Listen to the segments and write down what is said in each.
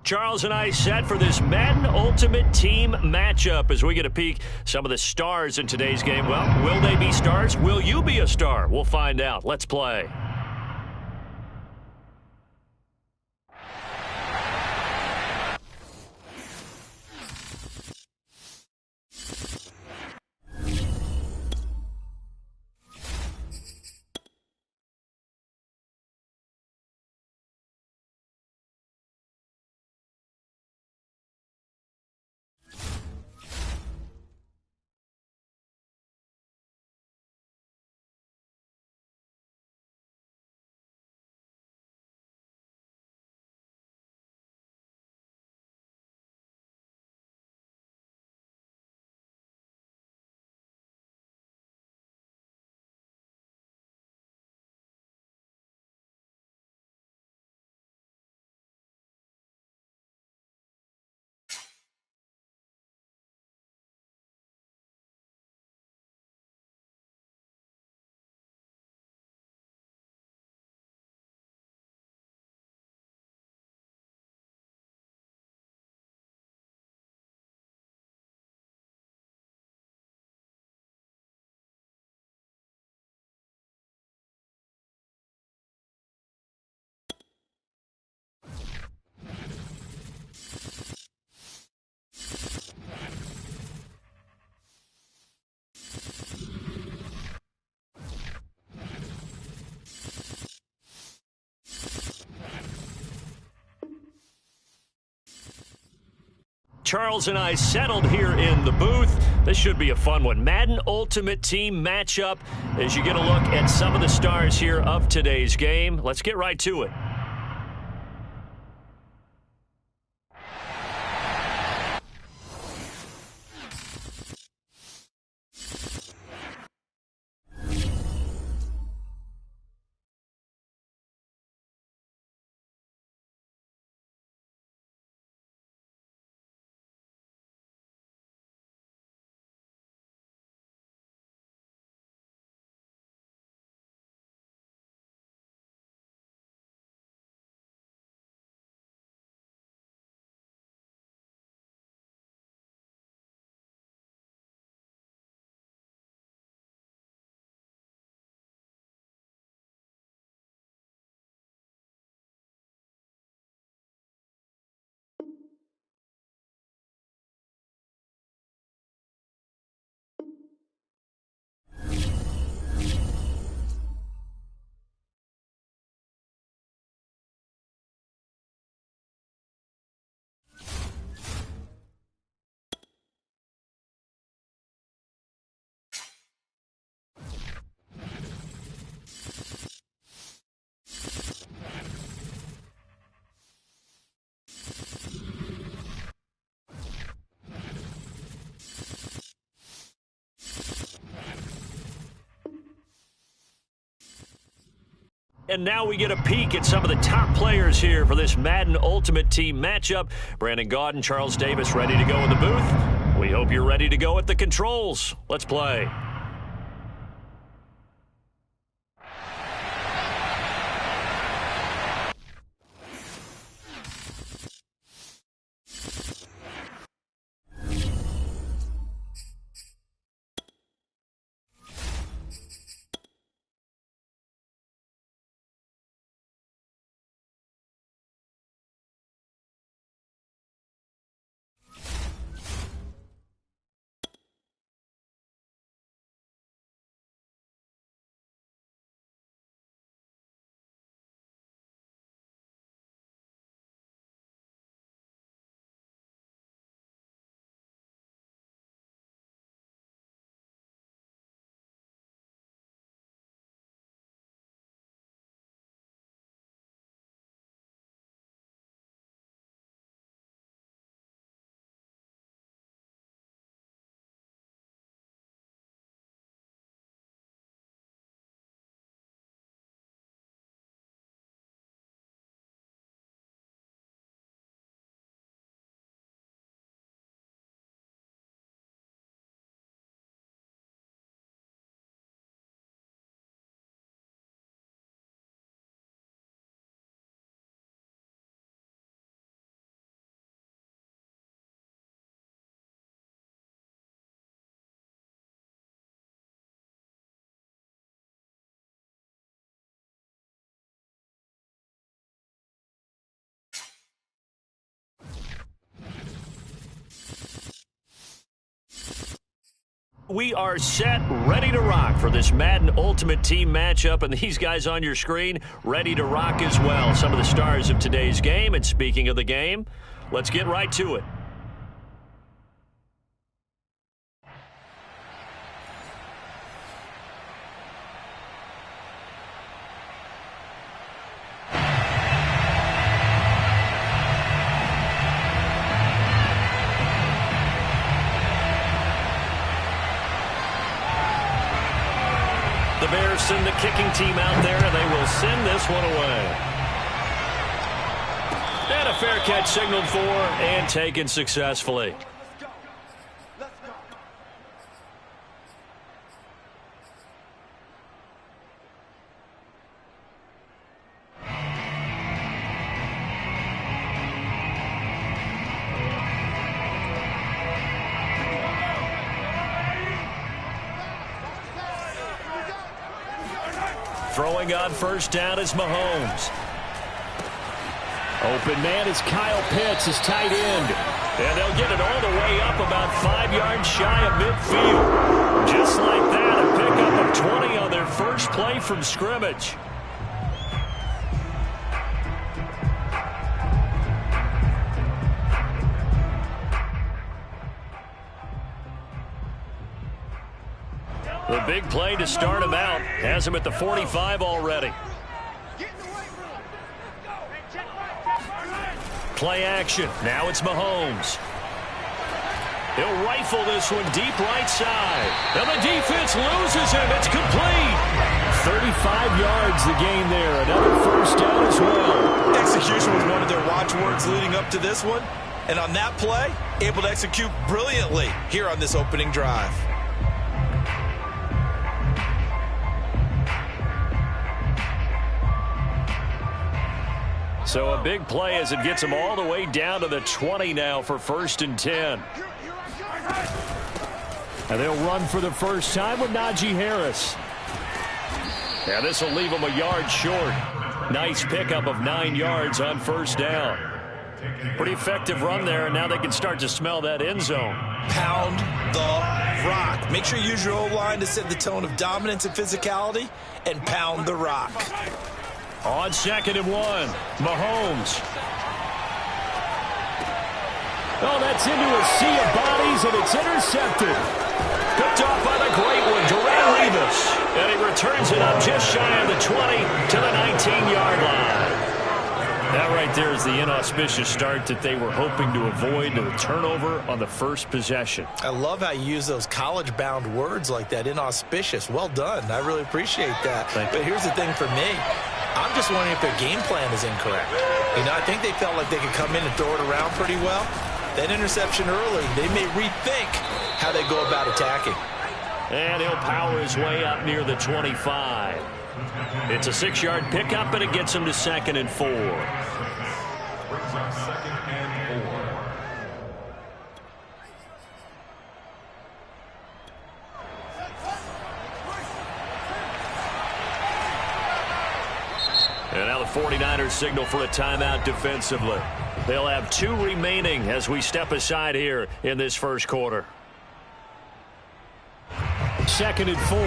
Charles and I set for this Madden Ultimate Team matchup as we get a peek some of the stars in today's game. Well, will they be stars? Will you be a star? We'll find out. Let's play. Charles and I settled here in the booth. This should be a fun one. Madden Ultimate Team matchup as you get a look at some of the stars here of today's game. Let's get right to it. And now we get a peek at some of the top players here for this Madden Ultimate Team matchup. Brandon Gaudin, Charles Davis ready to go in the booth. We hope you're ready to go at the controls. Let's play. We are set, ready to rock for this Madden Ultimate Team matchup, and these guys on your screen ready to rock as well. Some of the stars of today's game, and speaking of the game, let's get right to it. The Bears send the kicking team out there, and they will send this one away. And a fair catch signaled for and taken successfully. Throwing on first down is Mahomes. Open man is Kyle Pitts, his tight end. And they'll get it all the way up about 5 yards shy of midfield. Just like that, a pickup of 20 on their first play from scrimmage. The big play to start him out has him at the 45 already. Play action. Now it's Mahomes. He'll rifle this one deep right side. And the defense loses him. It's complete. 35 yards the gain there. Another first down as well. Execution was one of their watchwords leading up to this one. And on that play, able to execute brilliantly here on this opening drive. So a big play as it gets him all the way down to the 20 now for 1st and 10. And they'll run for the first time with Najee Harris. Yeah, this will leave him a yard short. Nice pickup of 9 yards on first down. Pretty effective run there, and now they can start to smell that end zone. Pound the rock. Make sure you use your O-line to set the tone of dominance and physicality, and pound the rock. On 2nd and 1, Mahomes. Oh, that's into a sea of bodies, and it's intercepted. Picked off by the great one, Durant Revis. And he returns it up just shy of the 20 to the 19-yard line. That right there is the inauspicious start that they were hoping to avoid, the turnover on the first possession. I love how you use those college-bound words like that, inauspicious. Well done. I really appreciate that. But here's the thing for me. I'm just wondering if their game plan is incorrect. You know, I think they felt like they could come in and throw it around pretty well. That interception early, they may rethink how they go about attacking. And he'll power his way up near the 25. It's a 6-yard pickup, and it gets him to 2nd and 4. And now the 49ers signal for a timeout defensively. They'll have 2 remaining as we step aside here in this first quarter. 2nd and 4.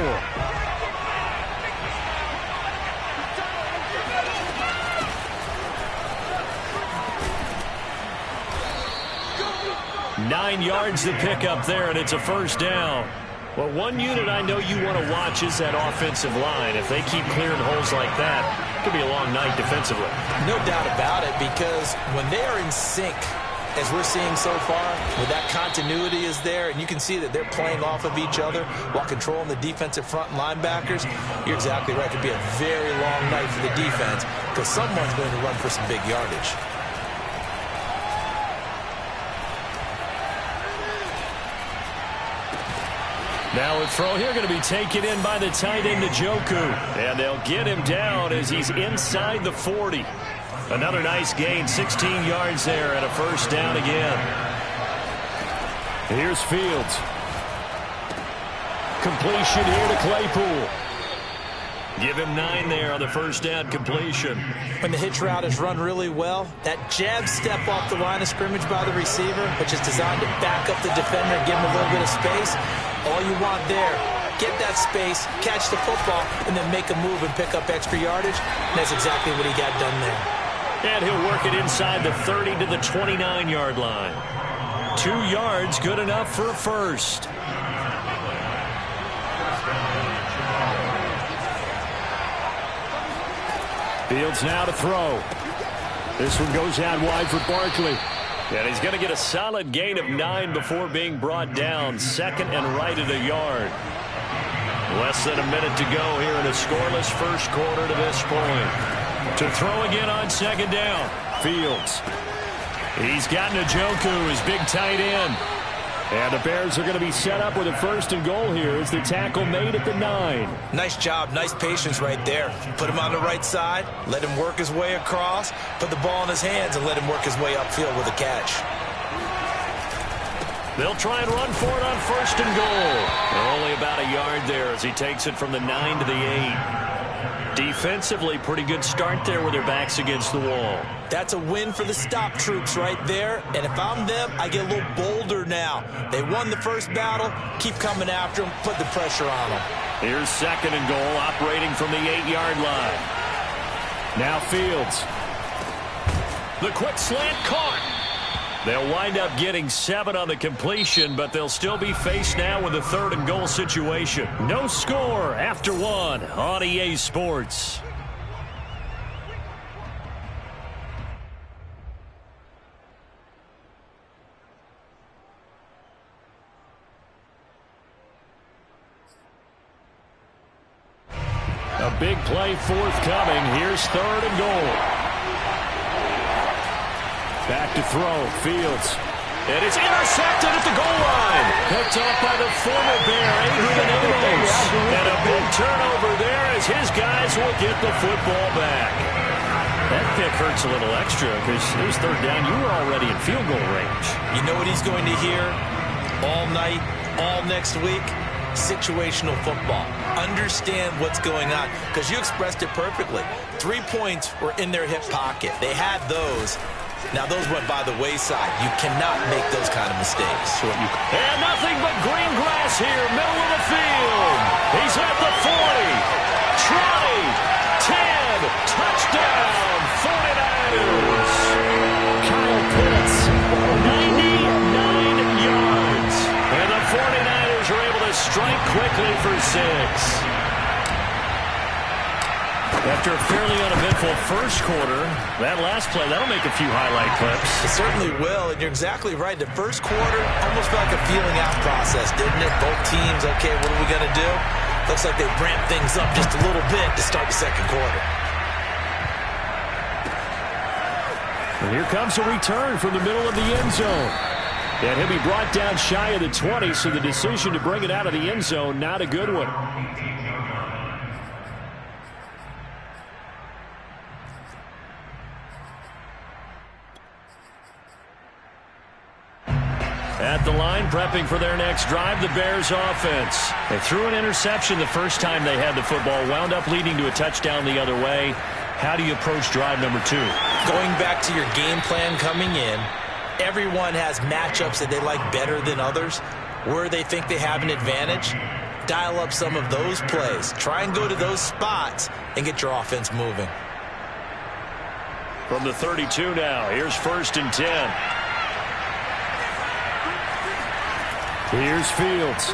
Nine yards to pick up there, and it's a first down. Well, one unit I know you want to watch is that offensive line. If they keep clearing holes like that, it could be a long night defensively. No doubt about it, because when they are in sync, as we're seeing so far, where that continuity is there, and you can see that they're playing off of each other while controlling the defensive front linebackers, you're exactly right. It could be a very long night for the defense because someone's going to run for some big yardage. Now a throw here going to be taken in by the tight end, Njoku. And they'll get him down as he's inside the 40. Another nice gain, 16 yards there, and a first down again. Here's Fields. Completion here to Claypool. Give him 9 there on the first down completion. When the hitch route is run really well, that jab step off the line of scrimmage by the receiver, which is designed to back up the defender and give him a little bit of space, all you want there, get that space, catch the football, and then make a move and pick up extra yardage. And that's exactly what he got done there. And he'll work it inside the 30 to the 29-yard line. 2 yards, good enough for a first. Fields now to throw. This one goes out wide for Barkley. And he's going to get a solid gain of 9 before being brought down. Second and right at a yard. Less than a minute to go here in a scoreless first quarter to this point. To throw again on second down. Fields. He's got Njoku, his big tight end. And the Bears are going to be set up with a first and goal here as the tackle made at the 9. Nice job. Nice patience right there. Put him on the right side. Let him work his way across. Put the ball in his hands and let him work his way upfield with a catch. They'll try and run for it on first and goal. Only about a yard there as he takes it from the 9 to the 8. Defensively, pretty good start there with their backs against the wall. That's a win for the stop troops right there. And if I'm them, I get a little bolder now. They won the first battle. Keep coming after them. Put the pressure on them. Here's second and goal, operating from the 8-yard line. Now Fields. The quick slant caught. They'll wind up getting 7 on the completion, but they'll still be faced now with a third and goal situation. No score after 1 on EA Sports. A big play forthcoming. Here's third and goal. Back to throw. Fields. And it's intercepted at the goal line. Picked off by the former Bear, Adrian Amos. And a big turnover there as his guys will get the football back. That pick hurts a little extra because it was third down. You were already in field goal range. You know what he's going to hear all night, all next week? Situational football. Understand what's going on because you expressed it perfectly. 3 points were in their hip pocket. They had those. Now those went by the wayside. You cannot make those kind of mistakes. And nothing but green grass here, middle of the field. He's at the 40, 20, 10, touchdown, 49ers. Kyle Pitts. 99 yards. And the 49ers are able to strike quickly for 6. After a fairly uneventful first quarter, that last play, that'll make a few highlight clips. It certainly will, and you're exactly right. The first quarter almost felt like a feeling out process, didn't it? Both teams, okay, what are we going to do? Looks like they ramped things up just a little bit to start the second quarter. And here comes a return from the middle of the end zone. And he'll be brought down shy of the 20, so the decision to bring it out of the end zone, not a good one. At the line, prepping for their next drive, the Bears offense. They threw an interception the first time they had the football, wound up leading to a touchdown the other way. How do you approach drive number 2? Going back to your game plan coming in, everyone has matchups that they like better than others. Where they think they have an advantage, dial up some of those plays. Try and go to those spots and get your offense moving. From the 32 now, here's first and 10. Here's Fields.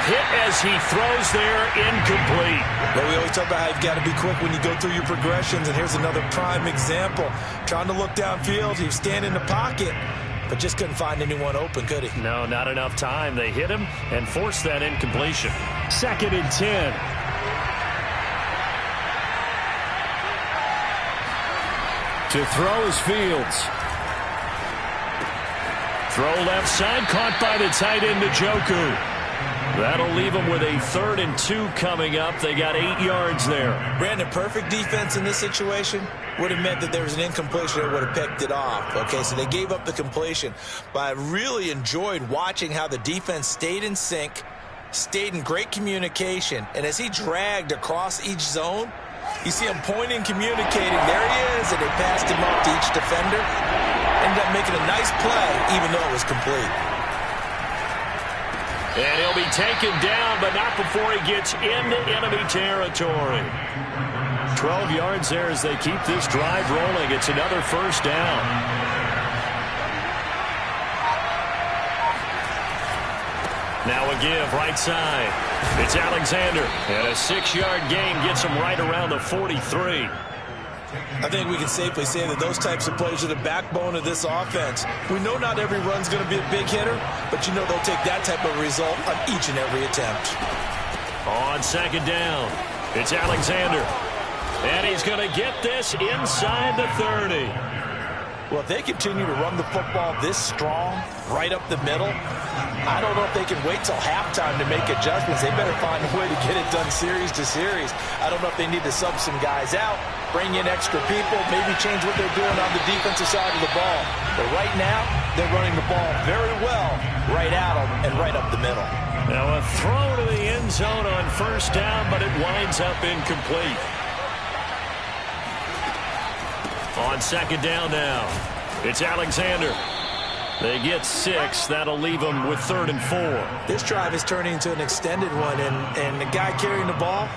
Hit as he throws there, incomplete. Well, we always talk about how you've got to be quick when you go through your progressions, and here's another prime example. Trying to look downfield, he was standing in the pocket, but just couldn't find anyone open, could he? No, not enough time. They hit him and forced that incompletion. Second and 10. To throw is Fields. Throw left side, caught by the tight end, Njoku. That'll leave them with a 3rd and 2 coming up. They got 8 yards there. Brandon, perfect defense in this situation. would have meant that there was an incompletion that would have picked it off. Okay, so they gave up the completion. But I really enjoyed watching how the defense stayed in sync, stayed in great communication, and as he dragged across each zone, you see him pointing, communicating. There he is, and they passed him up to each defender. Ended up making a nice play, even though it was complete. And he'll be taken down, but not before he gets into enemy territory. 12 yards there as they keep this drive rolling. It's another first down. Now a give, right side. It's Alexander. And a 6-yard gain gets him right around the 43. I think we can safely say that those types of plays are the backbone of this offense. We know not every run's going to be a big hitter, but you know they'll take that type of result on each and every attempt. On second down, it's Alexander. And he's going to get this inside the 30. Well, if they continue to run the football this strong, right up the middle, I don't know if they can wait till halftime to make adjustments. They better find a way to get it done series to series. I don't know if they need to sub some guys out, bring in extra people, maybe change what they're doing on the defensive side of the ball. But right now, they're running the ball very well right at them and right up the middle. Now a throw to the end zone on first down, but it winds up incomplete. On second down now, it's Alexander. They get 6. That'll leave them with 3rd and 4. This drive is turning into an extended one, and the guy carrying the ball,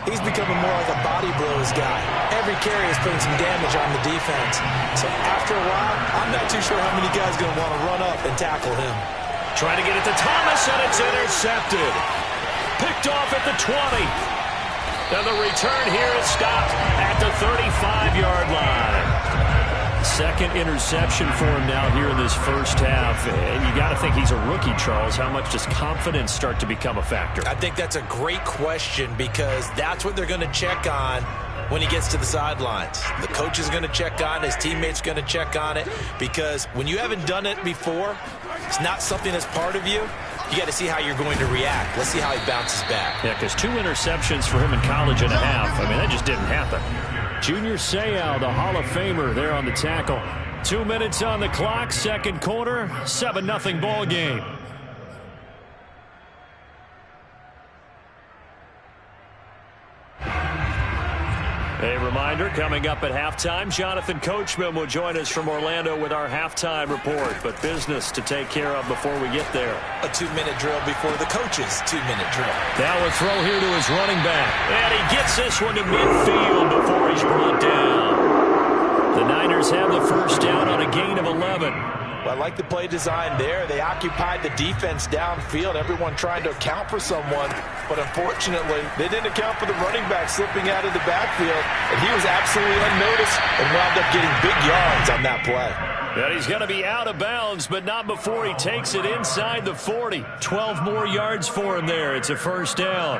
he's becoming more like a body blows guy. Every carry is putting some damage on the defense. So after a while, I'm not too sure how many guys are going to want to run up and tackle him. Trying to get it to Thomas, and it's intercepted. Picked off at the 20. And the return here is stopped at the 35-yard line. Second interception for him now here in this first half. And you got to think he's a rookie, Charles. How much does confidence start to become a factor? I think that's a great question because that's what they're going to check on when he gets to the sidelines. The coach is going to check on it. His teammates going to check on it because when you haven't done it before, it's not something that's part of you. You got to see how you're going to react. Let's see how he bounces back. Yeah, because 2 interceptions for him in college and a half. I mean, that just didn't happen. Junior Seau, the Hall of Famer, there on the tackle. 2 minutes on the clock, second quarter, 7-0 ball game. A reminder, coming up at halftime, Jonathan Coachman will join us from Orlando with our halftime report. But business to take care of before we get there. A 2-minute drill before the coach's 2-minute drill. Now a throw here to his running back. And he gets this one to midfield before he's brought down. The Niners have the first down on a gain of 11. Well, I like the play design there. They occupied the defense downfield, everyone trying to account for someone. But unfortunately, they didn't account for the running back slipping out of the backfield. And he was absolutely unnoticed and wound up getting big yards on that play. And he's going to be out of bounds, but not before he takes it inside the 40. 12 more yards for him there. It's a first down.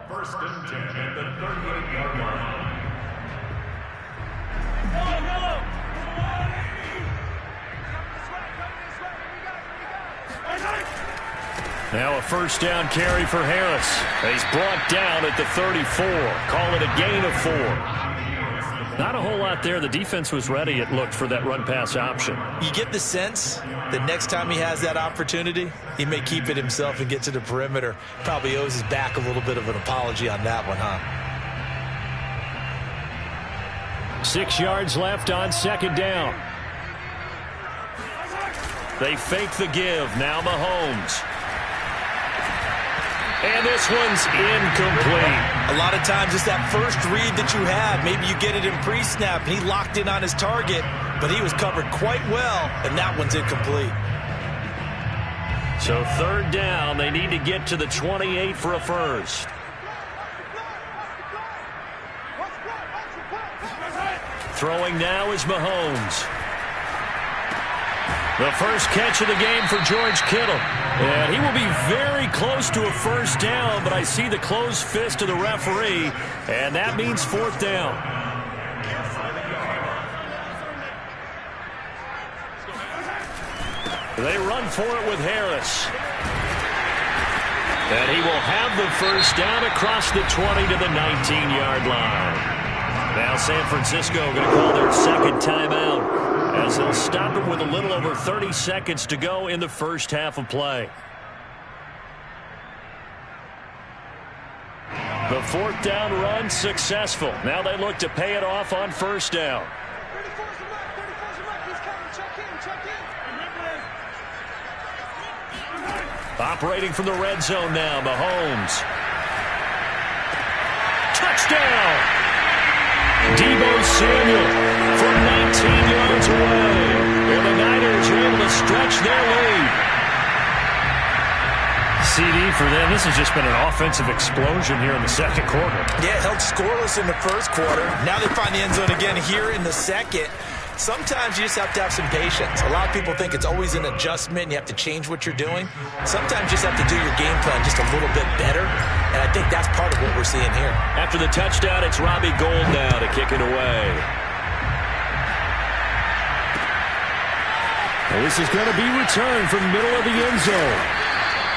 First and 10 at the 38-yard line. Now a first down carry for Harris. He's brought down at the 34. Call it a gain of 4. Not a whole lot there. The defense was ready, it looked, for that run-pass option. You get the sense that next time he has that opportunity, he may keep it himself and get to the perimeter. Probably owes his back a little bit of an apology on that one, huh? 6 yards left on second down. They fake the give. Now Mahomes. And this one's incomplete. A lot of times it's that first read that you have. Maybe you get it in pre-snap. He locked in on his target, but he was covered quite well, and that one's incomplete. So third down, they need to get to the 28 for a first. Throwing now is Mahomes. The first catch of the game for George Kittle. And he will be very close to a first down, but I see the closed fist of the referee, and that means fourth down. They run for it with Harris. And he will have the first down across the 20 to the 19-yard line. Now San Francisco going to call their second timeout as they'll stop it with a little over 30 seconds to go in the first half of play. The fourth down run successful. Now they look to pay it off on first down. Operating from the red zone now, Mahomes. Touchdown! Deebo Samuel from 19 yards away. And the Niners are able to stretch their lead. CD for them. This has just been an offensive explosion here in the second quarter. Yeah, held scoreless in the first quarter. Now they find the end zone again here in the second. Sometimes you just have to have some patience. A lot of people think it's always an adjustment and you have to change what you're doing. Sometimes you just have to do your game plan just a little bit better, and I think that's part of what we're seeing here. After the touchdown, it's Robbie Gould now to kick it away. Well, this is going to be returned from middle of the end zone.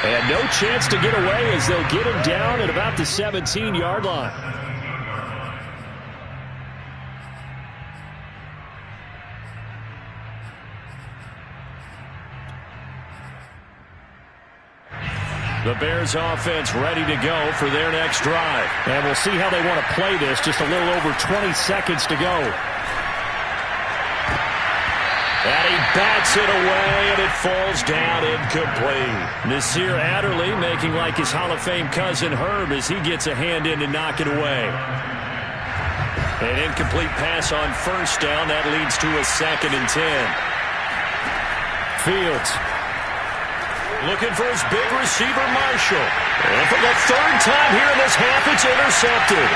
And no chance to get away as they'll get him down at about the 17-yard line. The Bears offense ready to go for their next drive. And we'll see how they want to play this. Just a little over 20 seconds to go. And he bats it away, and it falls down incomplete. Nasir Adderley making like his Hall of Fame cousin Herb as he gets a hand in to knock it away. An incomplete pass on first down. That leads to a 2nd and 10. Fields. Looking for his big receiver, Marshall. And for the third time here in this half, it's intercepted.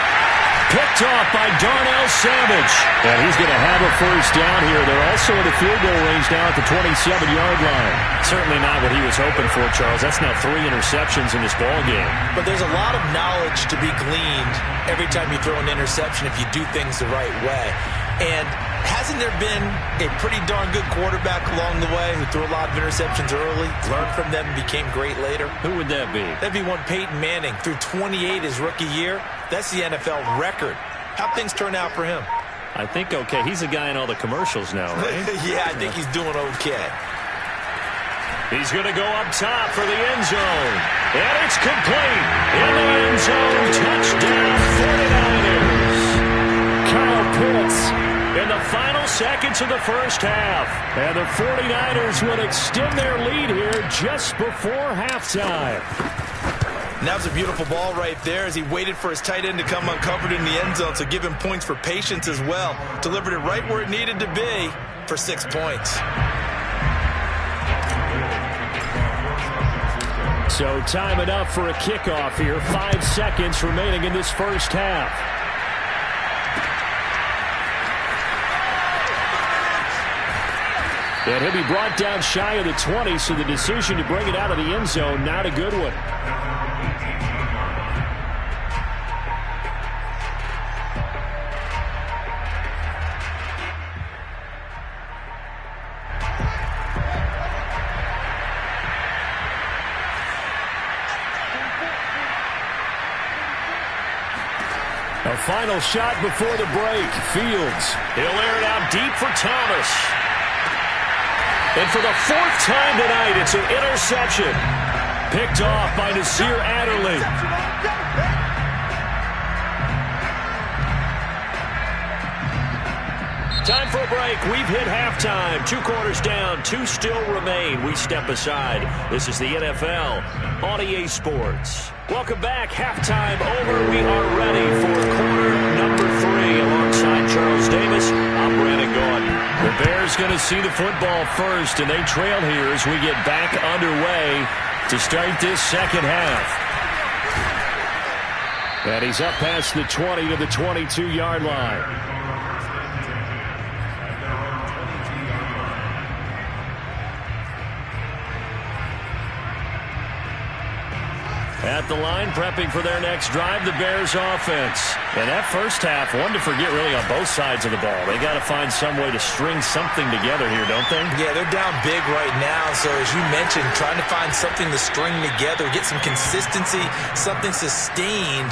Picked off by Darnell Savage. And he's going to have a first down here. They're also in the field goal range now at the 27-yard line. Certainly not what he was hoping for, Charles. That's now 3 interceptions in this ball game. But there's a lot of knowledge to be gleaned every time you throw an interception if you do things the right way. And hasn't there been a pretty darn good quarterback along the way who threw a lot of interceptions early, learned from them, and became great later? Who would that be? That'd be one Peyton Manning. Threw 28 his rookie year. That's the NFL record. How'd things turn out for him? I think okay. He's a guy in all the commercials now, right? Yeah, I think he's doing okay. He's going to go up top for the end zone. And it's complete. In the end zone, touchdown 49ers. Kyle Pitts in the final seconds of the first half. And the 49ers will extend their lead here just before halftime. And that was a beautiful ball right there as he waited for his tight end to come uncovered in the end zone, so give him points for patience as well. Delivered it right where it needed to be for 6 points. So time enough for a kickoff here. 5 seconds remaining in this first half. And he'll be brought down shy of the 20, so the decision to bring it out of the end zone, not a good one. A final shot before the break. Fields. He'll air it out deep for Thomas. And for the 4th time tonight, it's an interception. Picked off by Nasir Adderley. Time for a break. We've hit halftime. 2 quarters down. 2 still remain. We step aside. This is the NFL on EA Sports. Welcome back. Halftime over. We are ready for quarter number 3. Alongside Charles Davis, I'm Brandon Gordon. The Bears going to see the football first, and they trail here as we get back underway to start this second half. And he's up past the 20 to the 22-yard line. At the line, prepping for their next drive, the Bears offense. And that first half, one to forget really on both sides of the ball. They got to find some way to string something together here, don't they? Yeah, they're down big right now. So as you mentioned, trying to find something to string together, get some consistency, something sustained,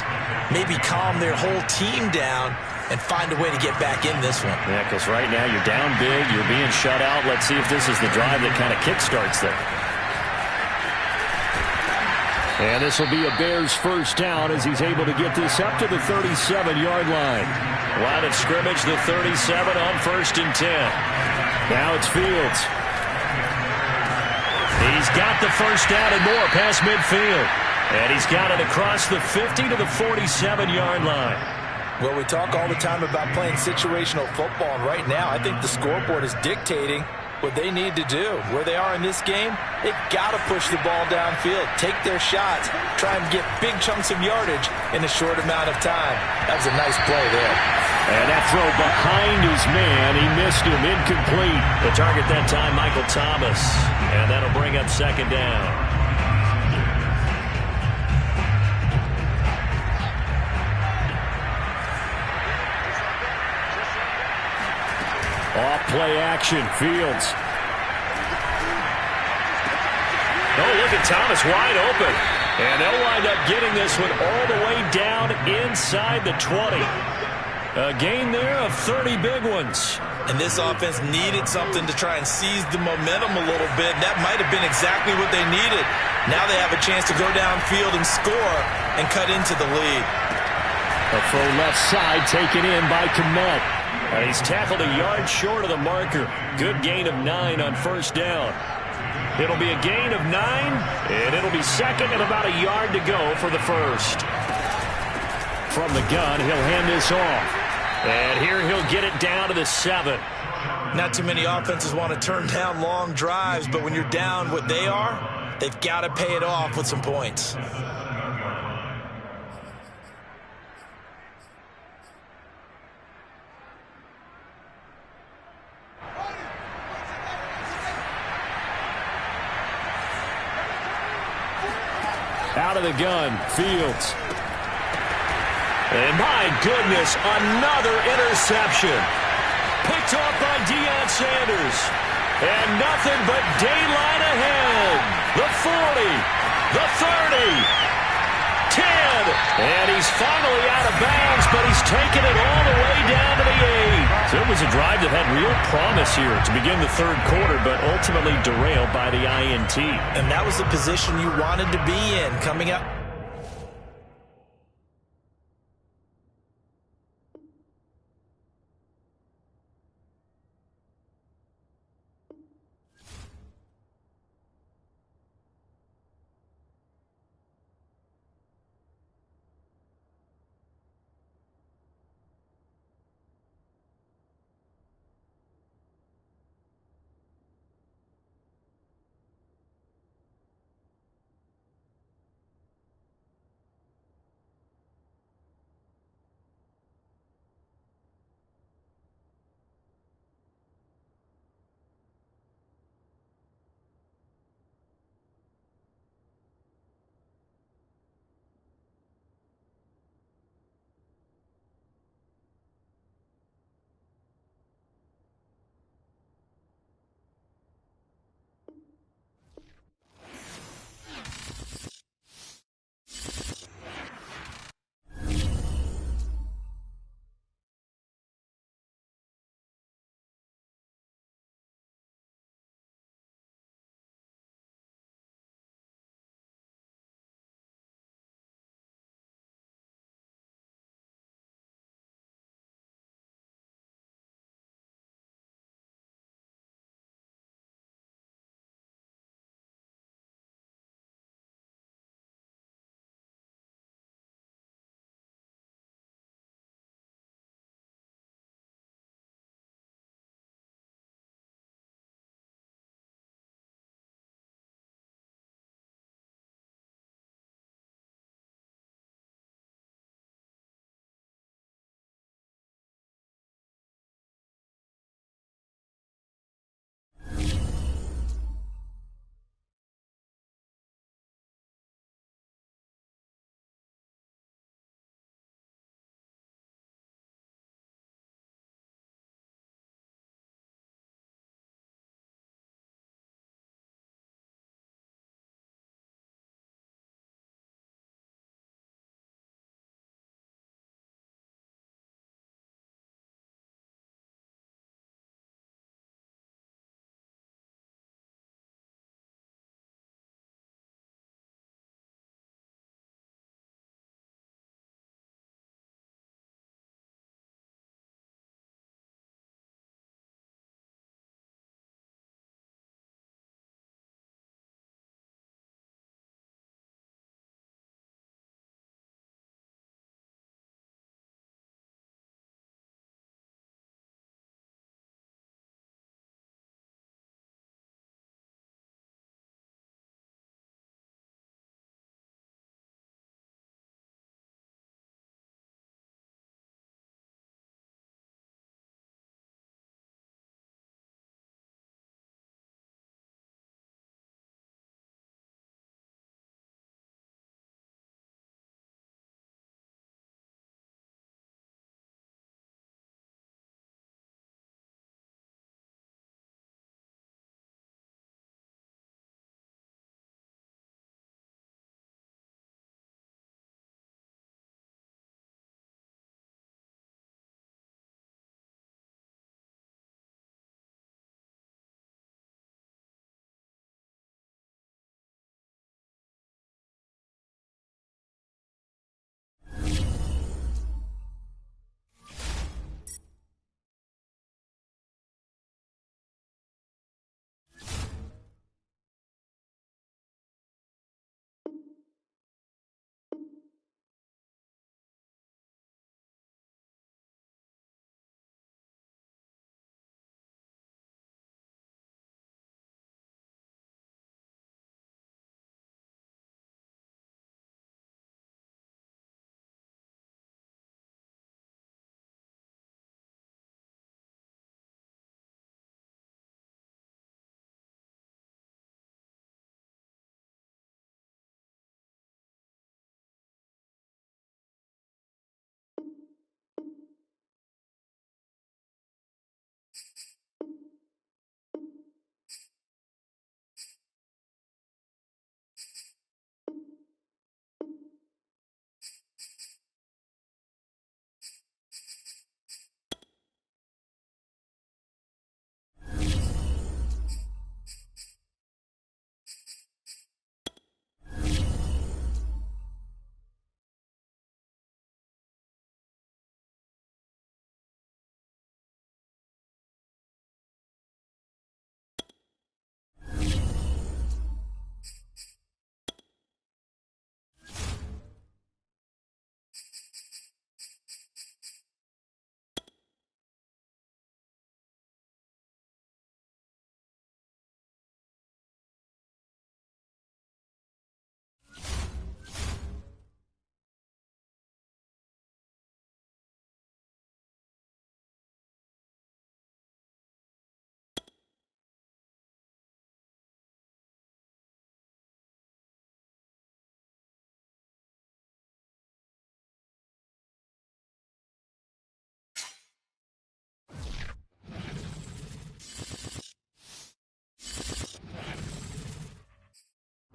maybe calm their whole team down. and find a way to get back in this one. Yeah, because right now you're down big, you're being shut out. Let's see if this is the drive that kind of kickstarts them. And this will be a Bears first down as he's able to get this up to the 37-yard line. Line of scrimmage, the 37 on 1st and 10. Now it's Fields. He's got the first down and more past midfield. And he's got it across the 50 to the 47-yard line. Well, we talk all the time about playing situational football, and right now I think the scoreboard is dictating what they need to do. Where they are in this game, they've got to push the ball downfield, take their shots, try and get big chunks of yardage in a short amount of time. That was a nice play there. And that throw behind his man, he missed him, incomplete. The target that time, Michael Thomas. And that'll bring up 2nd down. Off play action, Fields. Oh, look at Thomas wide open. And they'll wind up getting this one all the way down inside the 20. A gain there of 30 big ones. And this offense needed something to try and seize the momentum a little bit. That might have been exactly what they needed. Now they have a chance to go downfield and score and cut into the lead. A throw left side taken in by Kmet. And he's tackled a yard short of the marker. Good gain of 9 on 1st down. It'll be a gain of 9, and it'll be 2nd and about a yard to go for the 1st. From the gun, he'll hand this off. And here he'll get it down to the 7. Not too many offenses want to turn down long drives, but when you're down what they are, they've got to pay it off with some points. Out of the gun, Fields. And my goodness, another interception. Picked off by Deion Sanders. And nothing but daylight ahead. The 40, the 30, 10. And he's finally out of bounds, but he's taken it all the way down to the 8. So it was a drive that had real promise here to begin the 3rd quarter, but ultimately derailed by the INT. And that was the position you wanted to be in coming up.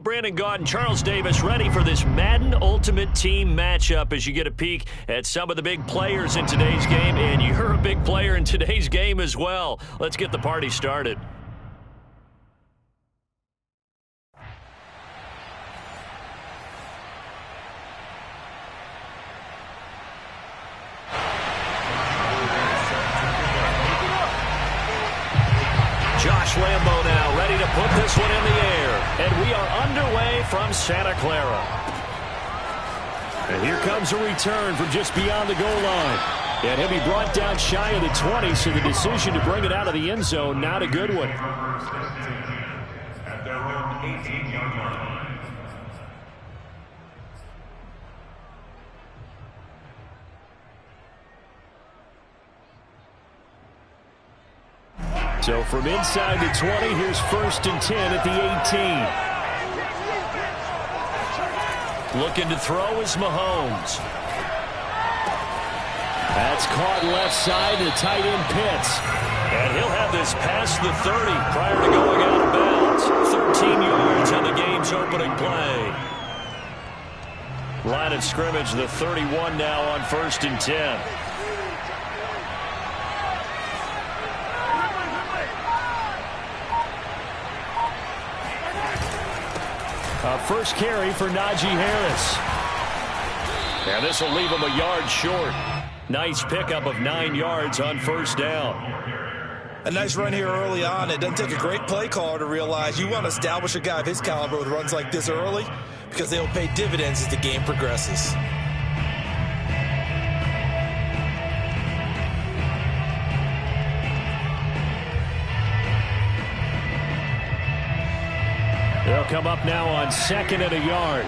Brandon Gaud and Charles Davis ready for this Madden Ultimate Team matchup as you get a peek at some of the big players in today's game, and you're a big player in today's game as well. Let's get the party started. Josh Lambo now ready to put this one in the air. And we are underway from Santa Clara. And here comes a return from just beyond the goal line. And he'll be brought down shy of the 20, so the decision to bring it out of the end zone, not a good one. At their own 18-yard line. So from inside the 20, here's 1st and 10 at the 18. Looking to throw is Mahomes. That's caught left side. The tight end Pitts. And he'll have this past the 30 prior to going out of bounds. 13 yards on the game's opening play. Line of scrimmage, the 31 now on 1st and 10. First carry for Najee Harris. And this will leave him a yard short. Nice pickup of 9 yards on 1st down. A nice run here early on. It doesn't take a great play caller to realize you want to establish a guy of his caliber with runs like this early, because they'll pay dividends as the game progresses. They'll come up now on 2nd and a yard.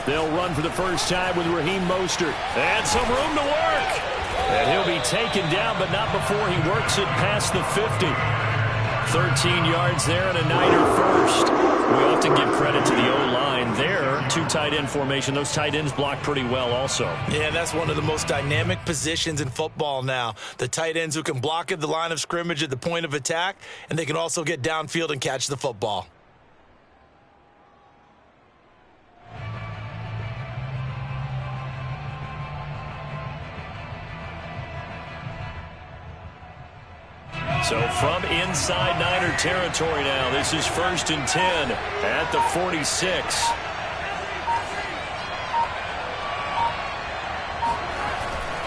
They'll run for the first time with Raheem Mostert. And some room to work. And he'll be taken down, but not before he works it past the 50. 13 yards there and a Niner first. We often give credit to the O-line there. 2 tight end formation. Those tight ends block pretty well also. Yeah, that's one of the most dynamic positions in football now. The tight ends who can block at the line of scrimmage at the point of attack, and they can also get downfield and catch the football. So from inside Niner territory now, this is 1st and 10 at the 46.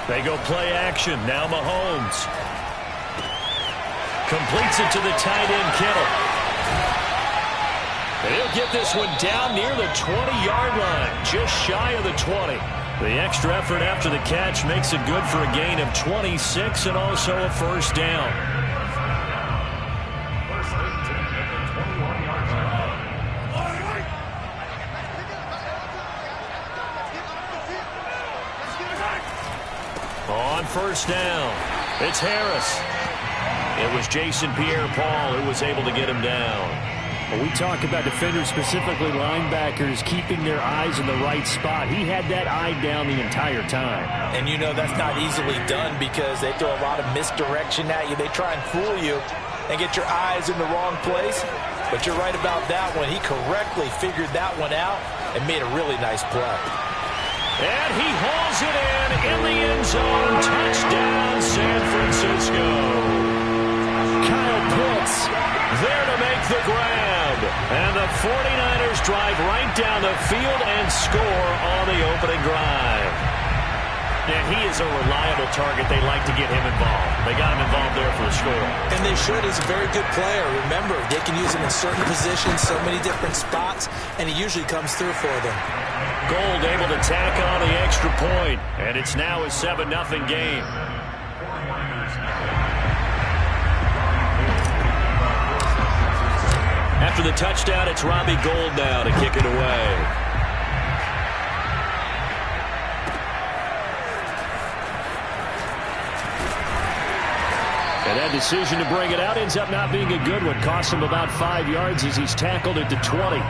They go play action. Now Mahomes completes it to the tight end Kittle. And he'll get this one down near the 20-yard line, just shy of the 20. The extra effort after the catch makes it good for a gain of 26 and also a 1st down. On 1st down, it's Harris. It was Jason Pierre-Paul who was able to get him down. Well, we talk about defenders, specifically linebackers, keeping their eyes in the right spot. He had that eye down the entire time. And you know that's not easily done because they throw a lot of misdirection at you. They try and fool you and get your eyes in the wrong place. But you're right about that one. He correctly figured that one out and made a really nice play. And he hauls it in the end zone. Touchdown, San Francisco. Kyle Pitts there to make the grab. And the 49ers drive right down the field and score on the opening drive. And he is a reliable target. They like to get him involved. They got him involved there for the score. And they should. He's a very good player. Remember, they can use him in certain positions, so many different spots, and he usually comes through for them. Gold able to tack on the extra point, and it's now a 7-0 game. After the touchdown, it's Robbie Gould now to kick it away. And that decision to bring it out ends up not being a good one. Cost him about 5 yards as he's tackled at the 20.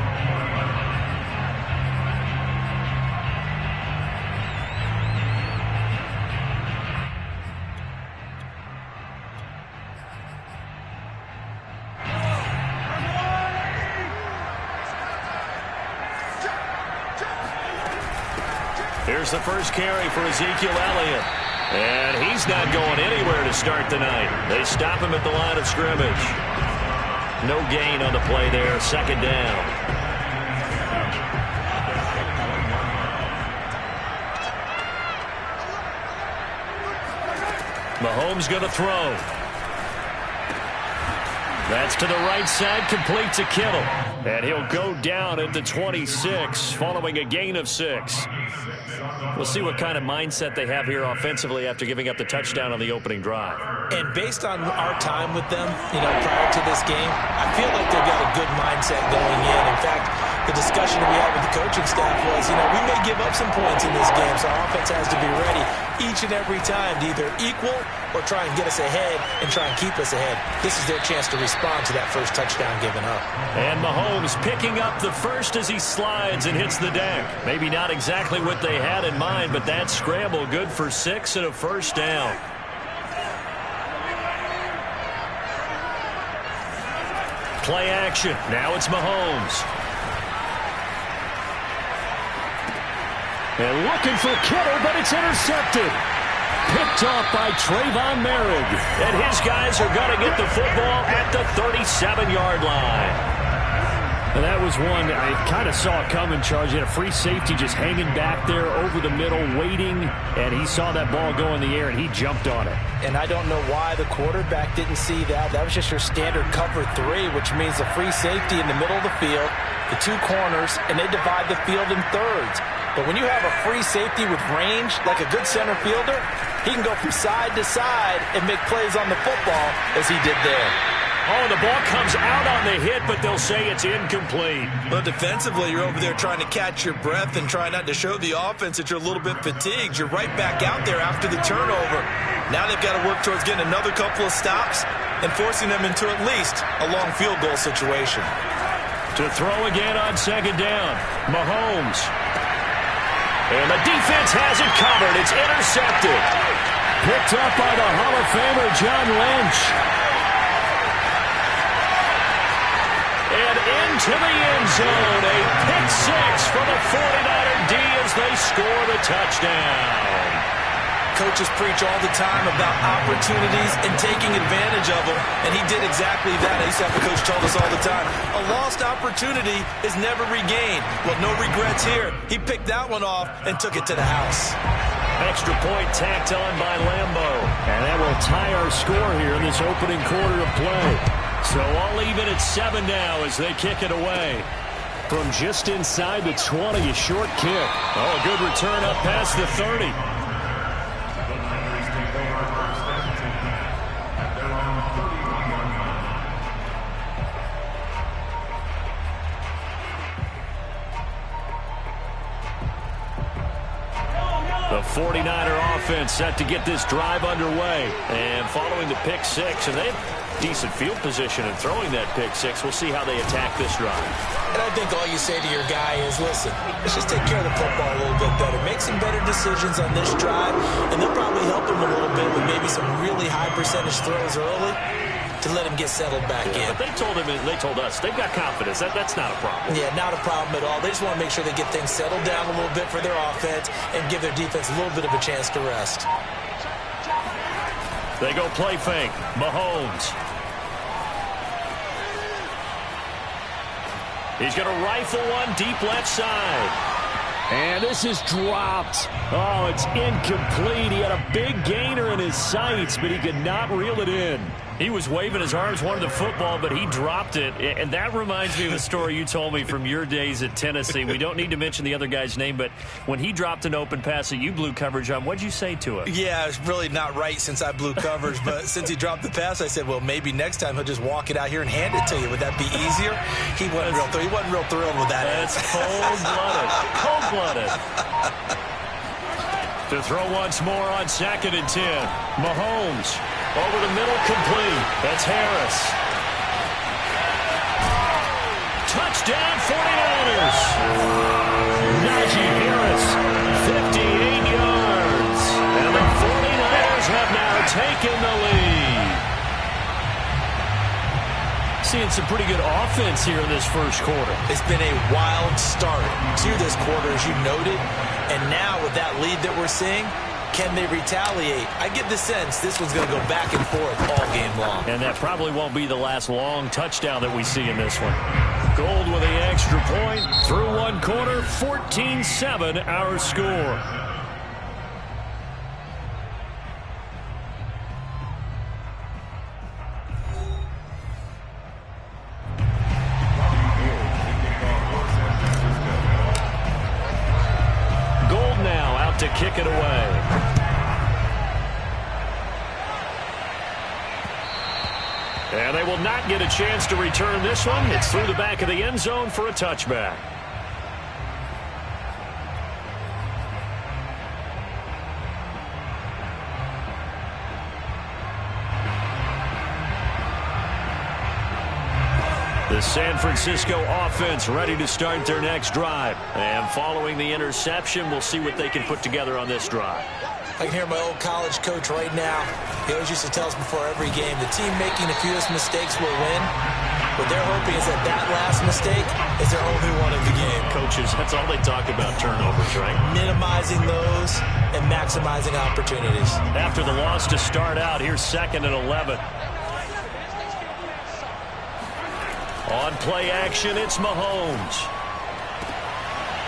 the first carry for Ezekiel Elliott. And he's not going anywhere to start the night. They stop him at the line of scrimmage. No gain on the play there. Second down. Mahomes going to throw. That's to the right side, complete to Kittle. And he'll go down at the 26 following a gain of 6. We'll see what kind of mindset they have here offensively after giving up the touchdown on the opening drive. And based on our time with them, prior to this game, I feel like they've got a good mindset going in. In fact, the discussion we had with the coaching staff was, we may give up some points in this game, so our offense has to be ready each and every time to either equal or try and get us ahead and try and keep us ahead. This is their chance to respond to that first touchdown given up. And Mahomes picking up the first as he slides and hits the deck. Maybe not exactly what they had in mind, but that scramble good for 6 and a first down. Play action. Now it's Mahomes. And looking for Kittle, but it's intercepted. Picked off by Trayvon Merrick. And his guys are going to get the football at the 37-yard line. And that was one I kind of saw it coming, Charles. You had a free safety just hanging back there over the middle, waiting, and he saw that ball go in the air, and he jumped on it. And I don't know why the quarterback didn't see that. That was just your standard cover 3, which means a free safety in the middle of the field, the 2 corners, and they divide the field in thirds. But when you have a free safety with range, like a good center fielder, he can go from side to side and make plays on the football as he did there. Oh, the ball comes out on the hit, but they'll say it's incomplete. Well, defensively, you're over there trying to catch your breath and try not to show the offense that you're a little bit fatigued. You're right back out there after the turnover. Now they've got to work towards getting another couple of stops and forcing them into at least a long field goal situation. To throw again on second down, Mahomes. And the defense has it covered. It's intercepted. Picked up by the Hall of Famer, John Lynch. And into the end zone, a pick 6 for the 49er D as they score the touchdown. Coaches preach all the time about opportunities and taking advantage of them, and he did exactly that. I used to have a coach told us all the time, a lost opportunity is never regained. Well, no regrets here. He picked that one off and took it to the house. Extra point tacked on by Lambo. And that will tie our score here in this opening quarter of play. So all even at 7 now as they kick it away. From just inside the 20, a short kick. Oh, a good return up past the 30. The 49er offense set to get this drive underway. And following the pick 6, and they have decent field position in throwing that pick 6. We'll see how they attack this drive. And I think all you say to your guy is, listen, let's just take care of the football a little bit better. Make some better decisions on this drive, and they'll probably help him a little bit with maybe some really high percentage throws early to let him get settled back in. But they told him, and they told us, they've got confidence. That's not a problem. Yeah, not a problem at all. They just want to make sure they get things settled down a little bit for their offense and give their defense a little bit of a chance to rest. They go play fake. Mahomes. He's going to rifle one deep left side. And this is dropped. Oh, it's incomplete. He had a big gainer in his sights, but he could not reel it in. He was waving his arms, wanted the football, but he dropped it. And that reminds me of a story you told me from your days at Tennessee. We don't need to mention the other guy's name, but when he dropped an open pass that you blew coverage on, what'd you say to him? Yeah, it's really not right since I blew coverage, but since he dropped the pass, I said, well, maybe next time he'll just walk it out here and hand it to you. Would that be easier? He wasn't real thrilled with that. That's cold-blooded. Cold-blooded. To throw once more on 2nd and 10. Mahomes over the middle, complete. That's Harris. Touchdown 49ers. Najee Harris, 58 yards. And the 49ers have now taken the lead. seeing some pretty good offense here in this first quarter. It's been a wild start to this quarter, as you noted. And now with that lead that we're seeing, can they retaliate? I get the sense this one's going to go back and forth all game long. And that probably won't be the last long touchdown that we see in this one. Gold with the extra point through one quarter, 14-7 our score. Gold now out to kick it away. And they will not get a chance to return this one. It's through the back of the end zone for a touchback. The San Francisco offense ready to start their next drive. And following the interception, we'll see what they can put together on this drive. I can hear my old college coach right now. He always used to tell us before every game, the team making the fewest mistakes will win. What they're hoping is that last mistake is their only one of the game. Coaches, that's all they talk about, turnovers, right? Minimizing those and maximizing opportunities. After the loss to start out, here's 2nd and 11. On play action, it's Mahomes.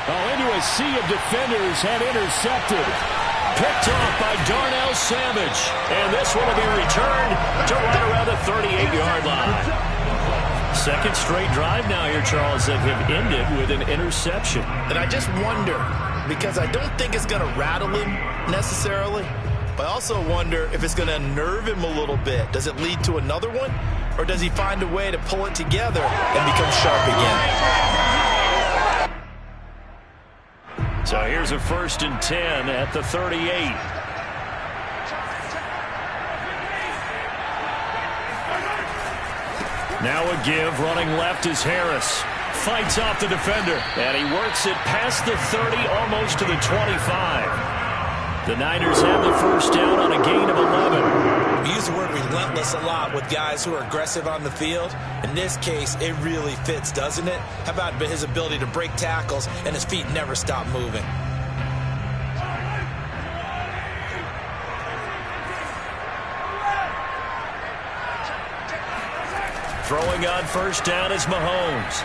Into a sea of defenders had intercepted. Picked off by Darnell Savage. And this one will be returned to right around the 38-yard line. Second straight drive now here, Charles, that have ended with an interception. And I just wonder, because I don't think it's going to rattle him necessarily, but I also wonder if it's going to unnerve him a little bit. Does it lead to another one? Or does he find a way to pull it together and become sharp again? So here's a 1st and 10 at the 38. Now a give, running left is Harris. Fights off the defender, and he works it past the 30, almost to the 25. The Niners have the first down on a gain of 11. We use the word relentless a lot with guys who are aggressive on the field. In this case, it really fits, doesn't it? How about his ability to break tackles and his feet never stop moving? Throwing on first down is Mahomes.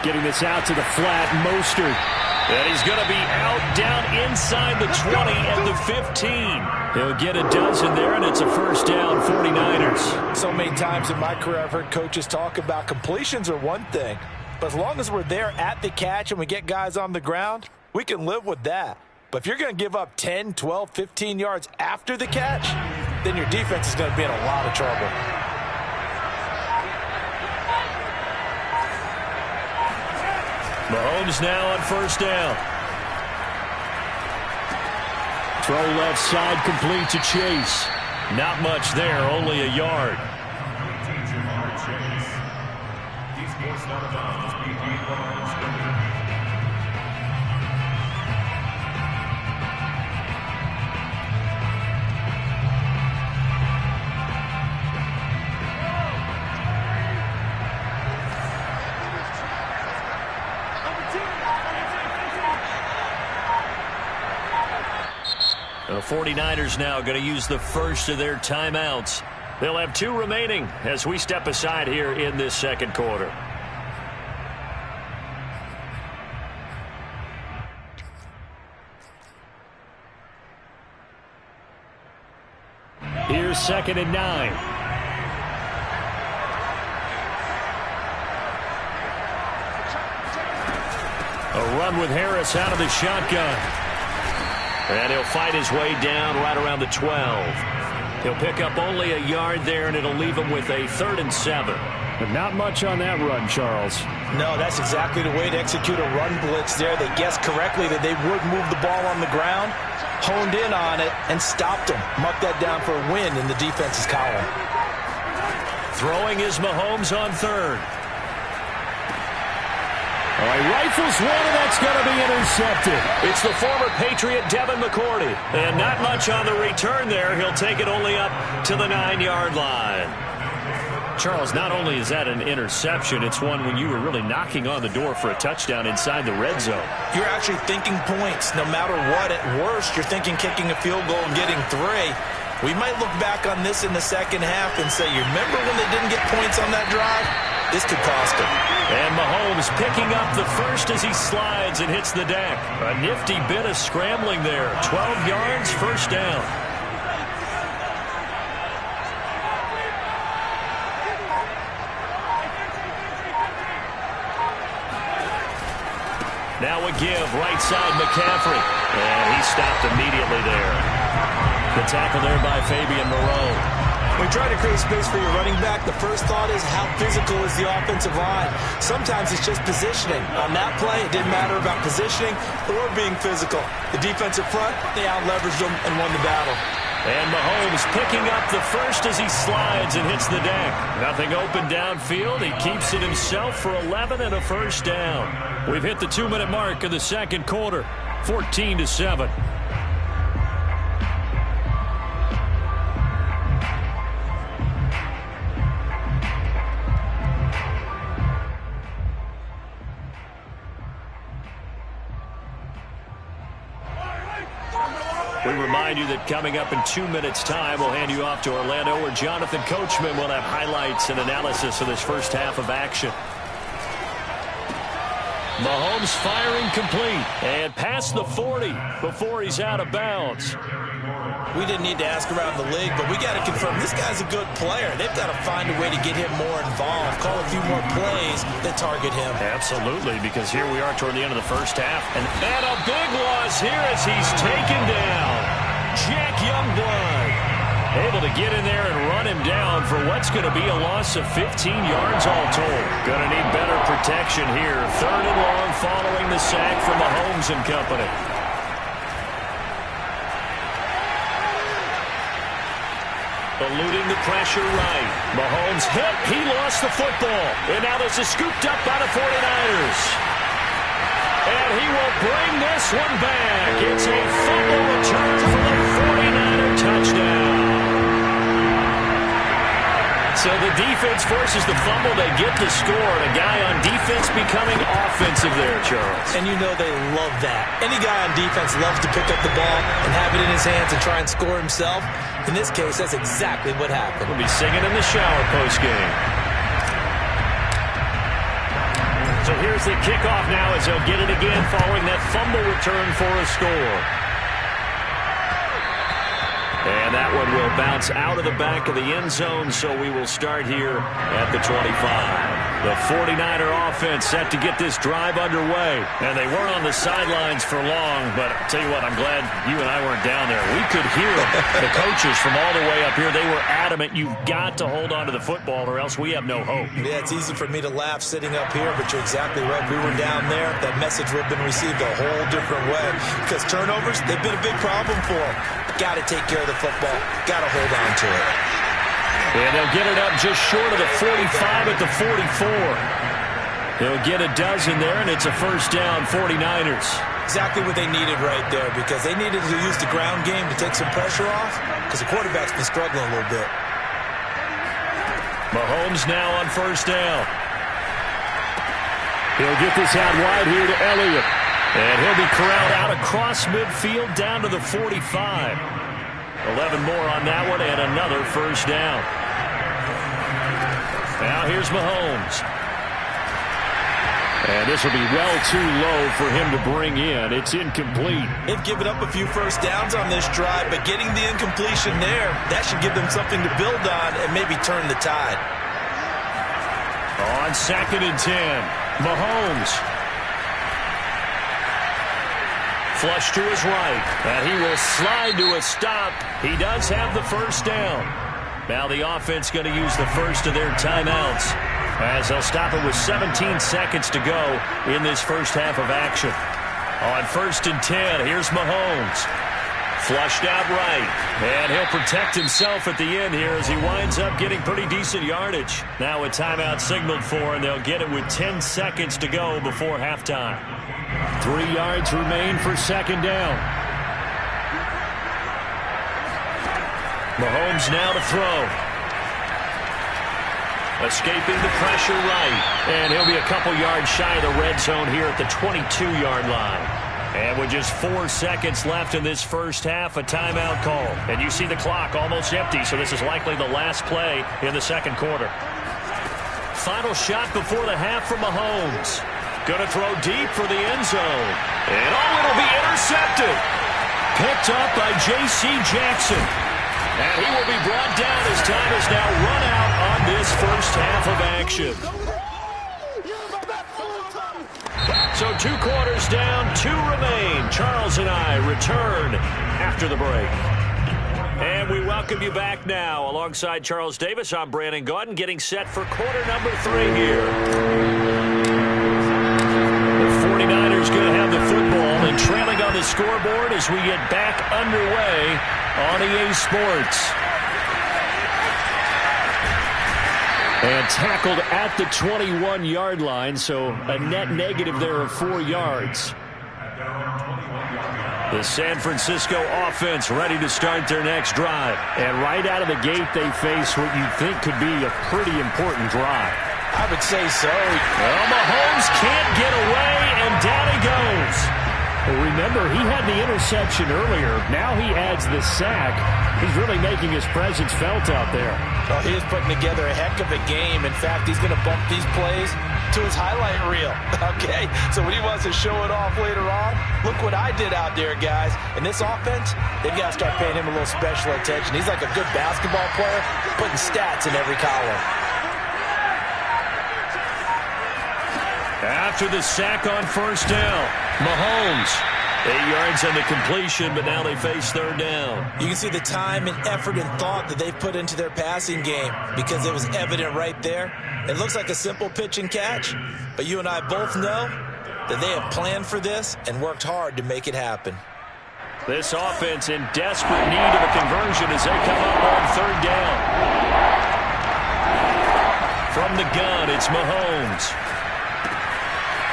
Getting this out to the flat, Mostert. And he's going to be out down inside the 20 at the 15. He'll get a dozen there, and it's a first down, 49ers. So many times in my career I've heard coaches talk about completions are one thing, but as long as we're there at the catch and we get guys on the ground, we can live with that. But if you're going to give up 10, 12, 15 yards after the catch, then your defense is going to be in a lot of trouble. Mahomes now on first down. Throw left side complete to Chase. Not much there, only a yard. The 49ers now going to use the first of their timeouts. They'll have 2 remaining as we step aside here in this second quarter. Here's 2nd and 9. A run with Harris out of the shotgun. And he'll fight his way down right around the 12. He'll pick up only a yard there, and it'll leave him with a 3rd and 7. But not much on that run, Charles. No, that's exactly the way to execute a run blitz there. They guessed correctly that they would move the ball on the ground, honed in on it, and stopped him. Mucked that down for a win in the defense's column. Throwing is Mahomes on 3rd. All right, rifles one, and that's going to be intercepted. It's the former Patriot Devin McCourty. And not much on the return there. He'll take it only up to the 9-yard line. Charles, not only is that an interception, it's one when you were really knocking on the door for a touchdown inside the red zone. You're actually thinking points. No matter what, at worst, you're thinking kicking a field goal and getting 3. We might look back on this in the second half and say, you remember when they didn't get points on that drive? This could cost them. And Mahomes picking up the first as he slides and hits the deck. A nifty bit of scrambling there. 12 yards, first down. Now a give, right side McCaffrey. And he stopped immediately there. The tackle there by Fabian Moreau. When you try to create space for your running back, the first thought is how physical is the offensive line. Sometimes it's just positioning. On that play, it didn't matter about positioning or being physical. The defensive front, they out-leveraged them and won the battle. And Mahomes picking up the first as he slides and hits the deck. Nothing open downfield. He keeps it himself for 11 and a first down. We've hit the 2-minute mark of the second quarter. 14-7. We remind you that coming up in 2 minutes' time, we'll hand you off to Orlando, where Jonathan Coachman will have highlights and analysis of this first half of action. Mahomes firing complete and past the 40 before he's out of bounds. We didn't need to ask around the league, but we got to confirm this guy's a good player. They've got to find a way to get him more involved, call a few more plays that target him. Absolutely, because here we are toward the end of the first half. And a big loss here as he's taken down. Jack Youngblood able to get in there and run him down for what's going to be a loss of 15 yards all told. Going to need better protection here. 3rd and long following the sack from Mahomes and company. Eluding the pressure right. Mahomes hit. He lost the football. And now this is scooped up by the 49ers. And he will bring this one back. It's a fumble return for the 49er touchdown. So the defense forces the fumble. They get the score. And a guy on defense becoming offensive there, Charles. And you know they love that. Any guy on defense loves to pick up the ball and have it in his hands and try and score himself. In this case, that's exactly what happened. We'll be singing in the shower post-game. So here's the kickoff now as they'll get it again following that fumble return for a score. And that one will bounce out of the back of the end zone, so we will start here at the 25. The 49er offense set to get this drive underway. And they weren't on the sidelines for long, but I'll tell you what, I'm glad you and I weren't down there. We could hear the coaches from all the way up here. They were adamant, you've got to hold on to the football or else we have no hope. Yeah, it's easy for me to laugh sitting up here, but you're exactly right. We were down there. That message would have been received a whole different way. Because turnovers, they've been a big problem for them. Got to take care of the football. Got to hold on to it. And they'll get it up just short of the 45 at the 44. They'll get a dozen there, and it's a first down, 49ers. Exactly what they needed right there, because they needed to use the ground game to take some pressure off, because the quarterback's been struggling a little bit. Mahomes now on first down. He'll get this out wide here to Elliott. And he'll be corralled out across midfield down to the 45. 11 more on that one and another first down. Now here's Mahomes. And this will be well too low for him to bring in. It's incomplete. They've given up a few first downs on this drive, but getting the incompletion there, that should give them something to build on and maybe turn the tide. On 2nd and 10, Mahomes. Flush to his right, and he will slide to a stop. He does have the first down. Now the offense going to use the first of their timeouts as they'll stop it with 17 seconds to go in this first half of action. On 1st and 10, here's Mahomes. Flushed out right, and he'll protect himself at the end here as he winds up getting pretty decent yardage. Now a timeout signaled for, and they'll get it with 10 seconds to go before halftime. 3 yards remain for second down. Mahomes now to throw. Escaping the pressure right. And he'll be a couple yards shy of the red zone here at the 22-yard line. And with just 4 seconds left in this first half, a timeout call. And you see the clock almost empty, so this is likely the last play in the second quarter. Final shot before the half from Mahomes. Going to throw deep for the end zone. And it'll be intercepted. Picked up by J.C. Jackson. And he will be brought down as time is now run out on this first half of action. So 2 quarters down, 2 remain. Charles and I return after the break. And we welcome you back now. Alongside Charles Davis, I'm Brandon Gaudin, getting set for quarter number 3 here. The 49ers going to have the football and trailing on the scoreboard as we get back underway on EA Sports. And tackled at the 21-yard line, so a net negative there of 4 yards. The San Francisco offense ready to start their next drive. And right out of the gate, they face what you think could be a pretty important drive. I would say so. Well, Mahomes can't get away, and down he goes. Well, remember, he had the interception earlier. Now he adds the sack. He's really making his presence felt out there. Well, he is putting together a heck of a game. In fact, he's going to bump these plays to his highlight reel. Okay, so when he wants to show it off later on, look what I did out there, guys. In this offense, they've got to start paying him a little special attention. He's like a good basketball player, putting stats in every column. After the sack on first down, Mahomes. 8 yards on the completion, but now they face third down. You can see the time and effort and thought that they've put into their passing game because it was evident right there. It looks like a simple pitch and catch, but you and I both know that they have planned for this and worked hard to make it happen. This offense in desperate need of a conversion as they come up on third down. From the gun, it's Mahomes.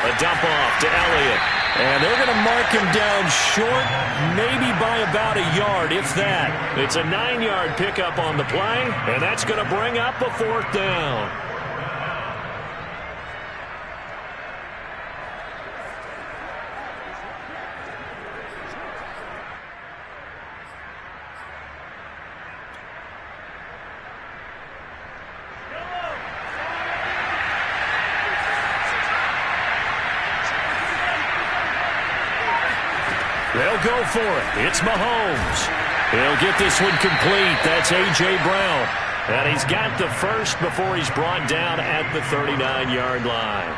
A dump off to Elliott. And they're going to mark him down short, maybe by about a yard, if that. It's a 9-yard pickup on the play, and that's going to bring up a fourth down. They'll go for it. It's Mahomes. He'll get this one complete. That's A.J. Brown. And he's got the first before he's brought down at the 39-yard line.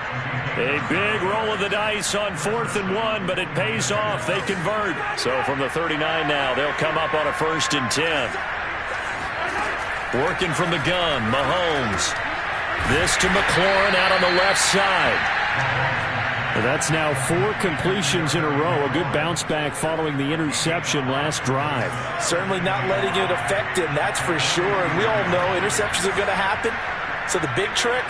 A big roll of the dice on 4th and 1, but it pays off. They convert. So from the 39 now, they'll come up on a 1st and 10. Working from the gun, Mahomes. This to McLaurin out on the left side. That's now 4 completions in a row. A good bounce back following the interception last drive. Certainly not letting it affect him, that's for sure. And we all know interceptions are going to happen. So the big trick,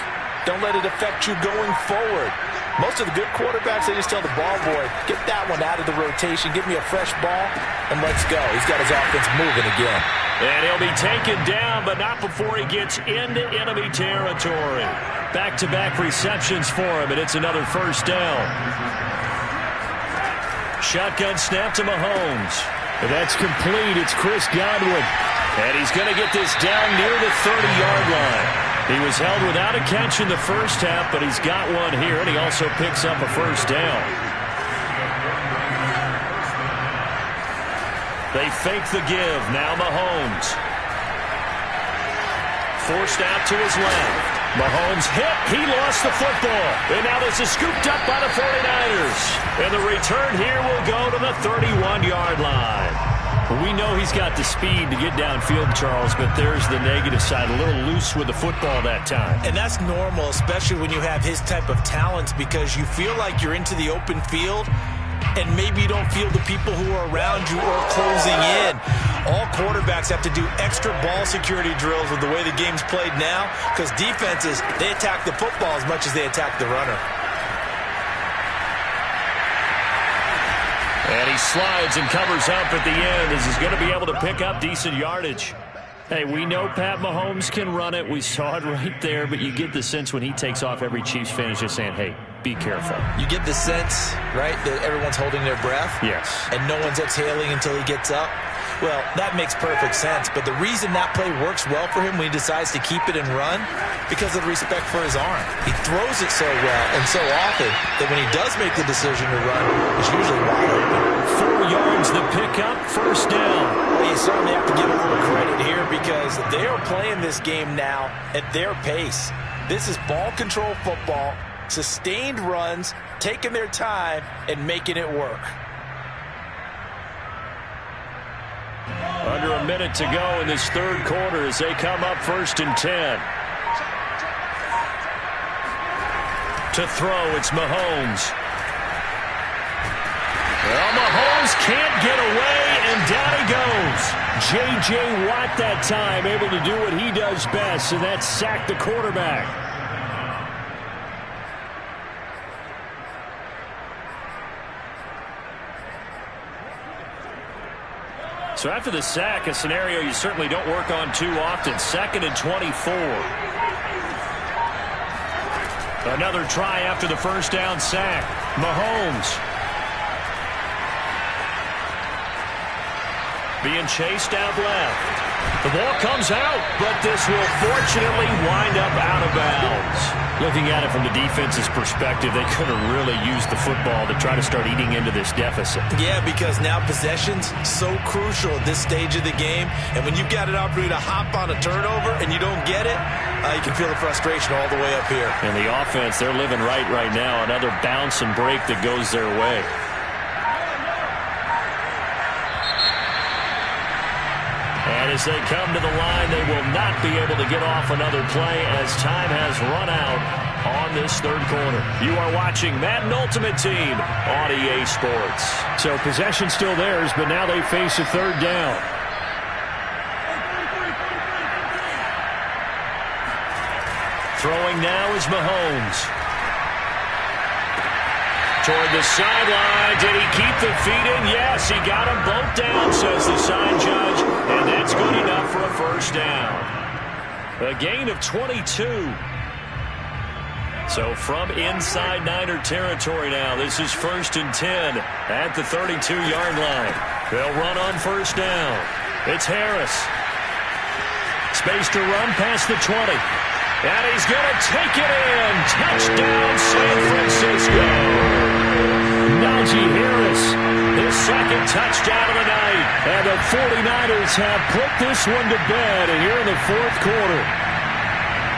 don't let it affect you going forward. Most of the good quarterbacks, they just tell the ball boy, get that one out of the rotation, give me a fresh ball, and let's go. He's got his offense moving again. And he'll be taken down, but not before he gets into enemy territory. Back-to-back receptions for him, and it's another first down. Shotgun snap to Mahomes. And that's complete. It's Chris Godwin. And he's going to get this down near the 30-yard line. He was held without a catch in the first half, but he's got one here, and he also picks up a first down. They fake the give. Now Mahomes. Forced out to his left. Mahomes hit. He lost the football. And now this is scooped up by the 49ers. And the return here will go to the 31-yard line. We know he's got the speed to get downfield, Charles, but there's the negative side. A little loose with the football that time. And that's normal, especially when you have his type of talents, because you feel like you're into the open field and maybe you don't feel the people who are around you or closing in. All quarterbacks have to do extra ball security drills with the way the game's played now, because defenses, they attack the football as much as they attack the runner. And he slides and covers up at the end as he's going to be able to pick up decent yardage. Hey, we know Pat Mahomes can run it. We saw it right there, but you get the sense when he takes off, every Chiefs fan is just saying, hey, be careful. You get the sense, right, that everyone's holding their breath? Yes. And no one's exhaling until he gets up? Well, that makes perfect sense, but the reason that play works well for him when he decides to keep it and run, because of the respect for his arm. He throws it so well and so often that when he does make the decision to run, it's usually wide open. 4 yards the pickup, first down. Well, you certainly have to give a little credit here because they are playing this game now at their pace. This is ball control football, sustained runs, taking their time, and making it work. Under a minute to go in this third quarter as they come up 1st and 10. To throw, it's Mahomes. Well, Mahomes can't get away, and down he goes. J.J. Watt that time, able to do what he does best, and that's sack the quarterback. So after the sack, a scenario you certainly don't work on too often. 2nd and 24. Another try after the first down sack. Mahomes. Being chased out left. The ball comes out, but this will fortunately wind up out of bounds. Looking at it from the defense's perspective, they could have really used the football to try to start eating into this deficit. Yeah, because now possession's so crucial at this stage of the game. And when you've got an opportunity to hop on a turnover and you don't get it, you can feel the frustration all the way up here. And the offense, they're living right now. Another bounce and break that goes their way. And as they come to the line, they will not be able to get off another play as time has run out on this third quarter. You are watching Madden Ultimate Team on EA Sports. So possession still theirs, but now they face a third down. Throwing now is Mahomes. Toward the sideline. Did he keep the feet in? Yes, he got them both down, says the side judge. And that's good enough for a first down. A gain of 22. So from inside Niner territory now, this is 1st and 10 at the 32-yard line. They'll run on first down. It's Harris. Space to run past the 20. And he's going to take it in. Touchdown, San Francisco. Najee Harris, his second touchdown of the night. And the 49ers have put this one to bed here in the fourth quarter.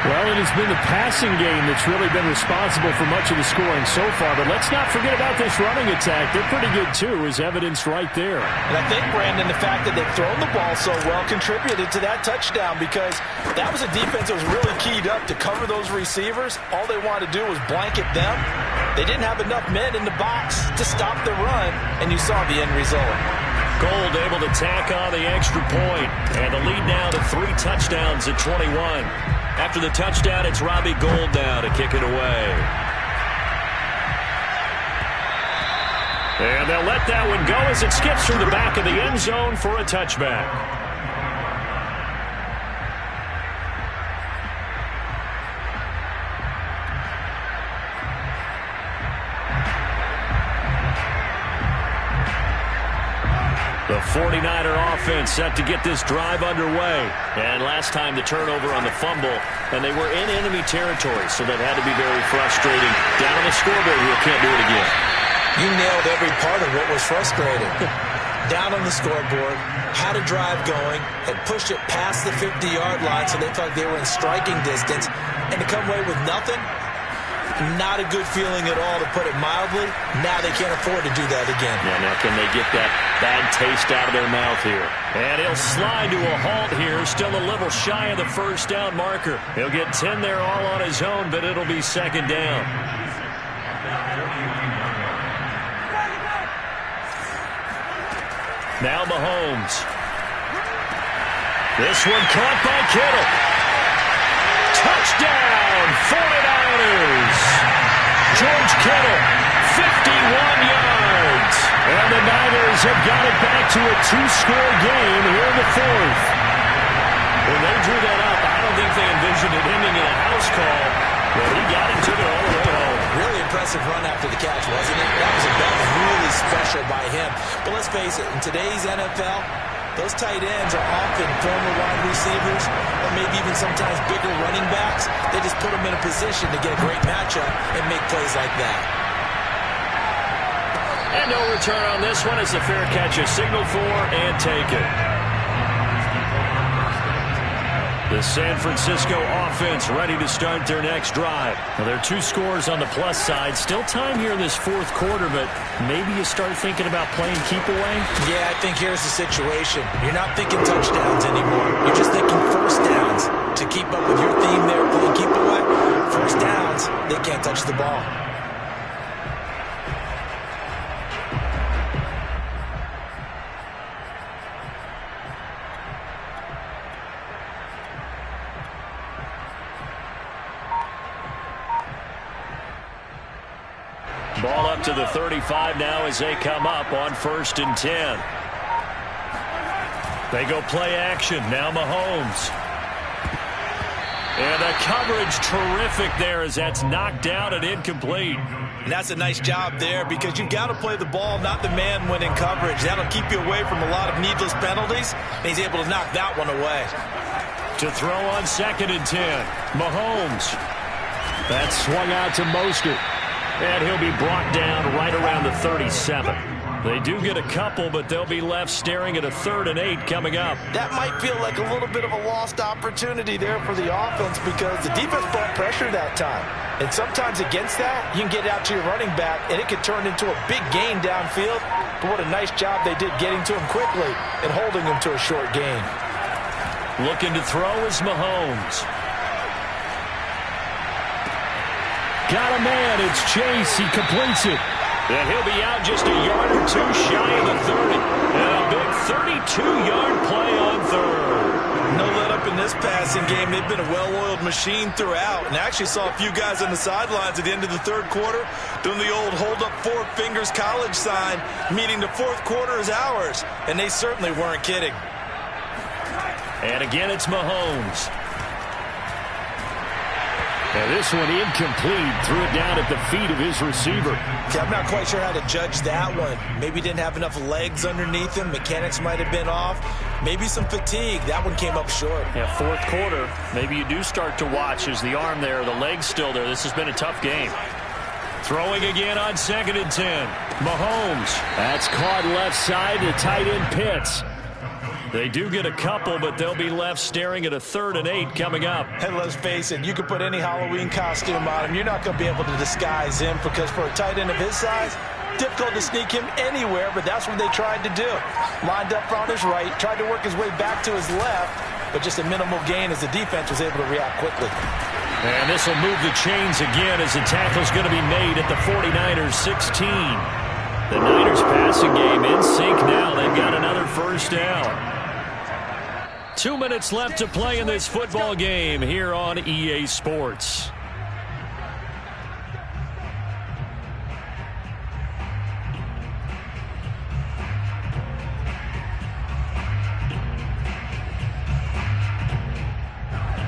Well, it has been the passing game that's really been responsible for much of the scoring so far. But let's not forget about this running attack. They're pretty good, too, as evidenced right there. And I think, Brandon, the fact that they've thrown the ball so well contributed to that touchdown because that was a defense that was really keyed up to cover those receivers. All they wanted to do was blanket them. They didn't have enough men in the box to stop the run, and you saw the end result. Gold able to tack on the extra point. And the lead now to 3 touchdowns at 21. After the touchdown, it's Robbie Gould now to kick it away. And they'll let that one go as it skips through the back of the end zone for a touchback. The 49er offense set to get this drive underway. And last time the turnover on the fumble, and they were in enemy territory, so that had to be very frustrating. Down on the scoreboard here, can't do it again. You nailed every part of what was frustrating. Down on the scoreboard, had a drive going, had pushed it past the 50-yard line so they felt like they were in striking distance, and to come away with nothing, not a good feeling at all, to put it mildly. Now they can't afford to do that again. Yeah, now can they get that bad taste out of their mouth here? And he'll slide to a halt here, still a little shy of the first down marker. He'll get 10 there all on his own, but it'll be second down. Now Mahomes. This one caught by Kittle. Touchdown, 49ers. George Kittle, 51 yards. And the Niners have got it back to a 2-score game here in the fourth. drew that up, I don't think they envisioned it ending in a house call, but he got him, took it all the way home. Really impressive run after the catch, wasn't it? That was really special by him. But let's face it, in today's NFL, those tight ends are often former wide receivers or maybe even sometimes bigger running backs. They just put them in a position to get a great matchup and make plays like that. And no return on this one as the fair catch is signaled for and taken. The San Francisco offense ready to start their next drive. Well, there are 2 scores on the plus side. Still time here in this 4th quarter, but maybe you start thinking about playing keep away? Yeah, I think here's the situation. You're not thinking touchdowns anymore. You're just thinking first downs. To keep up with your theme there, playing keep away, first downs, they can't touch the ball. Ball up to the 35 now as they come up on 1st and 10. They go play action. Now Mahomes. And the coverage terrific there as that's knocked down and incomplete. And that's a nice job there because you've got to play the ball, not the man when in coverage. That'll keep you away from a lot of needless penalties. And he's able to knock that one away. To throw on 2nd and 10. Mahomes. That swung out to Mostert. And he'll be brought down right around the 37. They do get a couple, but they'll be left staring at a 3rd and 8 coming up. That might feel like a little bit of a lost opportunity there for the offense because the defense brought pressure that time. And sometimes against that, you can get out to your running back, and it could turn into a big gain downfield. But what a nice job they did getting to him quickly and holding him to a short gain. Looking to throw is Mahomes. Got a man. It's Chase. He completes it. And he'll be out just a yard or 2 shy of the 30. And a big 32-yard play on 3rd. No let up in this passing game. They've been a well-oiled machine throughout. And I actually saw a few guys on the sidelines at the end of the 3rd quarter doing the old hold up 4 fingers college sign, meaning the 4th quarter is ours. And they certainly weren't kidding. And again, it's Mahomes. And this one incomplete. Threw it down at the feet of his receiver. Okay, I'm not quite sure how to judge that one. Maybe didn't have enough legs underneath him. Mechanics might have been off. Maybe some fatigue. That one came up short. Yeah, 4th quarter. Maybe you do start to watch as the arm there, the leg's still there. This has been a tough game. Throwing again on 2nd and 10. Mahomes. That's caught left side to tight end Pitts. They do get a couple, but they'll be left staring at a 3rd and 8 coming up. And let's face it, you can put any Halloween costume on him. You're not going to be able to disguise him because for a tight end of his size, difficult to sneak him anywhere, but that's what they tried to do. Lined up on his right, tried to work his way back to his left, but just a minimal gain as the defense was able to react quickly. And this will move the chains again as the tackle's going to be made at the 49ers 16. The Niners passing game in sync now. They've got another 1st down. 2 minutes left to play in this football game here on EA Sports.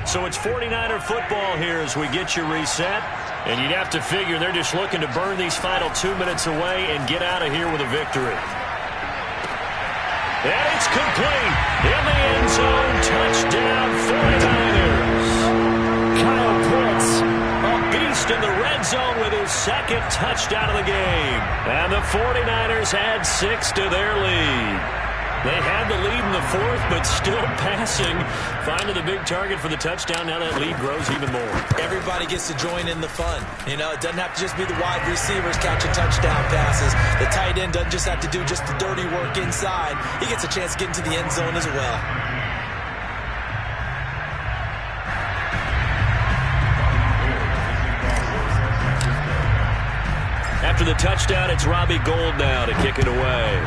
So it's 49er football here as we get you reset. And you'd have to figure they're just looking to burn these final 2 minutes away and get out of here with a victory. And it's complete. In the end zone, touchdown 49ers. Kyle Pitts, a beast in the red zone with his 2nd touchdown of the game. And the 49ers add 6 to their lead. They had the lead in the 4th, but still passing. Finding the big target for the touchdown. Now that lead grows even more. Everybody gets to join in the fun. You know, it doesn't have to just be the wide receivers catching touchdown passes. The tight end doesn't just have to do just the dirty work inside. He gets a chance to get into the end zone as well. After the touchdown, it's Robbie Gould now to kick it away.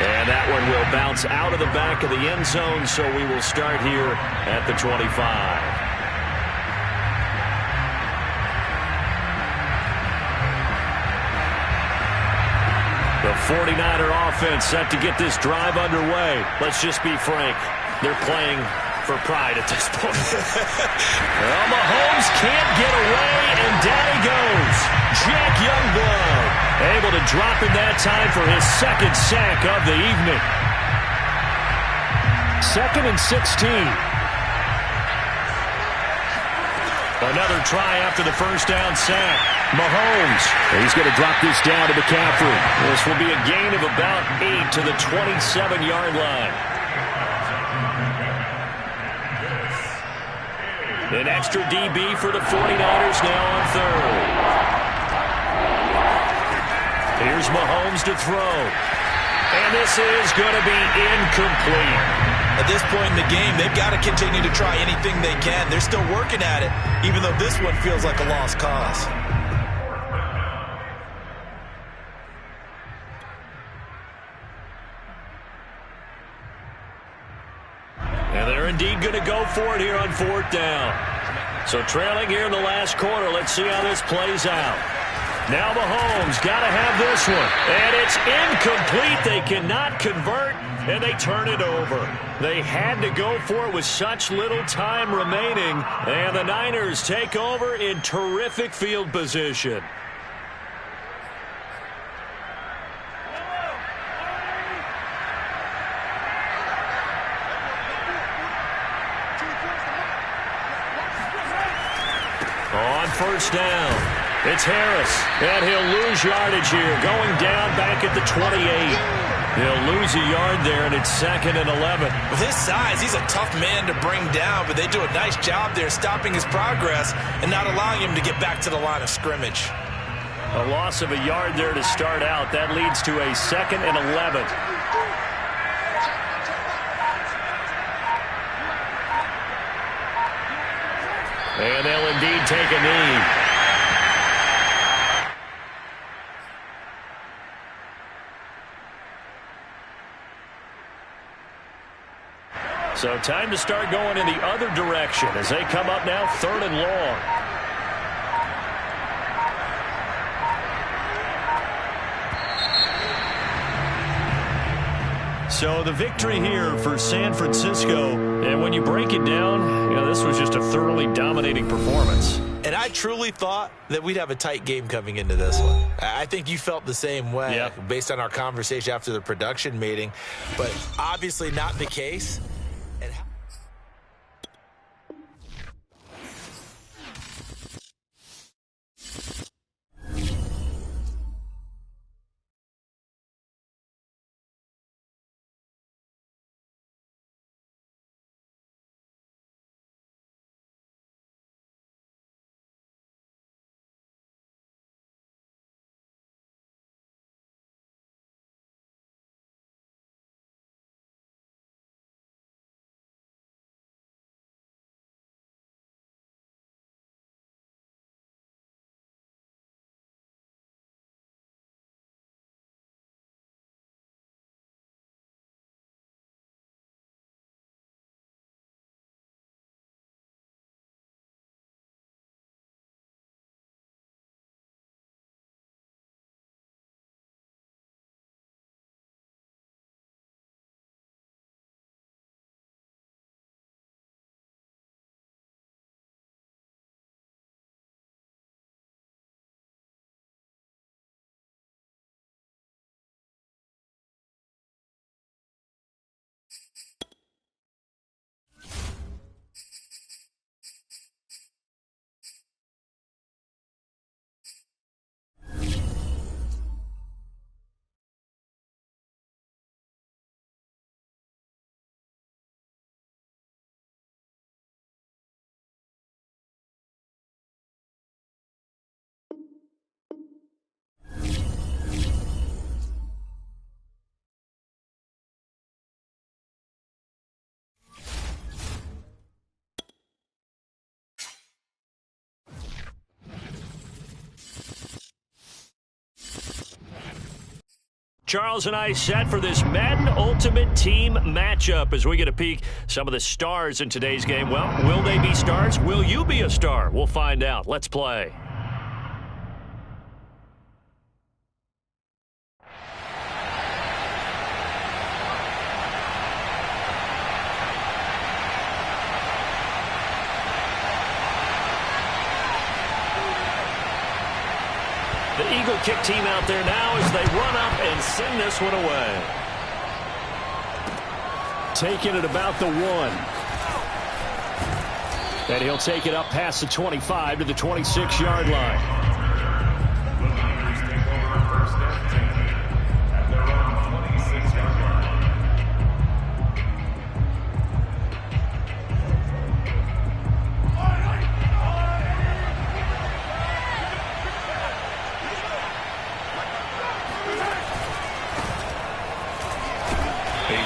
And that one will bounce out of the back of the end zone, so we will start here at the 25. The 49er offense set to get this drive underway. Let's just be frank. They're playing for pride at this point. Well, Mahomes can't get away, and down he goes. Jack Youngblood able to drop in that time for his second sack of the evening. 2nd and 16. Another try after the first down sack. Mahomes, he's going to drop this down to McCaffrey. This will be a gain of about 8 to the 27-yard line. An extra DB for the 49ers now on 3rd. Here's Mahomes to throw. And this is going to be incomplete. At this point in the game, they've got to continue to try anything they can. They're still working at it, even though this one feels like a lost cause. And they're indeed going to go for it here on 4th down. So trailing here in the last quarter. Let's see how this plays out. Now Mahomes got to have this one. And it's incomplete. They cannot convert, and they turn it over. They had to go for it with such little time remaining. And the Niners take over in terrific field position. On 1st down, it's Harris, and he'll lose yardage here, going down back at the 28. He'll lose a yard there, and it's 2nd and 11. With his size, he's a tough man to bring down, but they do a nice job there stopping his progress and not allowing him to get back to the line of scrimmage. A loss of a yard there to start out. That leads to a 2nd and 11. And they'll indeed take a knee. So time to start going in the other direction as they come up now 3rd and long. So the victory here for San Francisco, and when you break it down, you know, this was just a thoroughly dominating performance. And I truly thought that we'd have a tight game coming into this one. I think you felt the same way based on our conversation after the production meeting, but obviously not the case. Charles and I set for this Madden Ultimate Team matchup as we get a peek some of the stars in today's game. Well, will they be stars? Will you be a star? We'll find out. Let's play. kick team out there now as they run up and send this one away. Taking it about the 1. And he'll take it up past the 25 to the 26-yard line.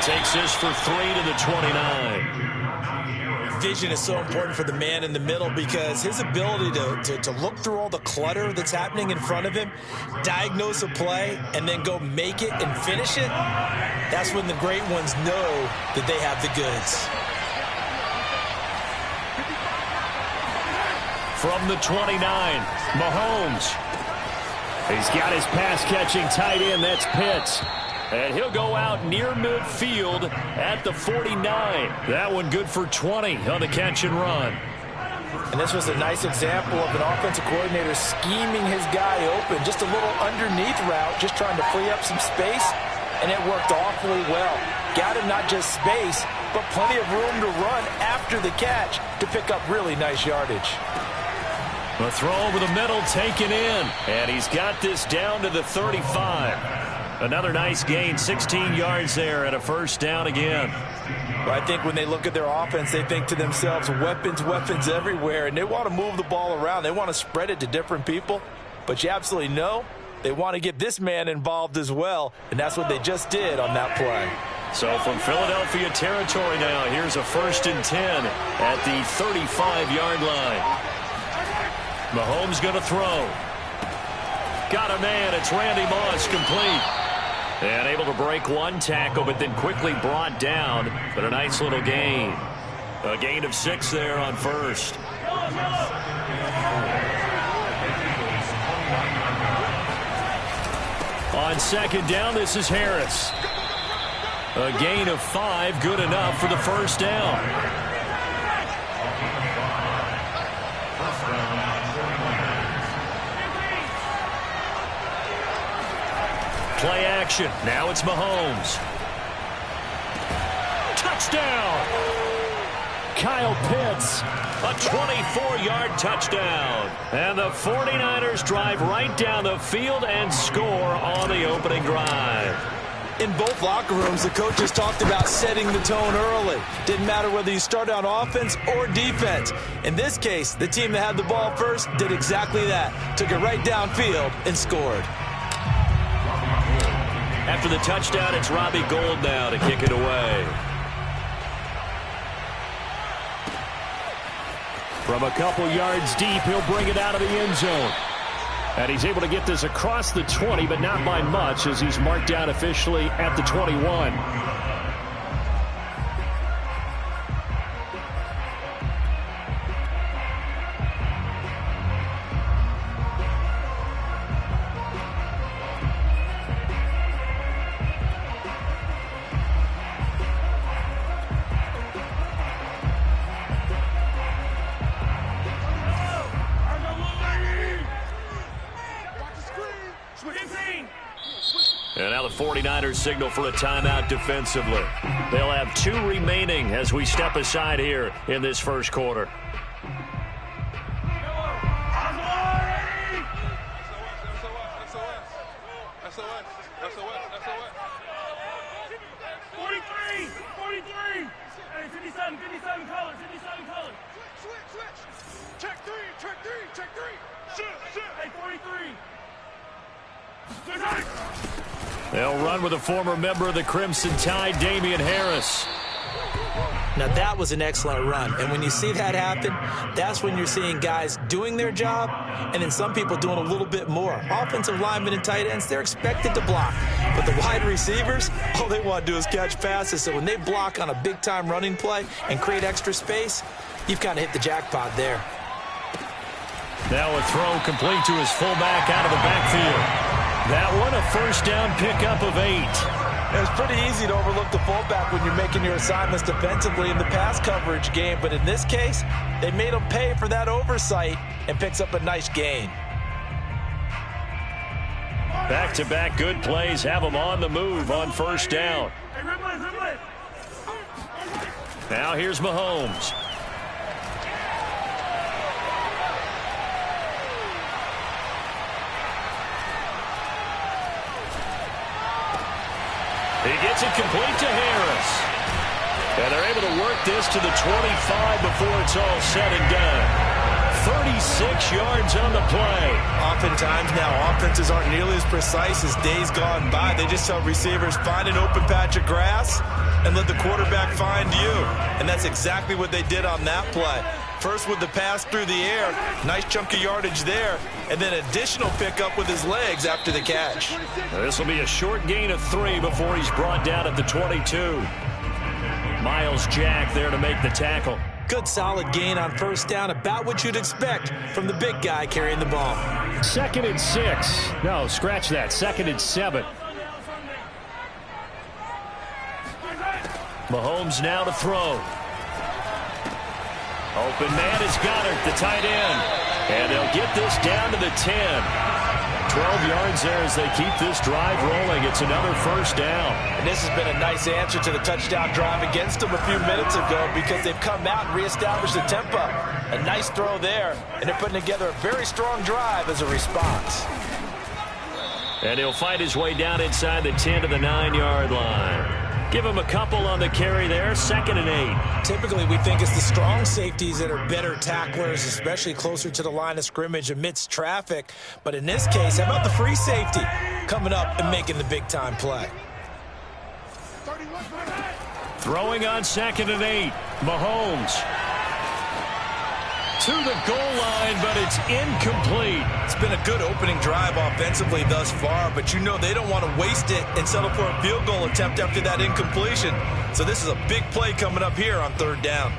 Takes this for 3 to the 29. Vision is so important for the man in the middle because his ability to look through all the clutter that's happening in front of him, diagnose a play, and then go make it and finish it, that's when the great ones know that they have the goods. From the 29, Mahomes. He's got his pass-catching tight end. That's Pitts. And he'll go out near midfield at the 49. That one good for 20 on the catch and run. And this was a nice example of an offensive coordinator scheming his guy open. Just a little underneath route, just trying to free up some space, and it worked awfully well. Got him not just space, but plenty of room to run after the catch to pick up really nice yardage. A throw over the middle taken in, and he's got this down to the 35. Another nice gain, 16 yards there, and a first down again. Well, I think when they look at their offense, they think to themselves, weapons, weapons everywhere, and they want to move the ball around. They want to spread it to different people, but you absolutely know they want to get this man involved as well, and that's what they just did on that play. So from Philadelphia territory now, here's a 1st and 10 at the 35-yard line. Mahomes going to throw. Got a man. It's Randy Moss, complete. And able to break one tackle, but then quickly brought down. But a nice little gain. A gain of 6 there on first. On second down, this is Harris. A gain of 5, good enough for the first down. Play action. Now it's Mahomes. Touchdown! Kyle Pitts. A 24-yard touchdown. And the 49ers drive right down the field and score on the opening drive. In both locker rooms, the coaches talked about setting the tone early. Didn't matter whether you started on offense or defense. In this case, the team that had the ball first did exactly that. Took it right downfield and scored. After the touchdown, it's Robbie Gould now to kick it away. From a couple yards deep, he'll bring it out of the end zone. And he's able to get this across the 20, but not by much, as he's marked down officially at the 21. And now the 49ers signal for a timeout defensively. They'll have 2 remaining as we step aside here in this first quarter. They'll run with a former member of the Crimson Tide, Damian Harris. Now that was an excellent run, and when you see that happen, that's when you're seeing guys doing their job, and then some people doing a little bit more. Offensive linemen and tight ends, they're expected to block, but the wide receivers, all they want to do is catch passes. So when they block on a big-time running play and create extra space, you've kind of hit the jackpot there. Now a throw complete to his fullback out of the backfield. That one, a first down pickup of 8. It's pretty easy to overlook the fullback when you're making your assignments defensively in the pass coverage game, but in this case, they made him pay for that oversight and picks up a nice gain. Back-to-back good plays have them on the move on first down. Now here's Mahomes. He gets it complete to Harris. And they're able to work this to the 25 before it's all said and done. 36 yards on the play. Oftentimes now, offenses aren't nearly as precise as days gone by. They just tell receivers, find an open patch of grass and let the quarterback find you. And that's exactly what they did on that play. First with the pass through the air, nice chunk of yardage there, and then additional pickup with his legs after the catch. This will be a short gain of 3 before he's brought down at the 22. Miles Jack there to make the tackle. Good solid gain on first down, about what you'd expect from the big guy carrying the ball. 2nd and 6. No, scratch that. 2nd and 7. Mahomes now to throw. Open man is Goddard, the tight end. And they'll get this down to the 10. 12 yards there as they keep this drive rolling. It's another first down. And this has been a nice answer to the touchdown drive against them a few minutes ago because they've come out and reestablished the tempo. A nice throw there, and they're putting together a very strong drive as a response. And he'll fight his way down inside the 10 to the 9-yard line. Give him a couple on the carry there. 2nd and 8. Typically, we think it's the strong safeties that are better tacklers, especially closer to the line of scrimmage amidst traffic. But in this case, how about the free safety coming up and making the big-time play? Throwing on 2nd and 8. Mahomes to the goal line, but it's incomplete. It's been a good opening drive offensively thus far, but you know they don't want to waste it and settle for a field goal attempt after that incompletion. So this is a big play coming up here on 3rd down.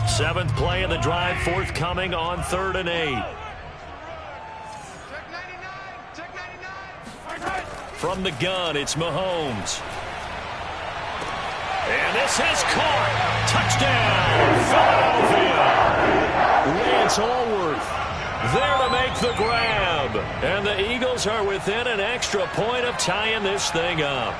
Seventh play of the drive forthcoming on 3rd and 8. From the gun, it's Mahomes. And this is caught. Touchdown, Philadelphia. Lance Allworth there to make the grab. And the Eagles are within an extra point of tying this thing up.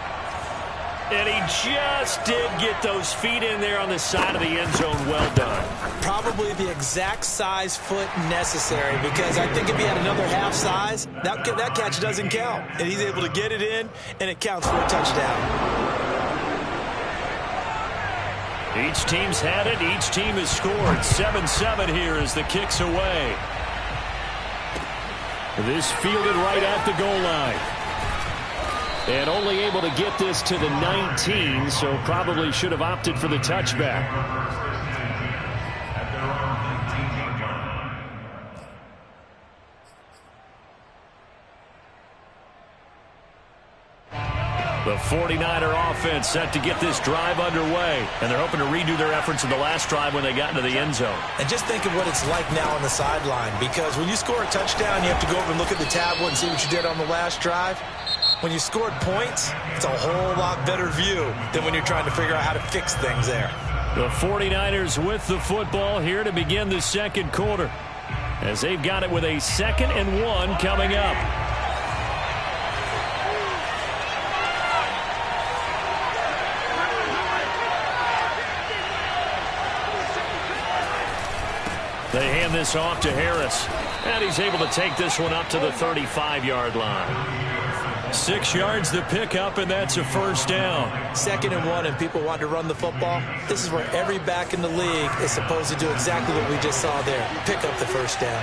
And he just did get those feet in there on the side of the end zone. Well done. Probably the exact size foot necessary, because I think if he had another half size, that catch doesn't count. And he's able to get it in, and it counts for a touchdown. Each team's had it. Each team has scored. 7-7 here as the kick's away. This fielded right at the goal line. And only able to get this to the 19, so probably should have opted for the touchback. The 49er offense set to get this drive underway, and they're hoping to redo their efforts in the last drive when they got into the end zone. And just think of what it's like now on the sideline, because when you score a touchdown, you have to go over and look at the tablet and see what you did on the last drive. When you scored points, it's a whole lot better view than when you're trying to figure out how to fix things there. The 49ers with the football here to begin the second quarter, as they've got it with a 2nd and 1 coming up. They hand this off to Harris, and he's able to take this one up to the 35-yard line. 6 yards the pickup, and that's a first down. 2nd and 1, and people want to run the football. This is where every back in the league is supposed to do exactly what we just saw there. Pick up the first down.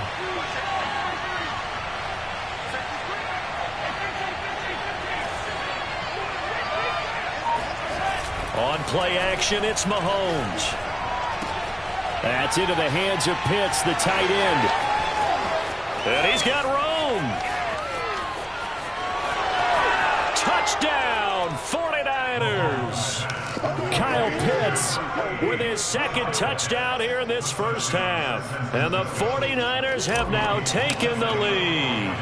On play action, it's Mahomes. That's into the hands of Pitts, the tight end. And he's got room. Touchdown, 49ers. Kyle Pitts with his 2nd touchdown here in this first half. And the 49ers have now taken the lead.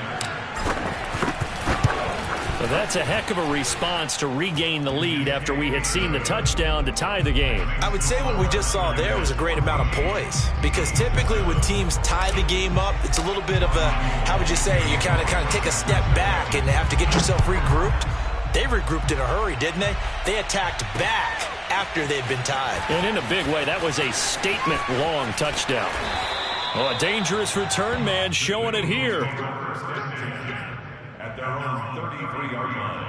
That's a heck of a response to regain the lead after we had seen the touchdown to tie the game. I would say what we just saw there was a great amount of poise, because typically when teams tie the game up, it's a little bit of a, how would you say, you kind of take a step back and have to get yourself regrouped. They regrouped in a hurry, didn't they? They attacked back after they'd been tied. And in a big way, that was a statement-long touchdown. Well, a dangerous return man showing it here. At their own 33-yard line.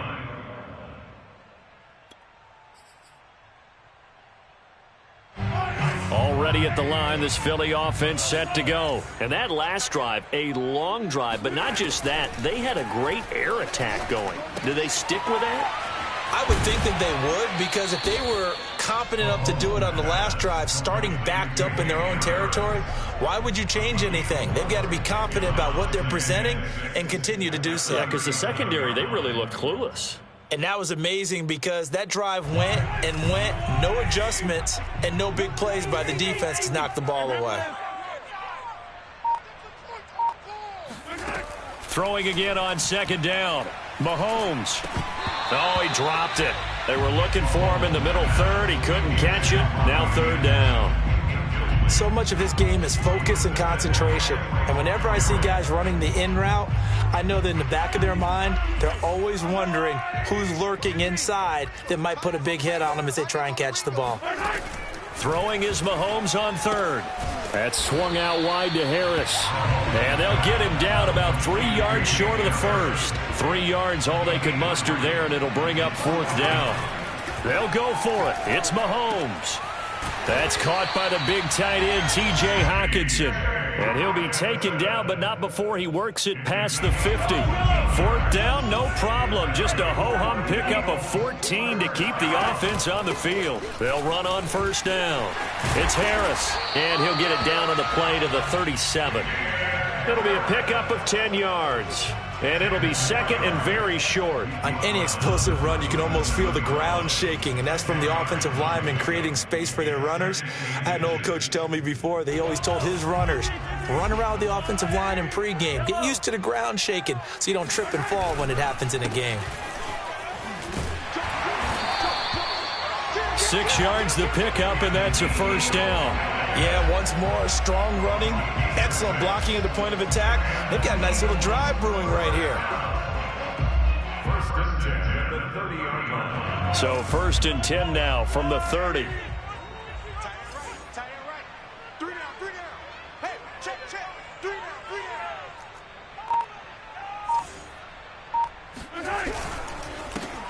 Already at the line, this Philly offense set to go. And that last drive, a long drive, but not just that. They had a great air attack going. Do they stick with that? I would think that they would, because if they were competent enough to do it on the last drive, starting backed up in their own territory, why would you change anything? They've got to be confident about what they're presenting and continue to do so. Yeah, because the secondary, they really looked clueless. And that was amazing, because that drive went and went, no adjustments, and no big plays by the defense to knock the ball away. Throwing again on second down. Mahomes. Oh, he dropped it. They were looking for him in the middle third. He couldn't catch it. Now third down. So much of this game is focus and concentration. And whenever I see guys running the in route, I know that in the back of their mind, they're always wondering who's lurking inside that might put a big hit on them as they try and catch the ball. Throwing is Mahomes on third. That's swung out wide to Harris. And they'll get him down about 3 yards short of the first. 3 yards all they could muster there, and it'll bring up fourth down. They'll go for it. It's Mahomes. That's caught by the big tight end, T.J. Hockenson. And he'll be taken down, but not before he works it past the 50. Fourth down, no problem. Just a ho-hum pickup of 14 to keep the offense on the field. They'll run on first down. It's Harris, and he'll get it down on the play to the 37. It'll be a pickup of 10 yards. And it'll be second and very short. On any explosive run, you can almost feel the ground shaking, and that's from the offensive linemen creating space for their runners. I had an old coach tell me before, they always told his runners, run around the offensive line in pregame. Get used to the ground shaking so you don't trip and fall when it happens in a game. 6 yards the pickup, and that's a first down. Yeah, once more, strong running, excellent blocking at the point of attack. They've got a nice little drive brewing right here. First and 10 at the 30-yard line. So first and 10 now from the 30.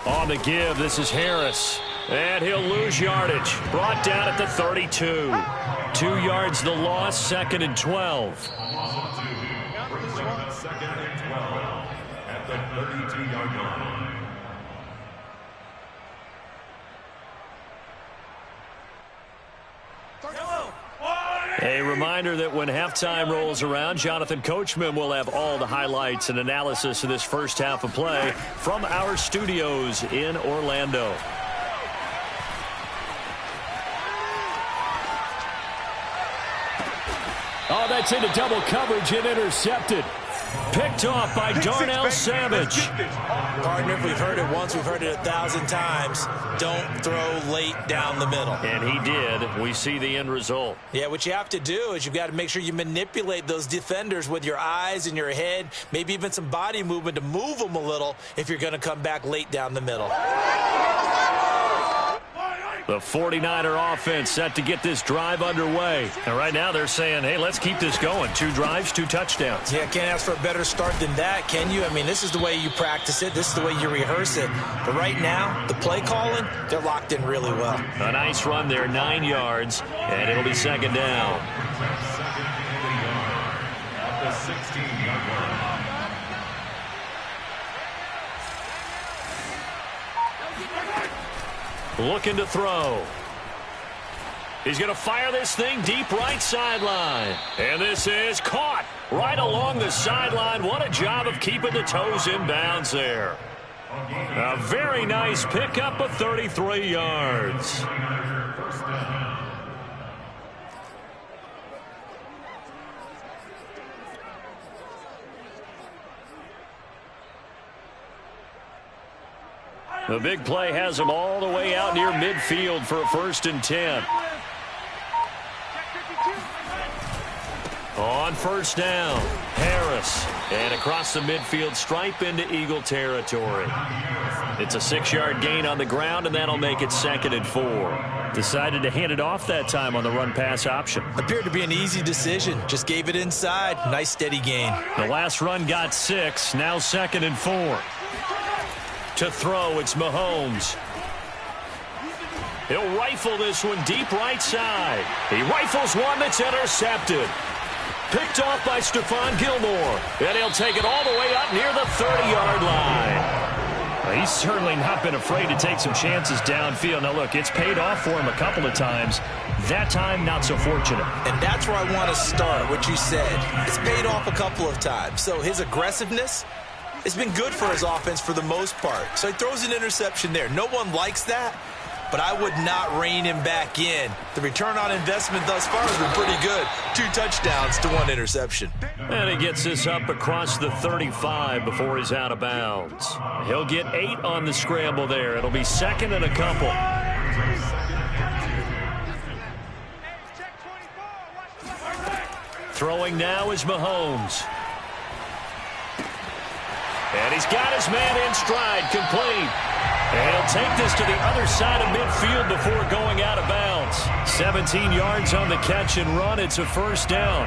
On the give, this is Harris. And he'll lose yardage. Brought down at the 32. 2 yards the loss, second and 12. Second and 12 at the 32-yard line. A reminder that when halftime rolls around, Jonathan Coachman will have all the highlights and analysis of this first half of play from our studios in Orlando. Oh, that's into double coverage and intercepted. Picked off by Darnell Savage. Partner, if we've heard it once, we've heard it 1,000 times. Don't throw late down the middle. And he did. We see the end result. Yeah, what you have to do is you've got to make sure you manipulate those defenders with your eyes and your head, maybe even some body movement to move them a little if you're going to come back late down the middle. The 49er offense set to get this drive underway. And right now they're saying, hey, let's keep this going. 2 drives, 2 touchdowns. Yeah, can't ask for a better start than that, can you? I mean, this is the way you practice it. This is the way you rehearse it. But right now, the play calling, they're locked in really well. A nice run there, 9 yards, and it'll be second down. Second and 1 at the 16-yard line. Looking to throw. He's going to fire this thing deep right sideline. And this is caught right along the sideline. What a job of keeping the toes in bounds there. A very nice pickup of 33 yards. The big play has him all the way out near midfield for a 1st and 10. On 1st down, Harris. And across the midfield stripe into Eagle territory. It's a 6-yard gain on the ground, and that'll make it 2nd and 4. Decided to hand it off that time on the run-pass option. Appeared to be an easy decision. Just gave it inside. Nice steady gain. The last run got 6. Now 2nd and 4. To throw, it's Mahomes. He'll rifle this one deep right side. He rifles one that's intercepted. Picked off by Stephon Gilmore. And he'll take it all the way up near the 30-yard line. He's certainly not been afraid to take some chances downfield. Now, look, it's paid off for him a couple of times. That time, not so fortunate. And that's where I want to start, what you said. It's paid off a couple of times. So his aggressiveness has been good for his offense for the most part. So he throws an interception there. No one likes that, but I would not rein him back in. The return on investment thus far has been pretty good. 2 touchdowns to 1 interception. And he gets this up across the 35 before he's out of bounds. He'll get 8 on the scramble there. It'll be 2nd and a couple. Throwing now is Mahomes. And he's got his man in stride, complete. And he'll take this to the other side of midfield before going out of bounds. 17 yards on the catch and run. It's a 1st down.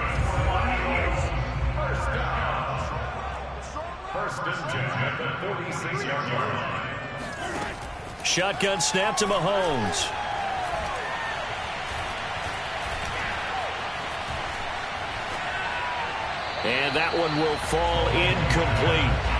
1st and 10 at the 46-yard line. Shotgun snap to Mahomes. And that one will fall incomplete.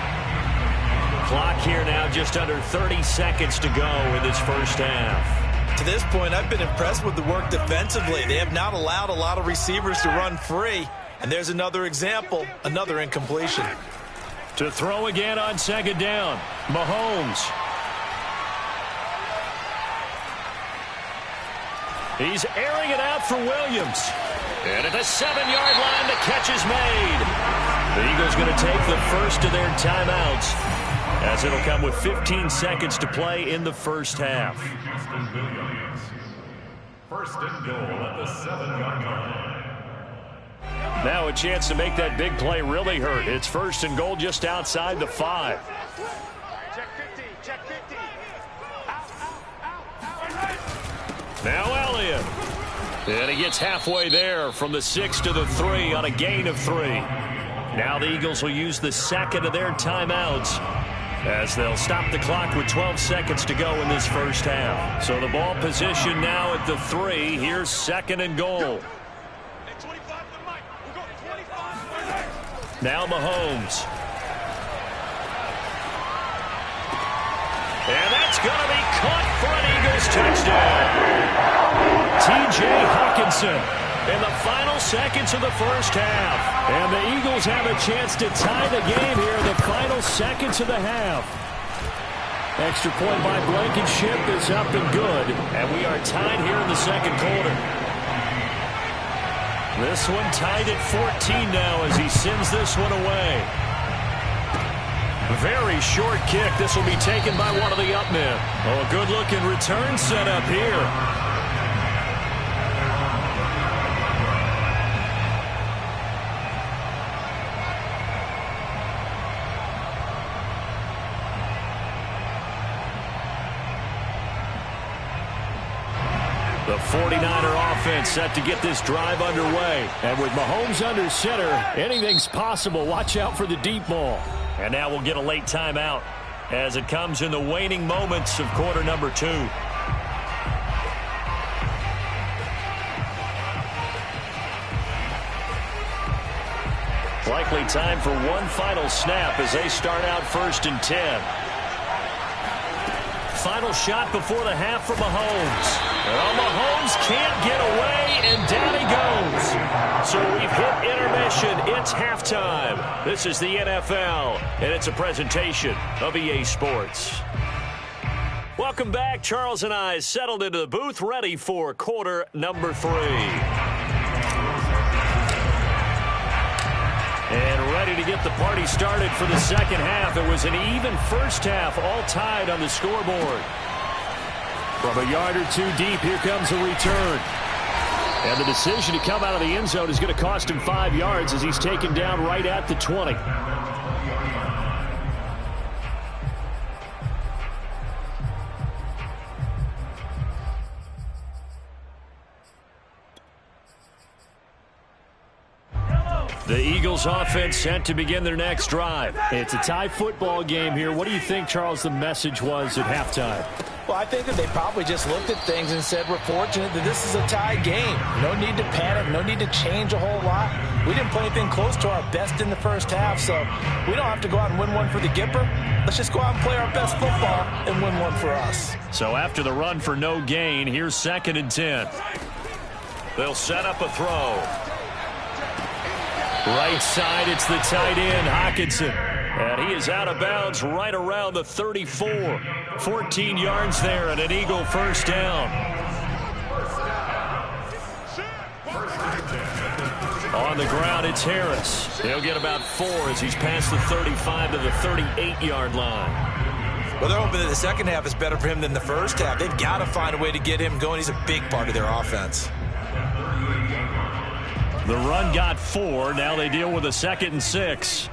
Clock here now, just under 30 seconds to go in this 1st half. To this point, I've been impressed with the work defensively. They have not allowed a lot of receivers to run free. And there's another example, another incompletion. To throw again on 2nd down, Mahomes. He's airing it out for Williams. And at the 7-yard line, the catch is made. The Eagles going to take the first of their timeouts, as it'll come with 15 seconds to play in the 1st half. 1st and goal at the 7-yard line. Now a chance to make that big play really hurt. It's 1st and goal just outside the 5. Check 50, check 50. Now Elliott. And he gets halfway there from the 6 to the 3 on a gain of 3. Now the Eagles will use the 2nd of their timeouts, as they'll stop the clock with 12 seconds to go in this 1st half. So the ball position now at the 3. Here's 2nd and goal. Now Mahomes. And that's going to be caught for an Eagles touchdown. T.J. Hawkinson in the final seconds of the 1st half. And the Eagles have a chance to tie the game here in the final seconds of the half. Extra point by Blankenship is up and good. And we are tied here in the 2nd quarter. This one tied at 14 now as he sends this one away. Very short kick. This will be taken by one of the up men. Oh, a good-looking return set up here. The 49er offense set to get this drive underway. And with Mahomes under center, anything's possible. Watch out for the deep ball. And now we'll get a late timeout as it comes in the waning moments of quarter number 2. Likely time for one final snap as they start out 1st and 10. Final shot before the half for Mahomes. Well, Mahomes can't get away, and down he goes. So we've hit intermission. It's halftime. This is the NFL, and it's a presentation of EA Sports. Welcome back. Charles and I settled into the booth, ready for quarter number 3. And ready ready to get the party started for the second half. It was an even first half, all tied on the scoreboard. From a yard or two deep, here comes a return. And the decision to come out of the end zone is going to cost him 5 yards as he's taken down right at the 20. The Eagles offense set to begin their next drive. It's a tie football game here. What do you think, Charles, the message was at halftime? Well, I think that they probably just looked at things and said, we're fortunate that this is a tie game. No need to panic. No need to change a whole lot. We didn't play anything close to our best in the first half, so we don't have to go out and win one for the Gipper. Let's just go out and play our best football and win one for us. So after the run for no gain, here's 2nd and 10. They'll set up a throw. Right side, it's the tight end, Hockenson. And he is out of bounds right around the 34. 14 yards there and an Eagle first down. On the ground, it's Harris. He'll get about 4 as he's past the 35 to the 38-yard line. Well, they're hoping that the second half is better for him than the first half. They've got to find a way to get him going. He's a big part of their offense. The run got 4. Now they deal with a 2nd and 6.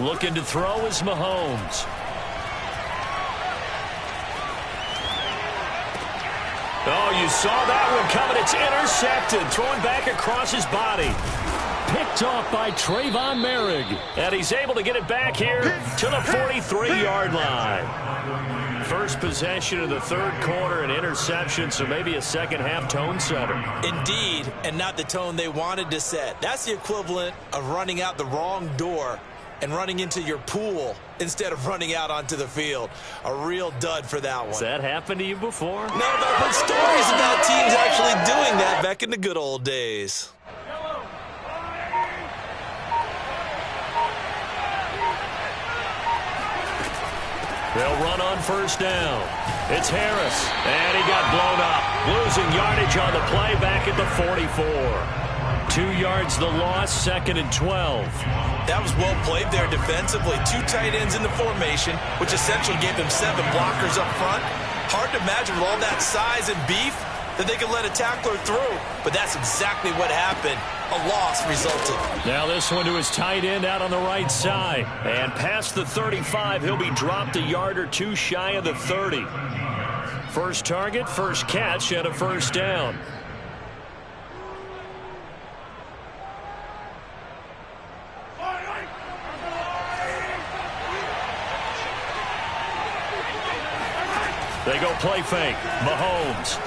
Looking to throw is Mahomes. Oh, you saw that one coming. It's intercepted. Throwing back across his body. Picked off by Trayvon Merrick. And he's able to get it back here to the 43-yard line. First possession of the third quarter, an interception, so maybe a second half tone setter. Indeed, and not the tone they wanted to set. That's the equivalent of running out the wrong door and running into your pool instead of running out onto the field. A real dud for that one. Has that happened to you before? No, but I've heard stories about teams actually doing that back in the good old days. They'll run on first down. It's Harris, and he got blown up. Losing yardage on the play back at the 44. 2 yards the loss, 2nd and 12. That was well played there defensively. 2 tight ends in the formation, which essentially gave them 7 blockers up front. Hard to imagine with all that size and beef that they could let a tackler through. But that's exactly what happened. A loss resulted. Now this one to his tight end out on the right side. And past the 35, he'll be dropped a yard or 2 shy of the 30. First target, first catch, and a first down. They go play fake. Mahomes.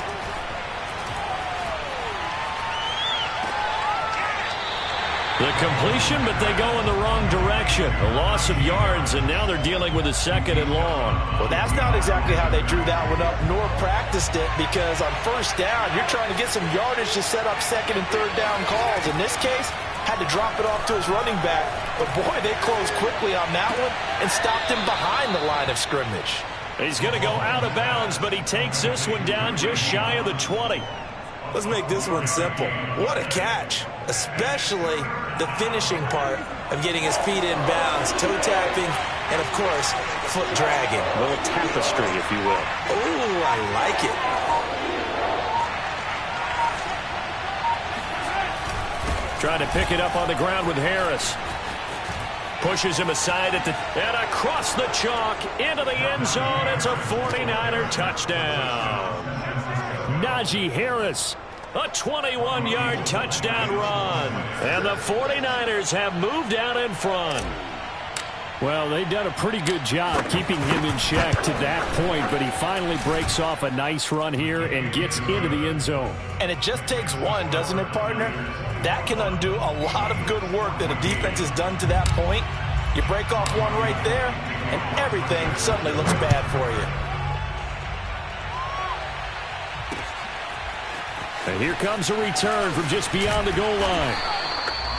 The completion, but they go in the wrong direction. A loss of yards, and now they're dealing with a 2nd and long. Well, that's not exactly how they drew that one up, nor practiced it, because on first down, you're trying to get some yardage to set up 2nd and 3rd down calls. In this case, had to drop it off to his running back. But, boy, they closed quickly on that one and stopped him behind the line of scrimmage. He's going to go out of bounds, but he takes this one down just shy of the 20. Let's make this one simple. What a catch, especially the finishing part of getting his feet in bounds, toe tapping, and, of course, foot dragging. A little tapestry, if you will. Ooh, I like it. Trying to pick it up on the ground with Harris. Pushes him aside at the and across the chalk into the end zone. It's a 49er touchdown. Najee Harris, a 21-yard touchdown run. And the 49ers have moved out in front. Well, they've done a pretty good job keeping him in check to that point, but he finally breaks off a nice run here and gets into the end zone. And it just takes one, doesn't it, partner? That can undo a lot of good work that a defense has done to that point. You break off one right there, and everything suddenly looks bad for you. And here comes a return from just beyond the goal line.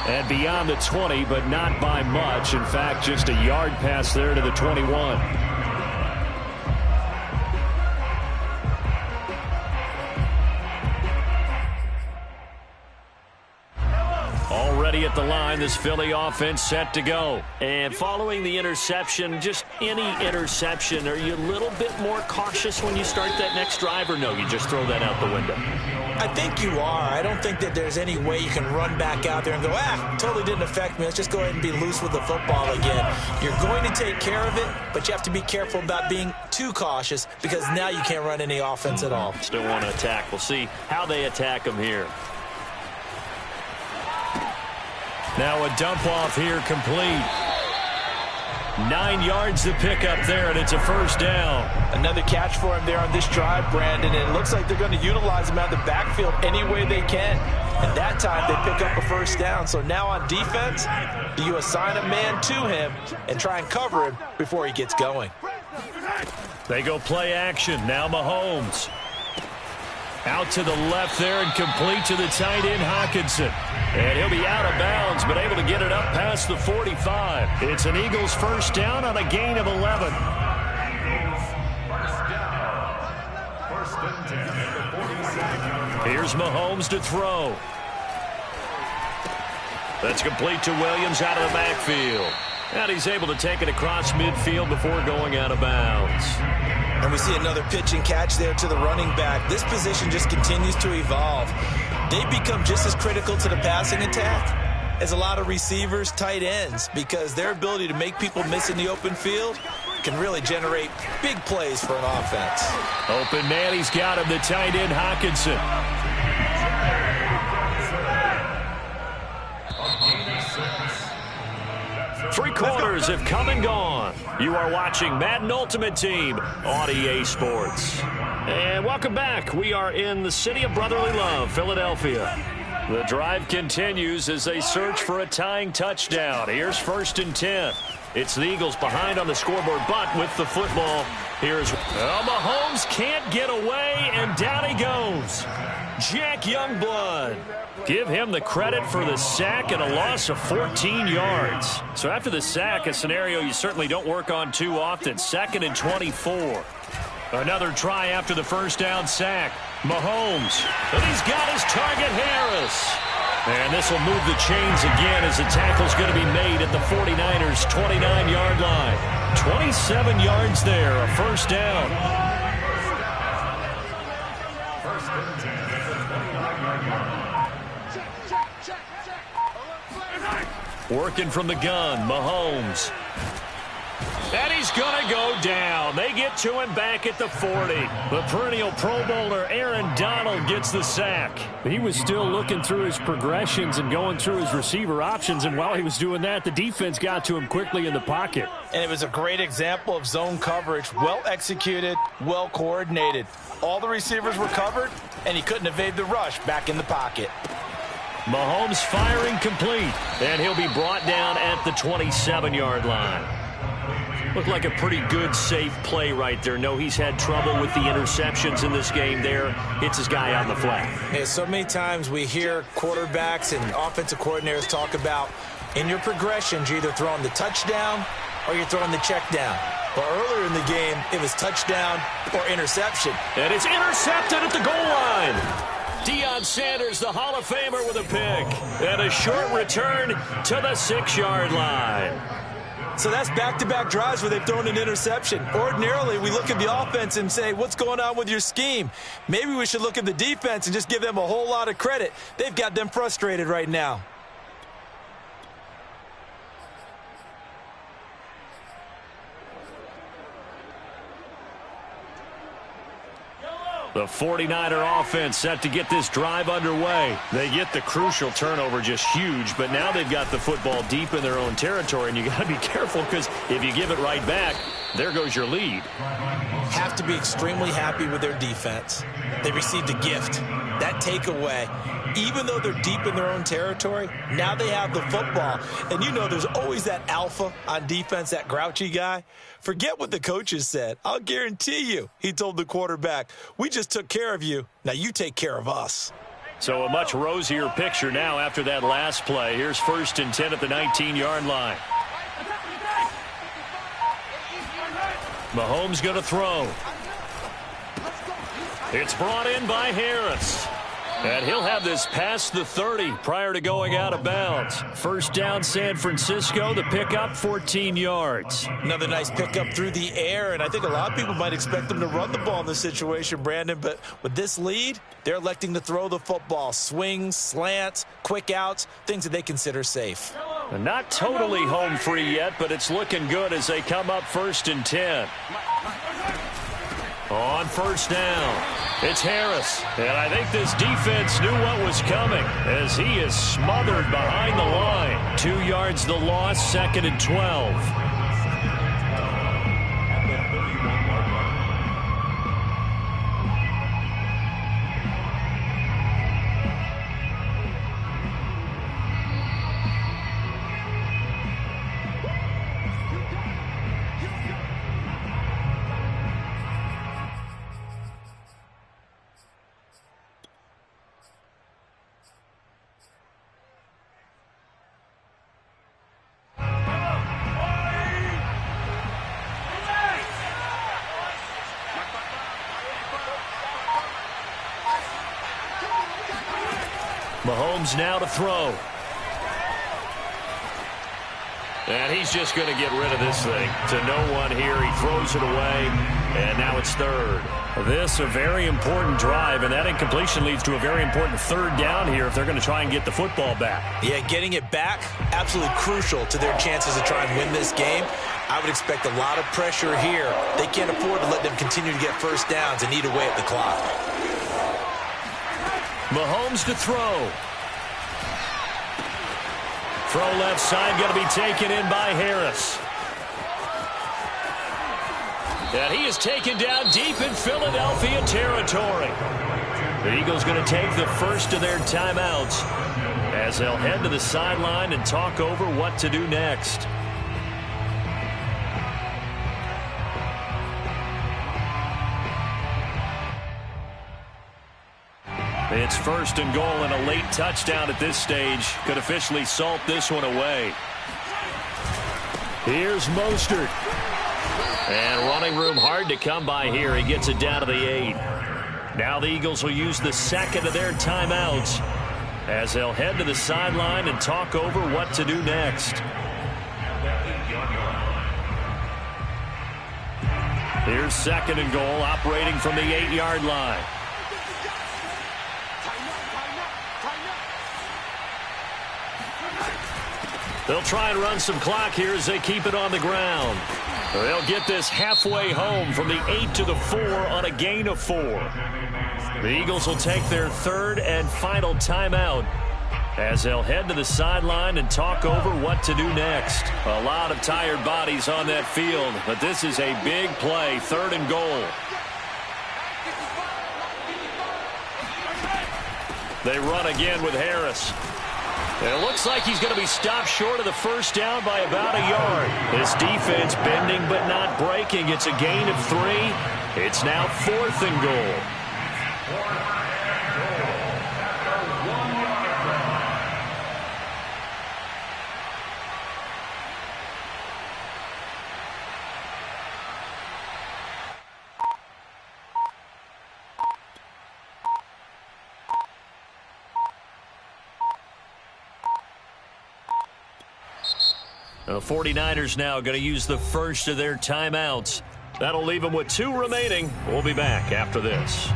And beyond the 20, but not by much. In fact, just a yard pass there to the 21. at the line. This Philly offense set to go. And following the interception, just any interception, are you a little bit more cautious when you start that next drive, or no, you just throw that out the window? I think you are. I don't think that there's any way you can run back out there and go, totally didn't affect me. Let's just go ahead and be loose with the football again. You're going to take care of it, but you have to be careful about being too cautious because now you can't run any offense at all. Still want to attack. We'll see how they attack them here. Now a dump off here complete. 9 yards to pick up there, and it's a first down. Another catch for him there on this drive, Brandon, and it looks like they're going to utilize him out of the backfield any way they can. And that time they pick up a first down. So now on defense, do you assign a man to him and try and cover him before he gets going? They go play action. Now Mahomes. Out to the left there and complete to the tight end, Hockenson. And he'll be out of bounds, but able to get it up past the 45. It's an Eagles first down on a gain of 11. Here's Mahomes to throw. That's complete to Williams out of the backfield. And he's able to take it across midfield before going out of bounds. And we see another pitch and catch there to the running back. This position just continues to evolve. They become just as critical to the passing attack as a lot of receivers, tight ends, because their ability to make people miss in the open field can really generate big plays for an offense. Open man, he's got him, the tight end, Hockenson. Three quarters have come and gone. You are watching Madden Ultimate Team on EA Sports. And welcome back. We are in the city of brotherly love, Philadelphia. The drive continues as they search for a tying touchdown. Here's 1st and 10. It's the Eagles behind on the scoreboard, but with the football, here's Mahomes can't get away, and down he goes. Jack Youngblood. Give him the credit for the sack and a loss of 14 yards. So after the sack, a scenario you certainly don't work on too often. 2nd and 24. Another try after the first down sack. Mahomes. And he's got his target, Harris. And this will move the chains again as the tackle's going to be made at the 49ers' 29-yard line. 27 yards there, a first down. Working from the gun, Mahomes. And he's going to go down. They get to him back at the 40. The perennial Pro Bowler Aaron Donald gets the sack. He was still looking through his progressions and going through his receiver options, and while he was doing that, the defense got to him quickly in the pocket. And it was a great example of zone coverage. Well executed, well coordinated. All the receivers were covered, and he couldn't evade the rush back in the pocket. Mahomes firing complete, and he'll be brought down at the 27-yard line. Looked like a pretty good, safe play right there. No, he's had trouble with the interceptions in this game there. Hits his guy out in the flat. Yeah, so many times we hear quarterbacks and offensive coordinators talk about in your progressions, you're either throwing the touchdown or you're throwing the check down. But earlier in the game, it was touchdown or interception. And it's intercepted at the goal line. Deion Sanders, the Hall of Famer, with a pick. And a short return to the 6-yard line. So that's back-to-back drives where they've thrown an interception. Ordinarily, we look at the offense and say, what's going on with your scheme? Maybe we should look at the defense and just give them a whole lot of credit. They've got them frustrated right now. The 49er offense set to get this drive underway. They get the crucial turnover, just huge, but now they've got the football deep in their own territory, and you got to be careful because if you give it right back, there goes your lead. Have to be extremely happy with their defense. They received a gift. That takeaway, even though they're deep in their own territory, now they have the football. And you know there's always that alpha on defense, that grouchy guy. Forget what the coaches said. I'll guarantee you, he told the quarterback, we just took care of you. Now you take care of us. So a much rosier picture now after that last play. Here's 1st and 10 at the 19-yard line. Mahomes going to throw. It's brought in by Harris. And he'll have this past the 30 prior to going out of bounds. First down, San Francisco. The pickup, 14 yards. Another nice pickup through the air, and I think a lot of people might expect them to run the ball in this situation, Brandon, but with this lead, they're electing to throw the football. Swings, slants, quick outs, things that they consider safe. And not totally home free yet, but it's looking good as they come up 1st and 10. On first down, it's Harris. And I think this defense knew what was coming as he is smothered behind the line. 2 yards the loss, 2nd and 12. Mahomes now to throw. And he's just going to get rid of this thing to no one here. He throws it away, and now it's 3rd. This a very important drive, and that incompletion leads to a very important 3rd down here if they're going to try and get the football back. Yeah, getting it back, absolutely crucial to their chances to try and win this game. I would expect a lot of pressure here. They can't afford to let them continue to get first downs and eat away at the clock. Mahomes to throw. Throw left side, going to be taken in by Harris. And he is taken down deep in Philadelphia territory. The Eagles going to take the first of their timeouts as they'll head to the sideline and talk over what to do next. It's 1st and goal, and a late touchdown at this stage could officially salt this one away. Here's Mostert. And running room hard to come by here. He gets it down to the 8. Now the Eagles will use the 2nd of their timeouts as they'll head to the sideline and talk over what to do next. Here's 2nd and goal, operating from the 8-yard line. They'll try and run some clock here as they keep it on the ground. They'll get this halfway home from the 8 to the 4 on a gain of 4. The Eagles will take their 3rd and final timeout as they'll head to the sideline and talk over what to do next. A lot of tired bodies on that field, but this is a big play, 3rd and goal. They run again with Harris. It looks like he's going to be stopped short of the first down by about a yard. This defense bending but not breaking. It's a gain of 3. It's now 4th and goal. The 49ers now going to use the first of their timeouts. That'll leave them with 2 remaining. We'll be back after this.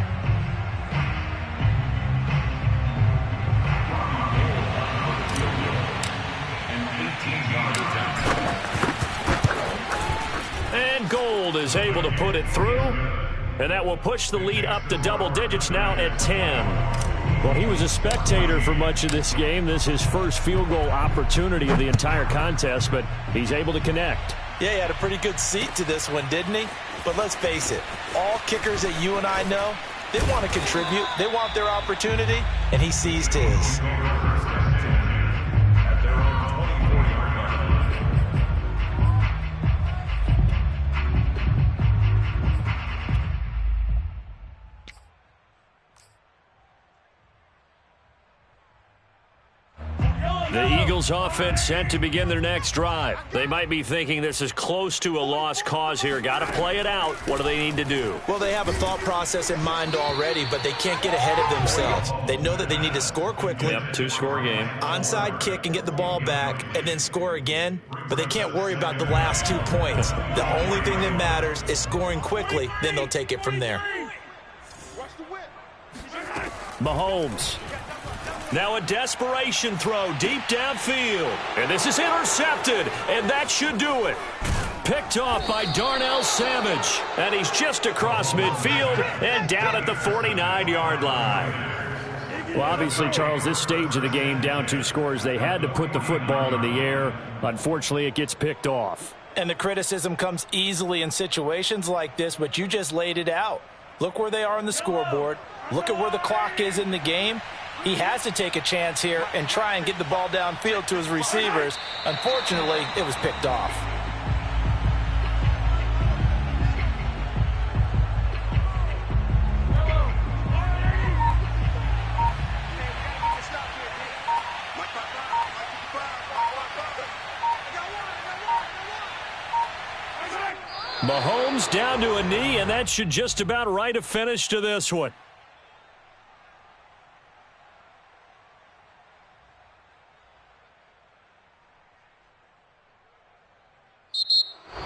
And Gold is able to put it through. And that will push the lead up to double digits now at 10. Well, he was a spectator for much of this game. This is his first field goal opportunity of the entire contest, but he's able to connect. Yeah, he had a pretty good seat to this one, didn't he? But let's face it, all kickers that you and I know, they want to contribute. They want their opportunity, and he seized his. The Eagles offense set to begin their next drive. They might be thinking this is close to a lost cause here. Got to play it out. What do they need to do? Well, they have a thought process in mind already, but they can't get ahead of themselves. They know that they need to score quickly. Yep, two-score game. Onside kick and get the ball back and then score again, but they can't worry about the last 2 points. The only thing that matters is scoring quickly, then they'll take it from there. Mahomes. Now a desperation throw deep downfield. And this is intercepted, and that should do it. Picked off by Darnell Savage. And he's just across midfield and down at the 49-yard line. Well, obviously, Charles, this stage of the game, down 2 scores, they had to put the football in the air. Unfortunately, it gets picked off. And the criticism comes easily in situations like this, but you just laid it out. Look where they are on the scoreboard. Look at where the clock is in the game. He has to take a chance here and try and get the ball downfield to his receivers. Unfortunately, it was picked off. Mahomes down to a knee, and that should just about write a finish to this one.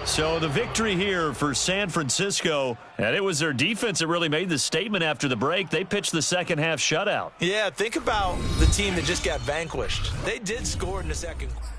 So the victory here for San Francisco, and it was their defense that really made the statement after the break. They pitched the second-half shutout. Yeah, think about the team that just got vanquished. They did score in the second quarter.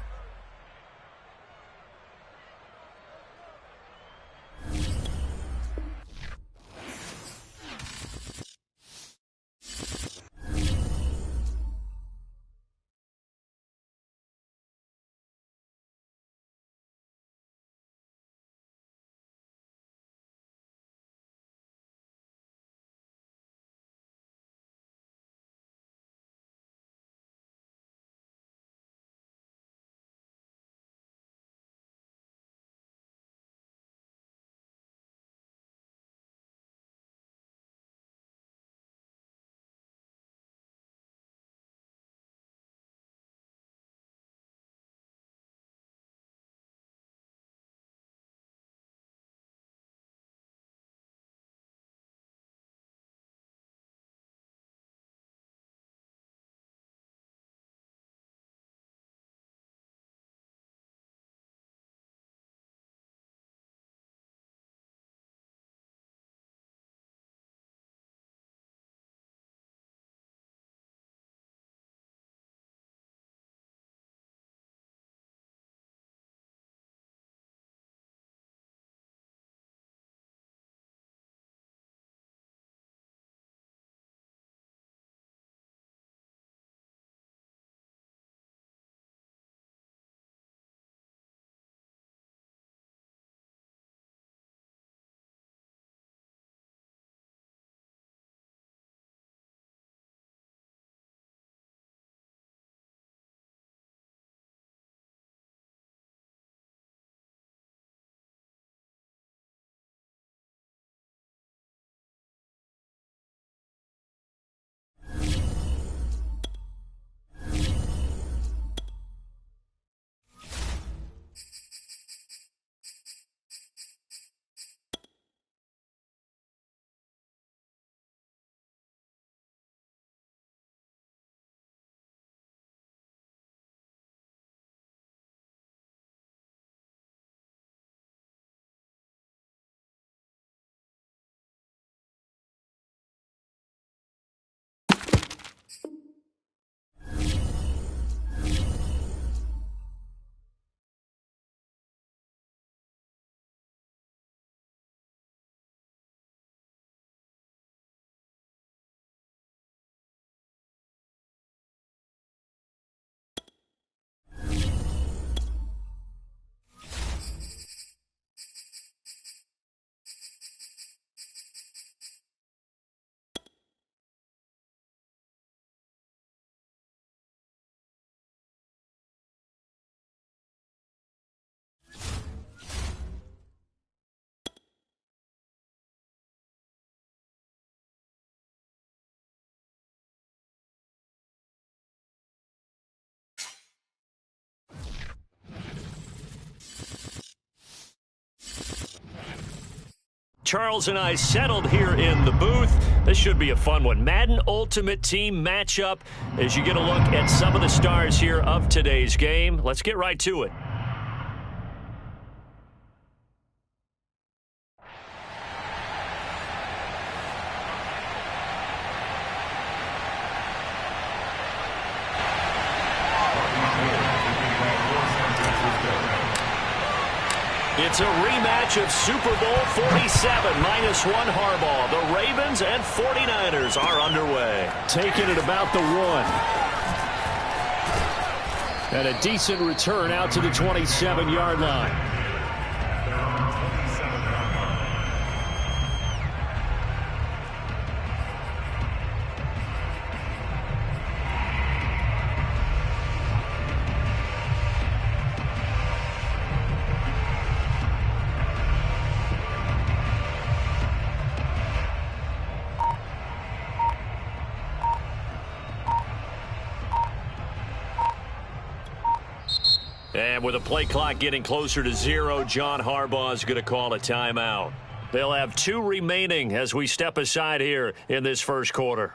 Charles and I settled here in the booth. This should be a fun one. Madden Ultimate Team matchup as you get a look at some of the stars here of today's game. Let's get right to it. It's a rematch of Super Bowl 47, -1 Harbaugh. The Ravens and 49ers are underway. Taking it about the 1. And a decent return out to the 27-yard line. And with the play clock getting closer to 0, John Harbaugh is going to call a timeout. They'll have 2 remaining as we step aside here in this first quarter.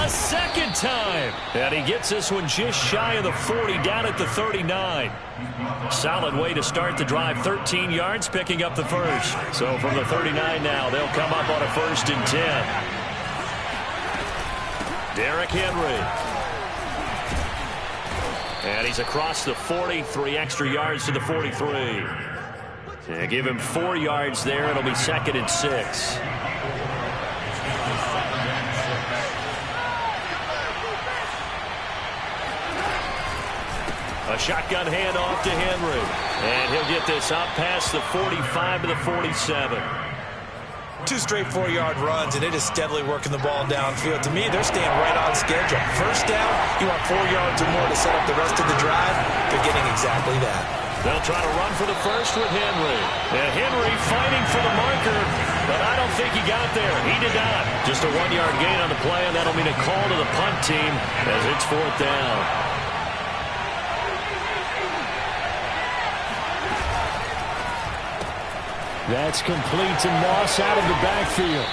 Second time. And he gets this one just shy of the 40, down at the 39. Solid way to start the drive. 13 yards, picking up the first. So from the 39 now, they'll come up on a 1st and 10. Derrick Henry. And he's across the 40, 3 extra yards to the 43. And give him 4 yards there. It'll be 2nd and 6. A shotgun handoff to Henry. And he'll get this up past the 45 to the 47. 2 straight 4-yard runs, and it is steadily working the ball downfield. To me, they're staying right on schedule. First down, you want 4 yards or more to set up the rest of the drive. They're getting exactly that. They'll try to run for the first with Henry. And Henry fighting for the marker, but I don't think he got there. He did not. Just a 1-yard gain on the play, and that'll mean a call to the punt team as it's 4th down. That's complete to Moss out of the backfield.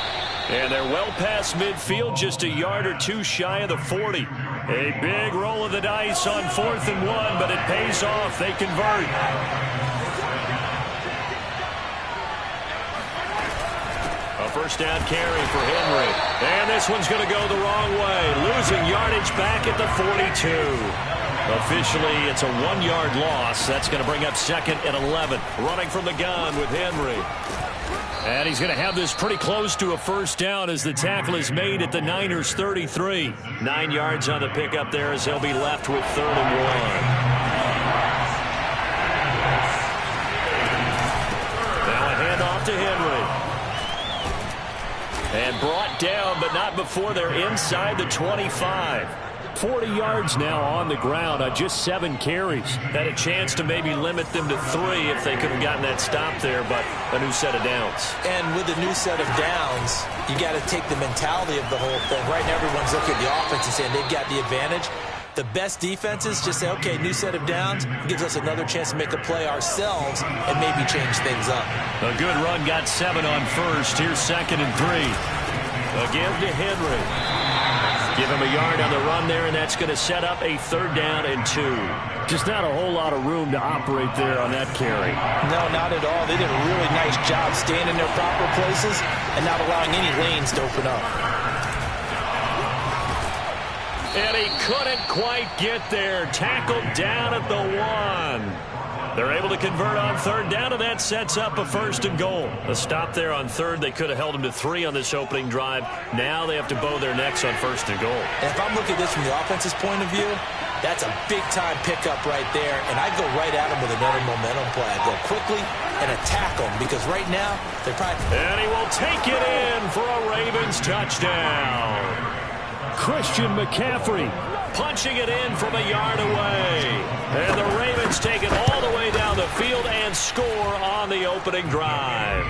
And they're well past midfield, just a yard or 2 shy of the 40. A big roll of the dice on 4th and 1, but it pays off. They convert. A first down carry for Henry. And this one's going to go the wrong way. Losing yardage back at the 42. Officially, it's a 1-yard loss. That's going to bring up 2nd and 11. Running from the gun with Henry. And he's going to have this pretty close to a first down as the tackle is made at the Niners' 33. 9 yards on the pickup there as they'll be left with 3rd and 1. Now a handoff to Henry. And brought down, but not before they're inside the 25. 40 yards now on the ground on just 7 carries. Had a chance to maybe limit them to 3 if they could have gotten that stop there, but a new set of downs. And with a new set of downs, you got to take the mentality of the whole thing. Right now, everyone's looking at the offense and saying they've got the advantage. The best defenses just say, okay, new set of downs gives us another chance to make a play ourselves and maybe change things up. A good run, got 7 on first. Here's 2nd and 3. Again to Henry. Give him a yard on the run there, and that's going to set up a 3rd down and 2. Just not a whole lot of room to operate there on that carry. No, not at all. They did a really nice job staying in their proper places and not allowing any lanes to open up. And he couldn't quite get there. Tackled down at the 1. They're able to convert on 3rd down, and that sets up a 1st and goal. A stop there on 3rd. They could have held them to 3 on this opening drive. Now they have to bow their necks on 1st and goal. And if I'm looking at this from the offense's point of view, that's a big-time pickup right there. And I go right at them with another momentum play. I go quickly and attack them because right now they're probably... And he will take it in for a Ravens touchdown. Christian McCaffrey punching it in from a yard away. And the Ravens take it all the way down the field and score on the opening drive.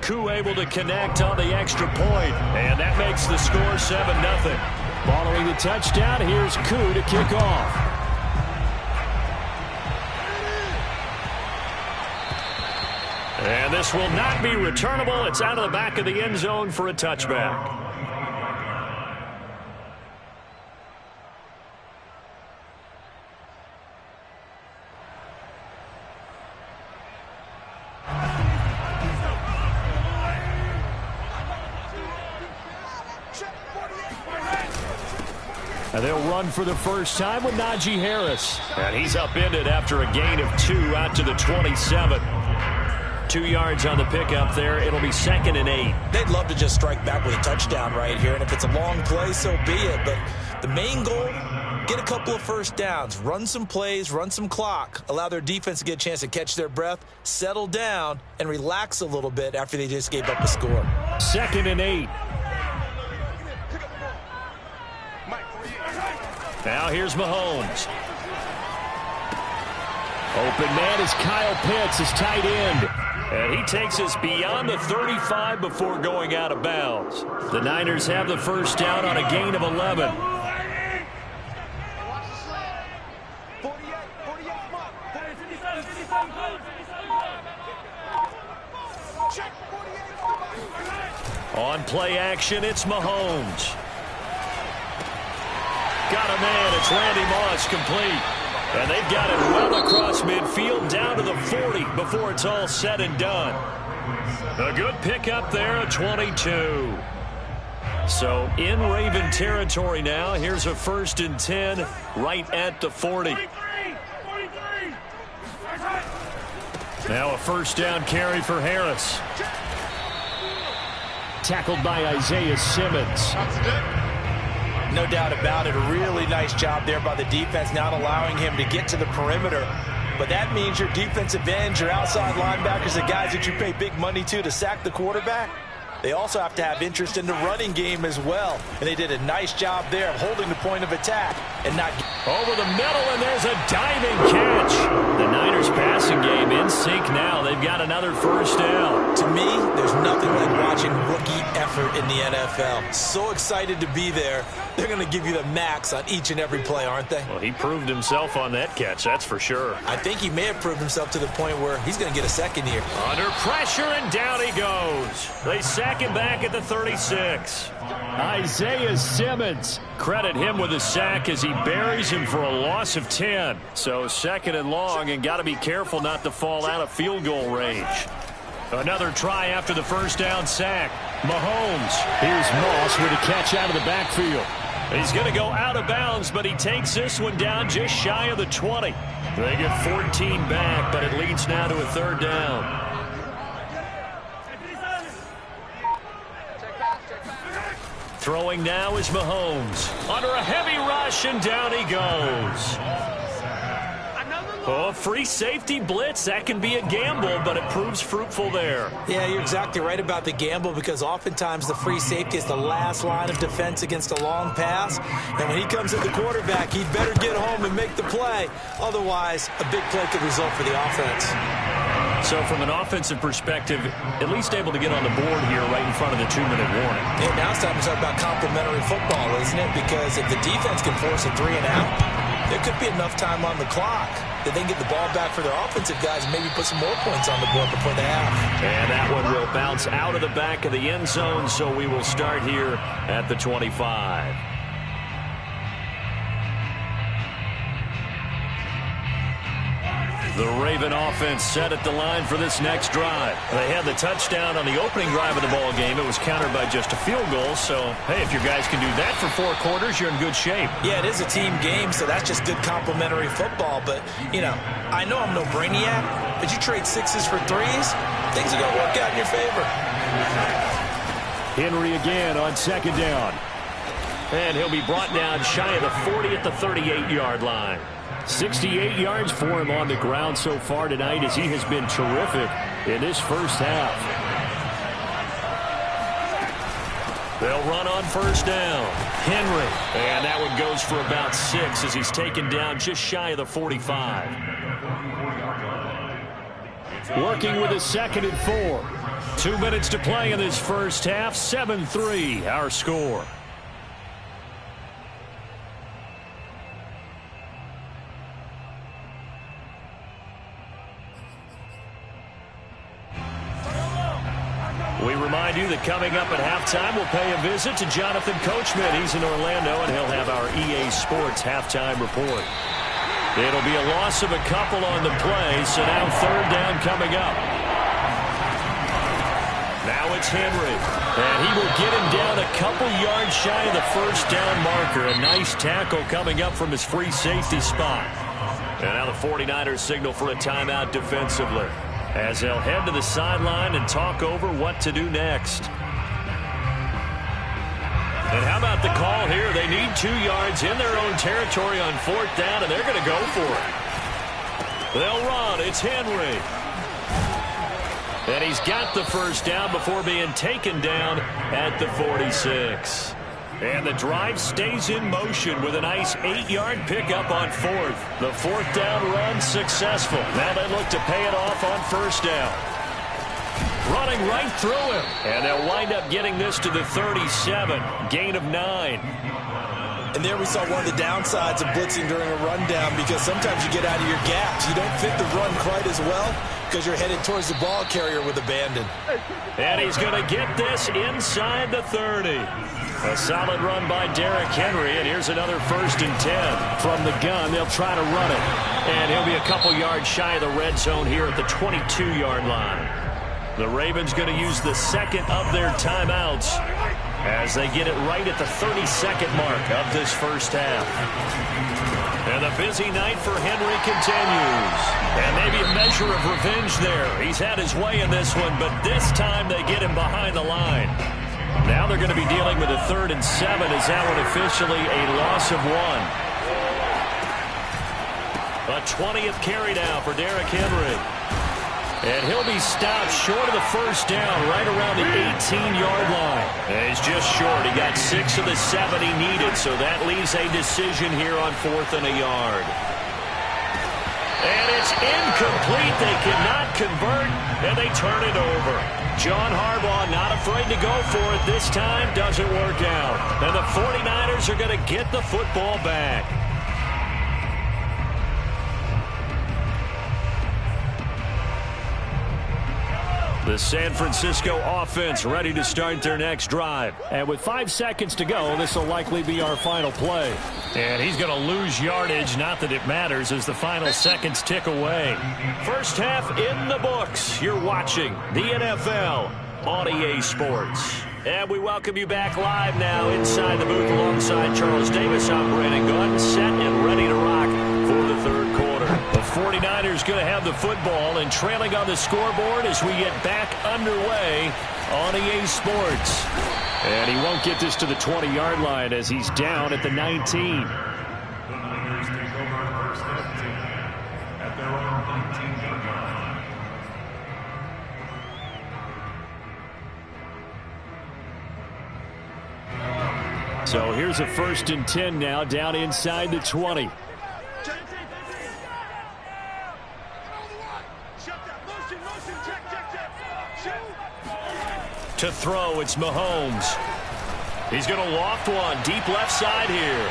Koo able to connect on the extra point, and that makes the score 7-0. Following the touchdown, here's Koo to kick off. And this will not be returnable. It's out of the back of the end zone for a touchback. And they'll run for the first time with Najee Harris. And he's upended after a gain of 2 out to the 27. 2 yards on the pickup there. It'll be 2nd and 8. They'd love to just strike back with a touchdown right here. And if it's a long play, so be it. But the main goal, get a couple of first downs. Run some plays, run some clock. Allow their defense to get a chance to catch their breath, settle down, and relax a little bit after they just gave up a score. 2nd and 8. Now here's Mahomes. Open man is Kyle Pitts, his tight end. And he takes us beyond the 35 before going out of bounds. The Niners have the first down on a gain of 11. On play action, it's Mahomes. Got a man. It's Randy Moss, complete. And they've got it well across midfield down to the 40 before it's all said and done. A good pickup there, a 22. So in Raven territory now. Here's a 1st and 10 right at the 40. Now a first down carry for Harris. Tackled by Isaiah Simmons. No doubt about it. A really nice job there by the defense, not allowing him to get to the perimeter. But that means your defensive ends, your outside linebackers, the guys that you pay big money to sack the quarterback, they also have to have interest in the running game as well. And they did a nice job there of holding the point of attack and not... Over the middle, and there's a diving catch. The Niners passing game in sync now. They've got another first down. To me, there's nothing like watching rookie effort in the NFL. So excited to be there. They're going to give you the max on each and every play, aren't they? Well, he proved himself on that catch, that's for sure. I think he may have proved himself to the point where he's going to get a second here. Under pressure, and down he goes. They sack him back at the 36. Isaiah Simmons. Credit him with a sack as he buries him for a loss of 10. So 2nd and long, and got to be careful not to fall out of field goal range. Another try after the first down sack. Mahomes. Here's Moss with a catch out of the backfield. He's going to go out of bounds, but he takes this one down just shy of the 20. They get 14 back, but it leads now to a 3rd down. Throwing now is Mahomes. Under a heavy rush, and down he goes. Oh, free safety blitz. That can be a gamble, but it proves fruitful there. Yeah, you're exactly right about the gamble, because oftentimes the free safety is the last line of defense against a long pass. And when he comes at the quarterback, he'd better get home and make the play. Otherwise, a big play could result for the offense. So from an offensive perspective, at least able to get on the board here right in front of the 2-minute warning. Yeah, now it's time to talk about complementary football, isn't it? Because if the defense can force a 3 and out, there could be enough time on the clock that they can get the ball back for their offensive guys and maybe put some more points on the board before the half. And that one will bounce out of the back of the end zone, so we will start here at the 25. The Raven offense set at the line for this next drive. They had the touchdown on the opening drive of the ball game. It was countered by just a field goal. So, hey, if your guys can do that for 4 quarters, you're in good shape. Yeah, it is a team game, so that's just good complementary football. But, you know, I know I'm no brainiac, but you trade 6s for 3s, things are going to work out in your favor. Henry again on 2nd down. And he'll be brought down shy of the 40 at the 38-yard line. 68 yards for him on the ground so far tonight, as he has been terrific in this first half. They'll run on first down. Henry. And that one goes for about 6 as he's taken down just shy of the 45. Working with a 2nd and 4. 2 minutes to play in this first half. 7-3 our score. We remind you that coming up at halftime, we'll pay a visit to Jonathan Coachman. He's in Orlando, and he'll have our EA Sports halftime report. It'll be a loss of a couple on the play, so now 3rd down coming up. Now it's Henry, and he will get him down a couple yards shy of the first down marker. A nice tackle coming up from his free safety spot. And now the 49ers signal for a timeout defensively, as they'll head to the sideline and talk over what to do next. And how about the call here? They need 2 yards in their own territory on 4th down, and they're going to go for it. They'll run. It's Henry. And he's got the first down before being taken down at the 46. And the drive stays in motion with a nice 8-yard pickup on 4th. The 4th down run successful. Now they look to pay it off on first down. Running right through him. And they'll wind up getting this to the 37. Gain of 9. And there we saw one of the downsides of blitzing during a rundown, because sometimes you get out of your gaps. You don't fit the run quite as well because you're headed towards the ball carrier with abandon. And he's going to get this inside the 30. A solid run by Derrick Henry, and here's another 1st and 10. From the gun, they'll try to run it. And he'll be a couple yards shy of the red zone here at the 22-yard line. The Ravens going to use the 2nd of their timeouts as they get it right at the 32nd mark of this first half. And the busy night for Henry continues. And maybe a measure of revenge there. He's had his way in this one, but this time they get him behind the line. Now they're going to be dealing with a 3rd and 7 as that one officially a loss of 1. A 20th carry now for Derrick Henry. And he'll be stopped short of the first down right around the 18-yard line. And he's just short. He got 6 of the 7 he needed, so that leaves a decision here on 4th and a yard. And it's incomplete. They cannot convert, and they turn it over. John Harbaugh not afraid to go for it this time. Doesn't work out. And the 49ers are going to get the football back. The San Francisco offense ready to start their next drive. And with 5 seconds to go, this will likely be our final play. And he's going to lose yardage, not that it matters, as the final seconds tick away. First half in the books. You're watching the NFL on EA Sports. And we welcome you back live now inside the booth alongside Charles Davis. I'm Brandon Gunn, set and ready to rock for the 3rd quarter. The 49ers going to have the football and trailing on the scoreboard as we get back underway on EA Sports. And he won't get this to the 20-yard line as he's down at the 19. The Niners take over first and 10 at their own 19-yard line. So here's a 1st and 10 now down inside the 20. To throw, it's Mahomes. He's going to loft one deep left side here.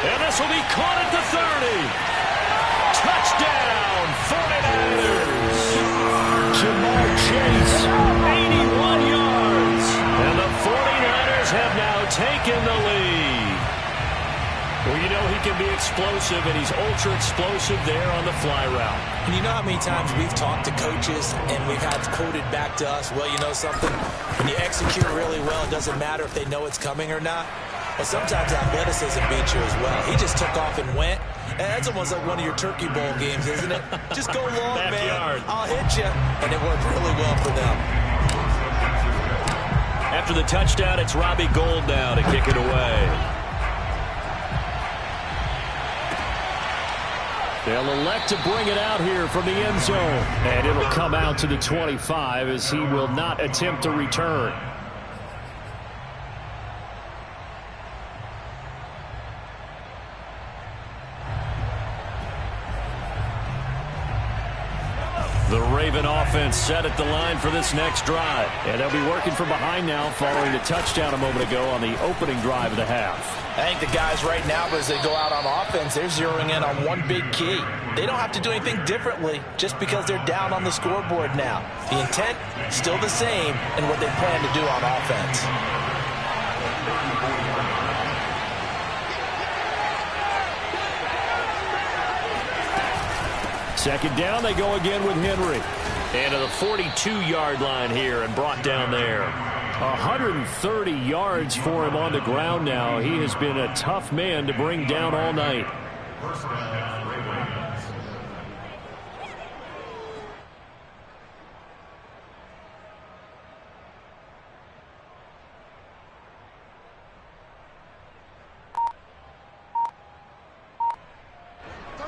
And this will be caught at the 30. Touchdown, 49ers. Jamar Chase, 81 yards. And the 49ers have now taken the lead. Well, you know he can be explosive, and he's ultra-explosive there on the fly route. And you know how many times we've talked to coaches and we've had quoted back to us, well, you know something? When you execute really well, it doesn't matter if they know it's coming or not. But sometimes athleticism beats you as well. He just took off and went. And that's almost like one of your Turkey Bowl games, isn't it? Just go long, man. I'll hit you. And it worked really well for them. After the touchdown, it's Robbie Gould now to kick it away. They'll elect to bring it out here from the end zone. And it'll come out to the 25 as he will not attempt to return. The Raven offense set at the line for this next drive. And they'll be working from behind now following the touchdown a moment ago on the opening drive of the half. I think the guys right now, as they go out on offense, they're zeroing in on one big key. They don't have to do anything differently just because they're down on the scoreboard now. The intent, still the same in what they plan to do on offense. Second down, they go again with Henry. And to the 42-yard line here and brought down there. 130 yards for him on the ground now. He has been a tough man to bring down all night. First down, Ravens.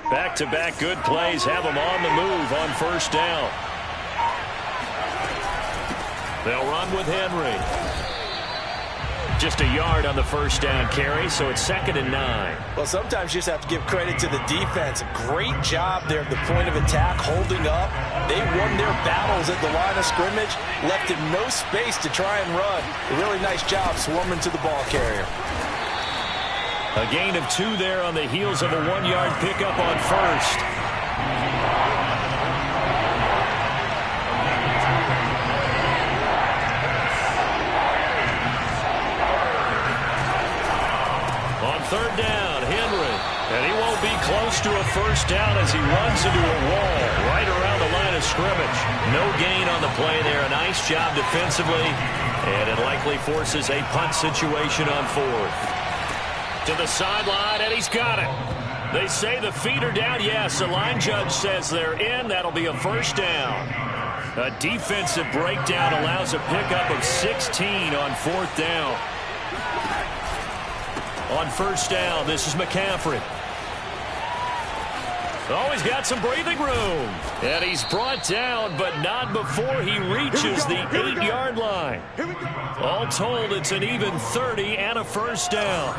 Back-to-back good plays have them on the move on first down. They'll run with Henry. Just a yard on the first down carry, so it's 2nd and 9. Well, sometimes you just have to give credit to the defense. Great job there at the point of attack, holding up. They won their battles at the line of scrimmage, left him no space to try and run. A really nice job swarming to the ball carrier. A gain of 2 there on the heels of a 1-yard pickup on first. On third down, Henry. And he won't be close to a first down as he runs into a wall right around the line of scrimmage. No gain on the play there. A nice job defensively. And it likely forces a punt situation on fourth. To the sideline, and he's got it. They say the feet are down. Yes, the line judge says they're in. That'll be a first down. A defensive breakdown allows a pickup of 16 on fourth down. On first down, this is McCaffrey. Oh, he's got some breathing room. And he's brought down, but not before he reaches the 8-yard line. All told, it's an even 30 and a first down.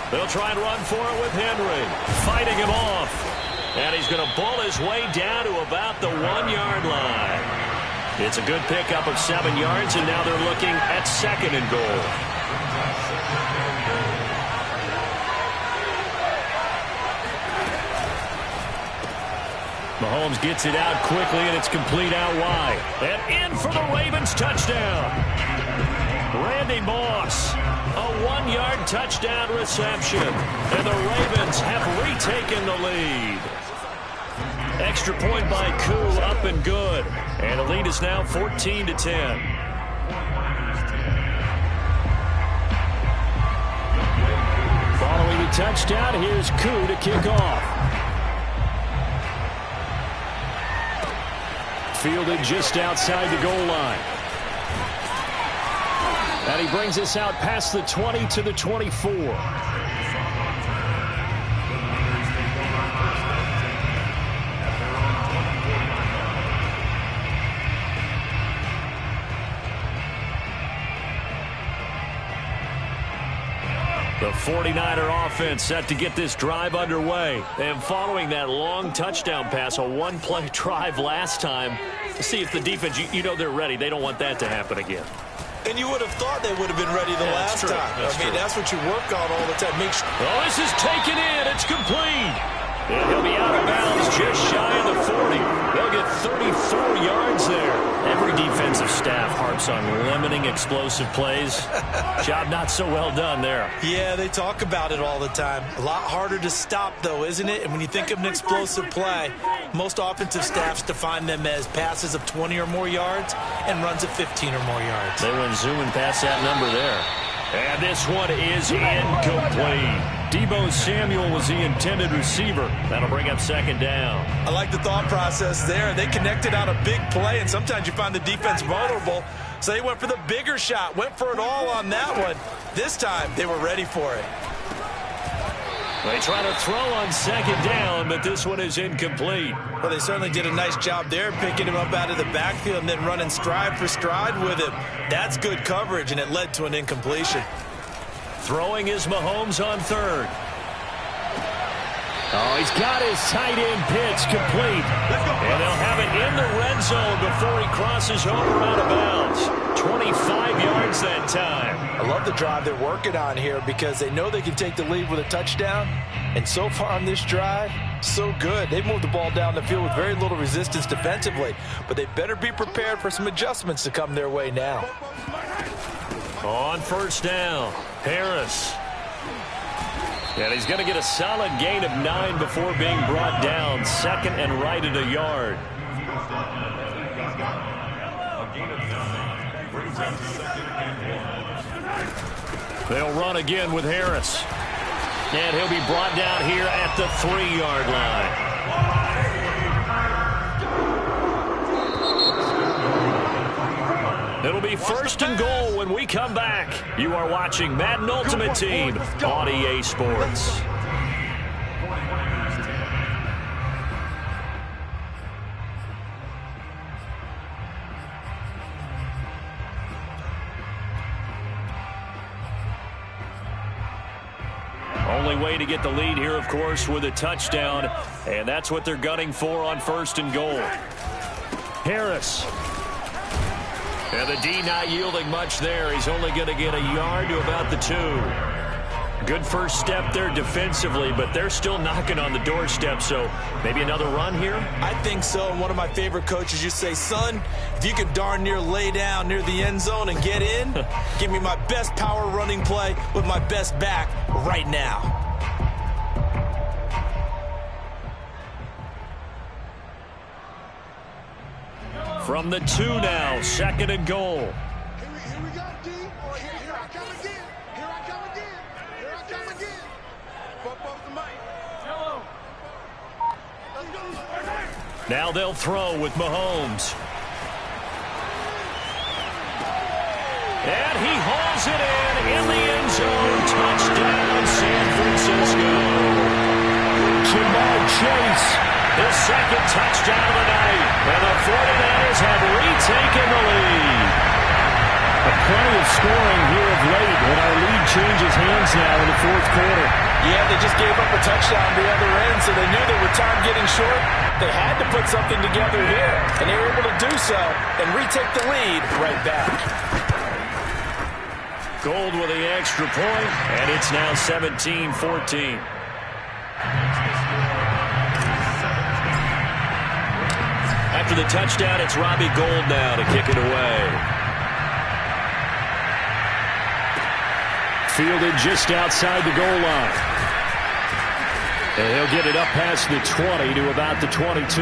They'll try and run for it with Henry. Fighting him off. And he's going to bull his way down to about the 1-yard line. It's a good pickup of 7 yards, and now they're looking at 2nd and goal. Mahomes gets it out quickly, and it's complete out wide. And in for the Ravens touchdown. Randy Moss, a 1-yard touchdown reception. And the Ravens have retaken the lead. Extra point by Koo, up and good. And the lead is now 14-10. Following the touchdown, here's Koo to kick off. Fielded just outside the goal line. And he brings us out past the 20 to the 24. The 49er offense set to get this drive underway. And following that long touchdown pass, a one-play drive last time, to see if the defense, you know they're ready. They don't want that to happen again. And you would have thought they would have been ready the last time. That's what you work on all the time. Oh, this is taken in. It's complete. And he'll be out of bounds just shy of the 40. They'll get 34 yards there. Every defensive staff harps on limiting explosive plays. Job not so well done there. Yeah, they talk about it all the time. A lot harder to stop, though, isn't it? And when you think of an explosive play, most offensive staffs define them as passes of 20 or more yards and runs of 15 or more yards. They went zooming past that number there. And this one is incomplete. Deebo Samuel was the intended receiver. That'll bring up 2nd down. I like the thought process there. They connected on a big play, and sometimes you find the defense vulnerable. So they went for the bigger shot, went for it all on that one. This time, they were ready for it. They try to throw on 2nd down, but this one is incomplete. Well, they certainly did a nice job there, picking him up out of the backfield and then running stride for stride with him. That's good coverage, and it led to an incompletion. Throwing is Mahomes on 3rd. Oh, he's got his tight end pitch complete. And they'll have it in the red zone before he crosses over out of bounds. 25 yards that time. I love the drive they're working on here because they know they can take the lead with a touchdown. And so far on this drive, so good. They've moved the ball down the field with very little resistance defensively. But they better be prepared for some adjustments to come their way now. On first down, Harris. And he's going to get a solid gain of 9 before being brought down. Second and right at a yard. They'll run again with Harris. And he'll be brought down here at the 3-yard line. It'll be first and goal when we come back. You are watching Madden Ultimate Team on EA Sports. Only way to get the lead here, of course, with a touchdown. And that's what they're gunning for on first and goal. Harris. And the D not yielding much there. He's only going to get a yard to about the 2. Good first step there defensively, but they're still knocking on the doorstep, so maybe another run here? I think so, and one of my favorite coaches used to say, son, if you can darn near lay down near the end zone and get in, give me my best power running play with my best back right now. From the 2 now, second and goal. Here we go, D. Here I come again. Here I come again. Here I come again. Bump off the mic. Hello. Let's go. Now they'll throw with Mahomes. And he hauls it in the end zone. Touchdown, San Francisco. Jamar Chase. His second touchdown of the night. And the 49ers have retaken the lead. Plenty of scoring here of late, and our lead changes hands now in the fourth quarter. Yeah, they just gave up a touchdown on the other end, so they knew that with time getting short, they had to put something together here. And they were able to do so and retake the lead right back. Gold with the extra point, and it's now 17-14. After the touchdown, it's Robbie Gould now to kick it away. Fielded just outside the goal line. And he'll get it up past the 20 to about the 22.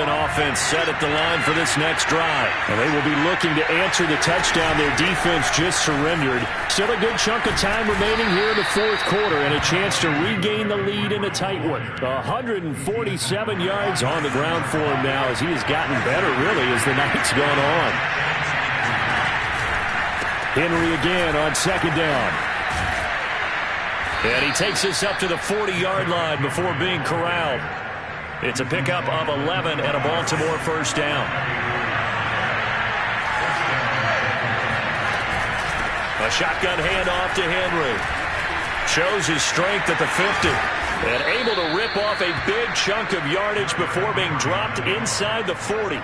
Offense set at the line for this next drive. And they will be looking to answer the touchdown their defense just surrendered. Still a good chunk of time remaining here in the fourth quarter and a chance to regain the lead in a tight one. 147 yards on the ground for him now as he has gotten better really as the night's gone on. Henry again on second down. And he takes this up to the 40-yard line before being corralled. It's a pickup of 11 and a Baltimore first down. A shotgun handoff to Henry. Shows his strength at the 50. And able to rip off a big chunk of yardage before being dropped inside the 40.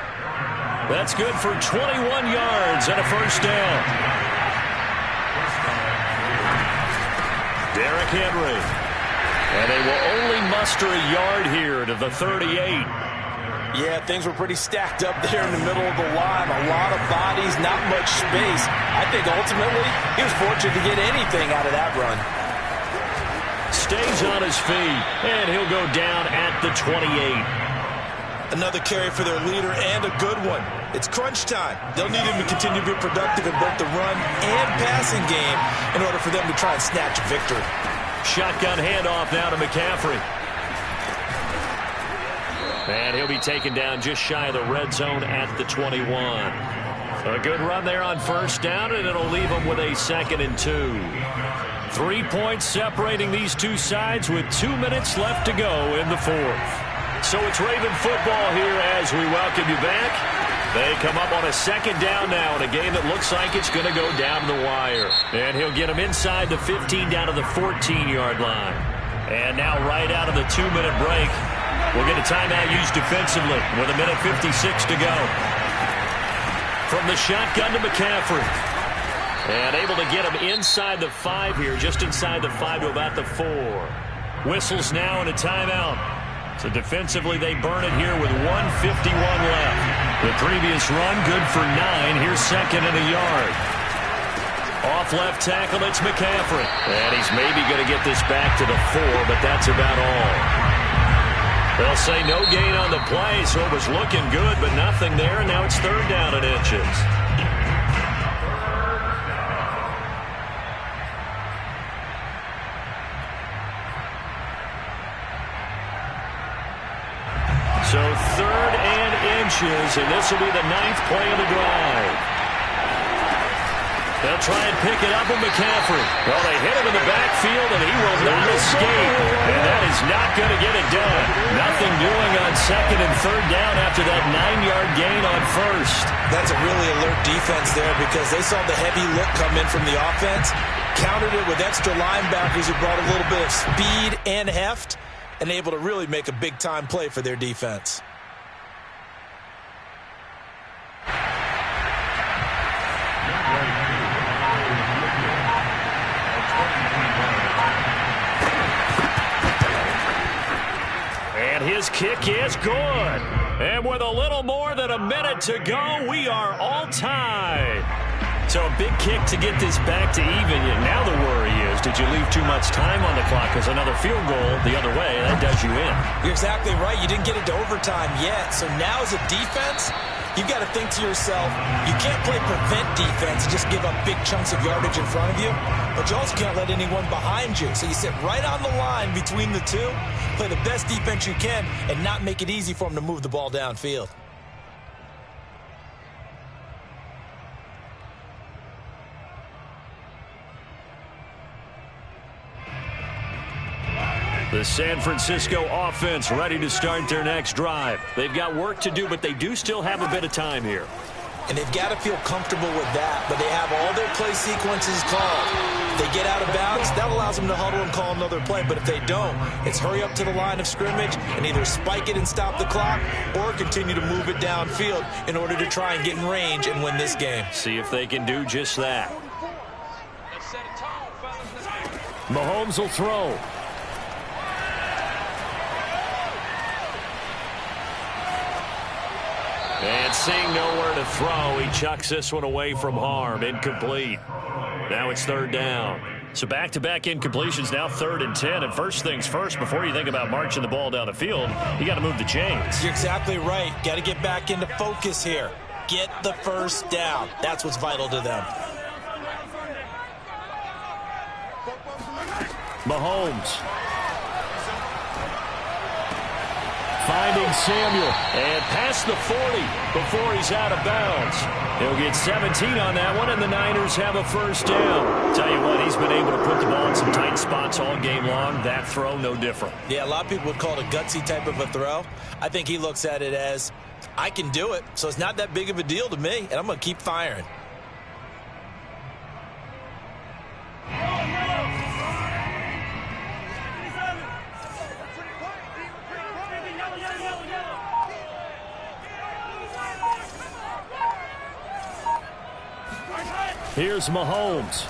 That's good for 21 yards and a first down. Derrick Henry. And they will only muster a yard here to the 38. Yeah, things were pretty stacked up there in the middle of the line. A lot of bodies, not much space. I think ultimately he was fortunate to get anything out of that run. Stays on his feet, and he'll go down at the 28. Another carry for their leader and a good one. It's crunch time. They'll need him to continue to be productive in both the run and passing game in order for them to try and snatch a victory. Shotgun handoff now to McCaffrey. And he'll be taken down just shy of the red zone at the 21. A good run there on first down, and it'll leave him with a 2nd and 2. 3 points separating these two sides with 2 minutes left to go in the fourth. So it's Raven football here as we welcome you back. They come up on a second down now in a game that looks like it's going to go down the wire. And he'll get them inside the 15 down to the 14-yard line. And now right out of the 2-minute break, we'll get a timeout used defensively with 1:56 to go. From the shotgun to McCaffrey. And able to get him inside the 5 here, just inside the 5 to about the 4. Whistles now and a timeout. So defensively, they burn it here with 1:51 left. The previous run, good for 9. Here's second and a yard. Off left tackle, it's McCaffrey. And he's maybe going to get this back to the 4, but that's about all. They'll say no gain on the play, so it was looking good, but nothing there, and now it's third down and inches. So third and inches, and this will be the 9th play of the drive. They'll try and pick it up with McCaffrey. Well, they hit him in the backfield, and he will not escape. And that is not going to get it done. Nothing doing on second and third down after that 9-yard gain on first. That's a really alert defense there because they saw the heavy look come in from the offense, countered it with extra linebackers who brought a little bit of speed and heft, and able to really make a big-time play for their defense. And his kick is good. And with a little more than a minute to go, we are all tied. So a big kick to get this back to even. Now the worry is, did you leave too much time on the clock? Because another field goal the other way, that does you in. You're exactly right. You didn't get it to overtime yet. So now as a defense, you've got to think to yourself, you can't play prevent defense and just give up big chunks of yardage in front of you. But you also can't let anyone behind you. So you sit right on the line between the two, play the best defense you can, and not make it easy for them to move the ball downfield. The San Francisco offense ready to start their next drive. They've got work to do, but they do still have a bit of time here. And they've got to feel comfortable with that, but they have all their play sequences called. If they get out of bounds, that allows them to huddle and call another play, but if they don't, it's hurry up to the line of scrimmage and either spike it and stop the clock or continue to move it downfield in order to try and get in range and win this game. See if they can do just that. Mahomes will throw. And seeing nowhere to throw, he chucks this one away from harm. Incomplete. Now it's third down. So back-to-back incompletions, now 3rd and 10. And first things first, before you think about marching the ball down the field, you got to move the chains. You're exactly right. Got to get back into focus here. Get the first down. That's what's vital to them. Mahomes. Finding Samuel, and past the 40 before he's out of bounds. He'll get 17 on that one, and the Niners have a first down. Tell you what, he's been able to put the ball in some tight spots all game long. That throw, no different. Yeah, a lot of people would call it a gutsy type of a throw. I think he looks at it as, I can do it, so it's not that big of a deal to me, and I'm going to keep firing. Here's Mahomes.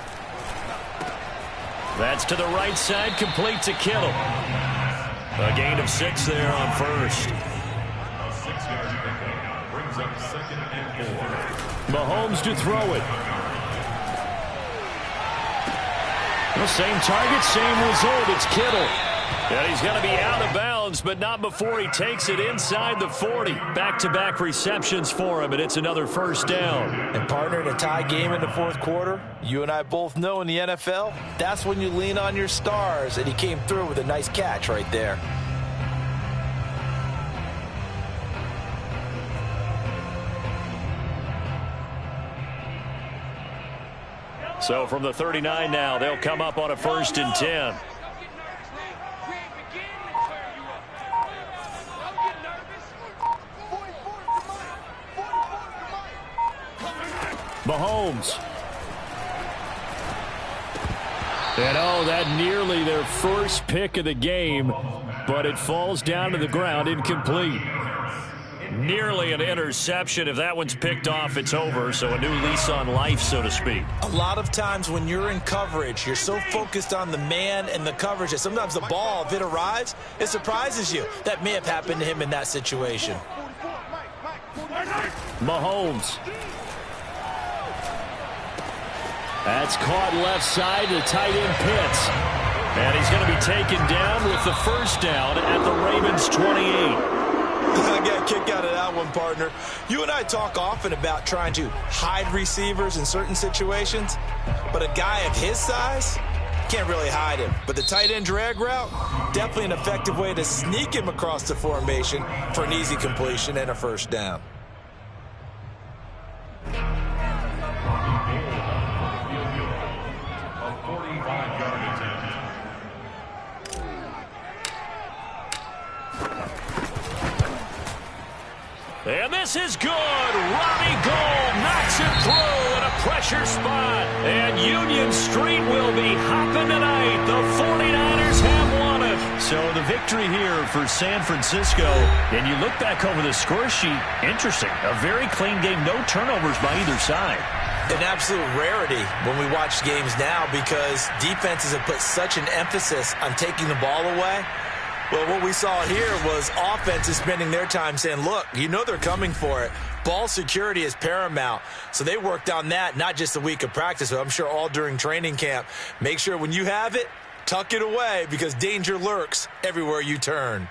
That's to the right side, complete to Kittle. A gain of 6 there on first. A 6-yard pickup brings up 2nd and 4. Mahomes to throw it. The same target, same result. It's Kittle. And he's going to be out of bounds, but not before he takes it inside the 40. Back-to-back receptions for him, and it's another first down. And partner, in a tie game in the fourth quarter, you and I both know in the NFL, that's when you lean on your stars, and he came through with a nice catch right there. So from the 39 now, they'll come up on a 1st and 10. Mahomes. And oh, that nearly their first pick of the game, but it falls down to the ground incomplete. Nearly an interception. If that one's picked off, it's over. So a new lease on life, so to speak. A lot of times when you're in coverage, you're so focused on the man and the coverage that sometimes the ball, if it arrives, it surprises you. That may have happened to him in that situation. Mahomes. That's caught left side to tight end Pitts. And he's going to be taken down with the 1st down at the Ravens 28. I got a kick out of that one, partner. You and I talk often about trying to hide receivers in certain situations, but a guy of his size can't really hide him. But the tight end drag route, definitely an effective way to sneak him across the formation for an easy completion and a 1st down. And this is good. Robbie Gould knocks it through in a pressure spot. And Union Street will be hopping tonight. The 49ers have won it. So the victory here for San Francisco. And you look back over the score sheet. Interesting. A very clean game. No turnovers by either side. An absolute rarity when we watch games now because defenses have put such an emphasis on taking the ball away. Well, what we saw here was offenses spending their time saying, look, you know they're coming for it. Ball security is paramount. So they worked on that, not just a week of practice, but I'm sure all during training camp. Make sure when you have it, tuck it away because danger lurks everywhere you turn.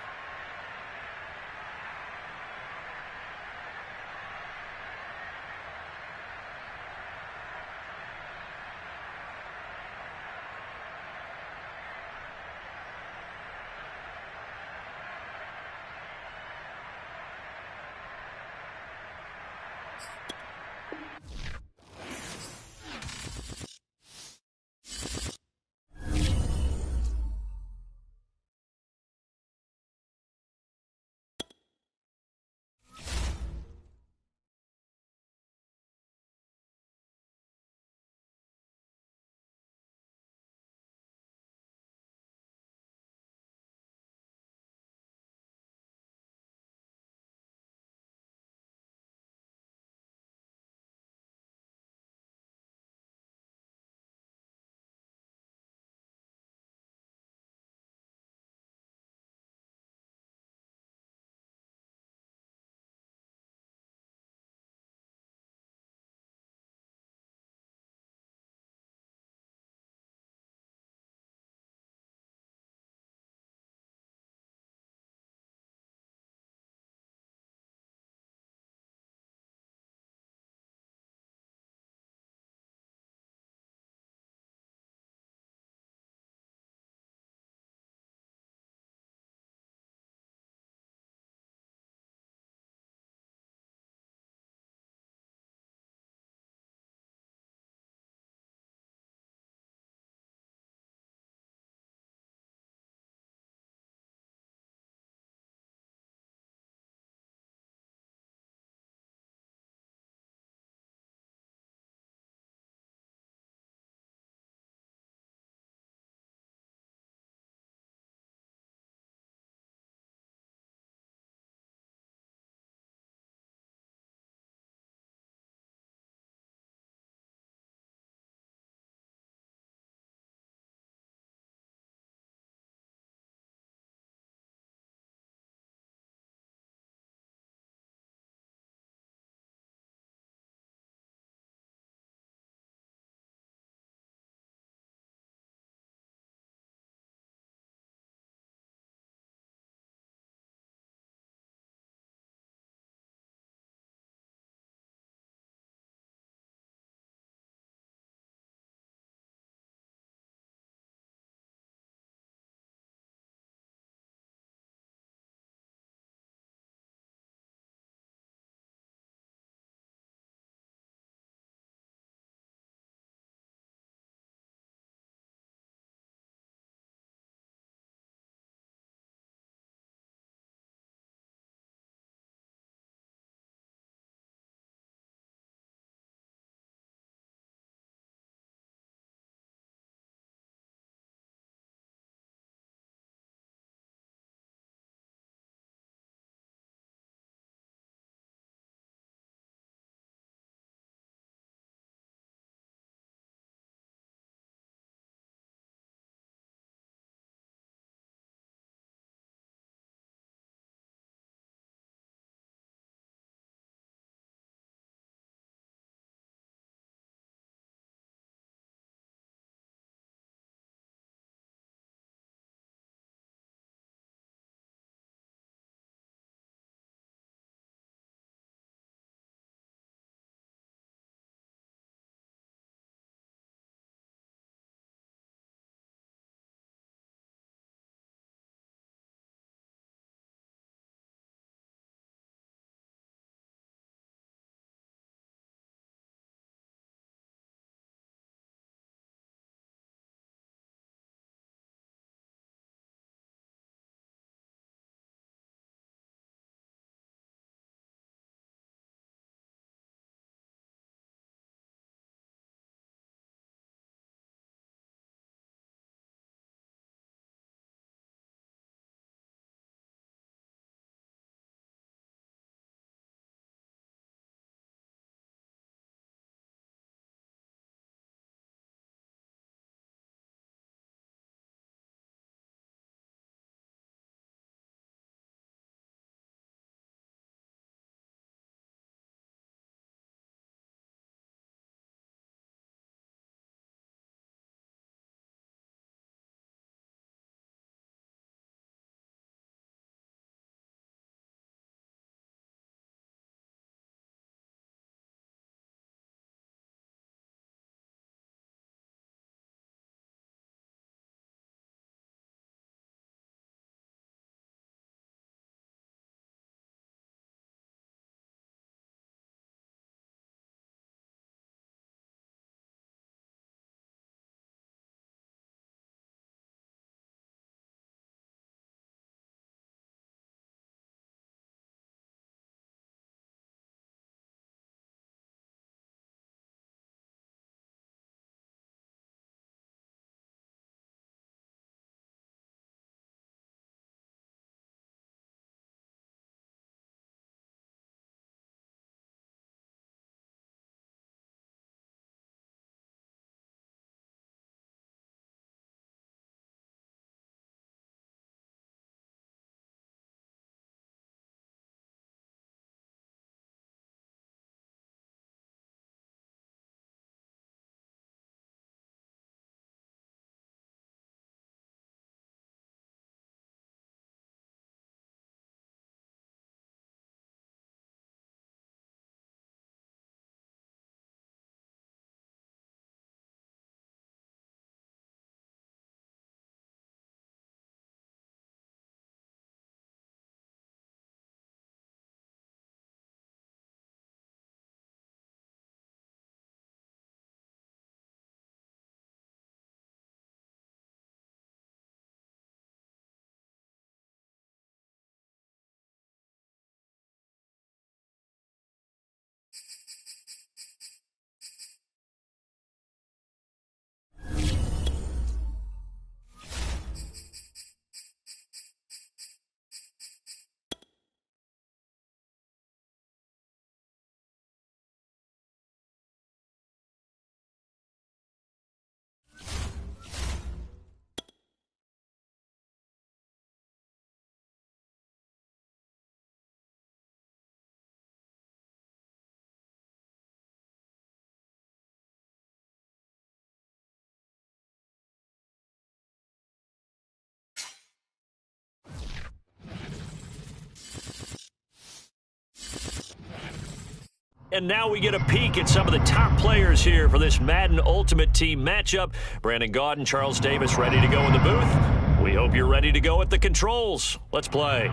And now we get a peek at some of the top players here for this Madden Ultimate Team matchup. Brandon Gaudin, Charles Davis ready to go in the booth. We hope you're ready to go at the controls. Let's play.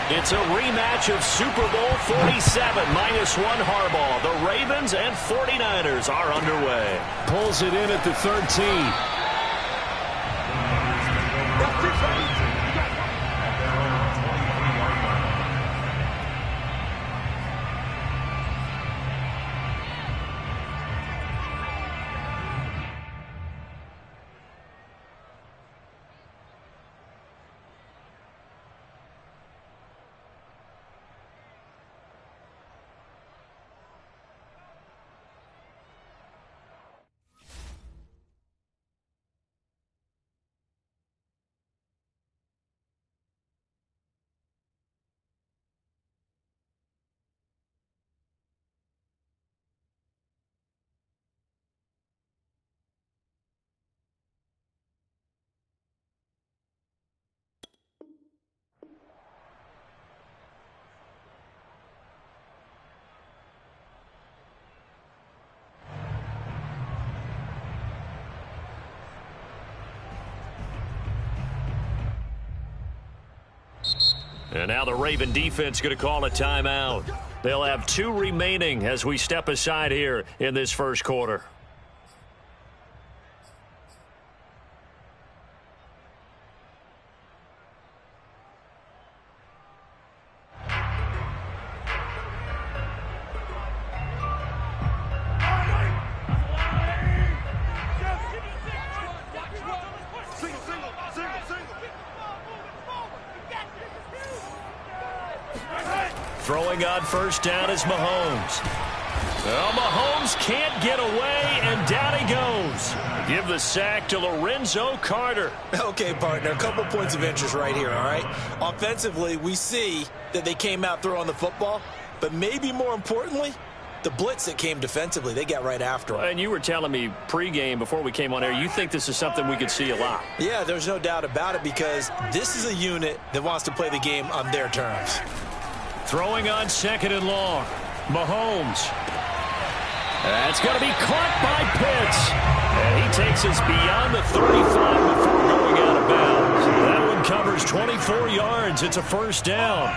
It's a rematch of Super Bowl 47, -1 Harbaugh. The Ravens and 49ers are underway. Pulls it in at the 13. And now the Raven defense going to call a timeout. They'll have 2 remaining as we step aside here in this first quarter. Throwing on first down is Mahomes. Well, Mahomes can't get away, and down he goes. Give the sack to Lorenzo Carter. Okay, partner, a couple points of interest right here, all right? Offensively, we see that they came out throwing the football, but maybe more importantly, the blitz that came defensively, they got right after him. And you were telling me pregame before we came on air, you think this is something we could see a lot. Yeah, there's no doubt about it because this is a unit that wants to play the game on their terms. Throwing on second and long. Mahomes. That's going to be caught by Pitts. And he takes us beyond the 35 before going out of bounds. That one covers 24 yards. It's a first down.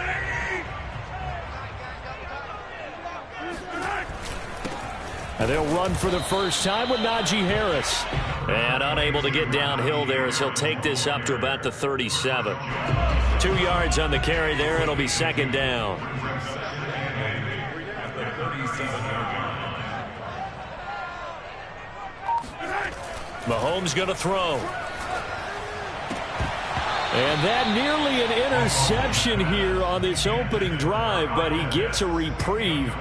And they'll run for the first time with Najee Harris. And unable to get downhill there as he'll take this up to about the 37. 2 yards on the carry there. It'll be second down. Mahomes going to throw. And that nearly an interception here on this opening drive, but he gets a reprieve.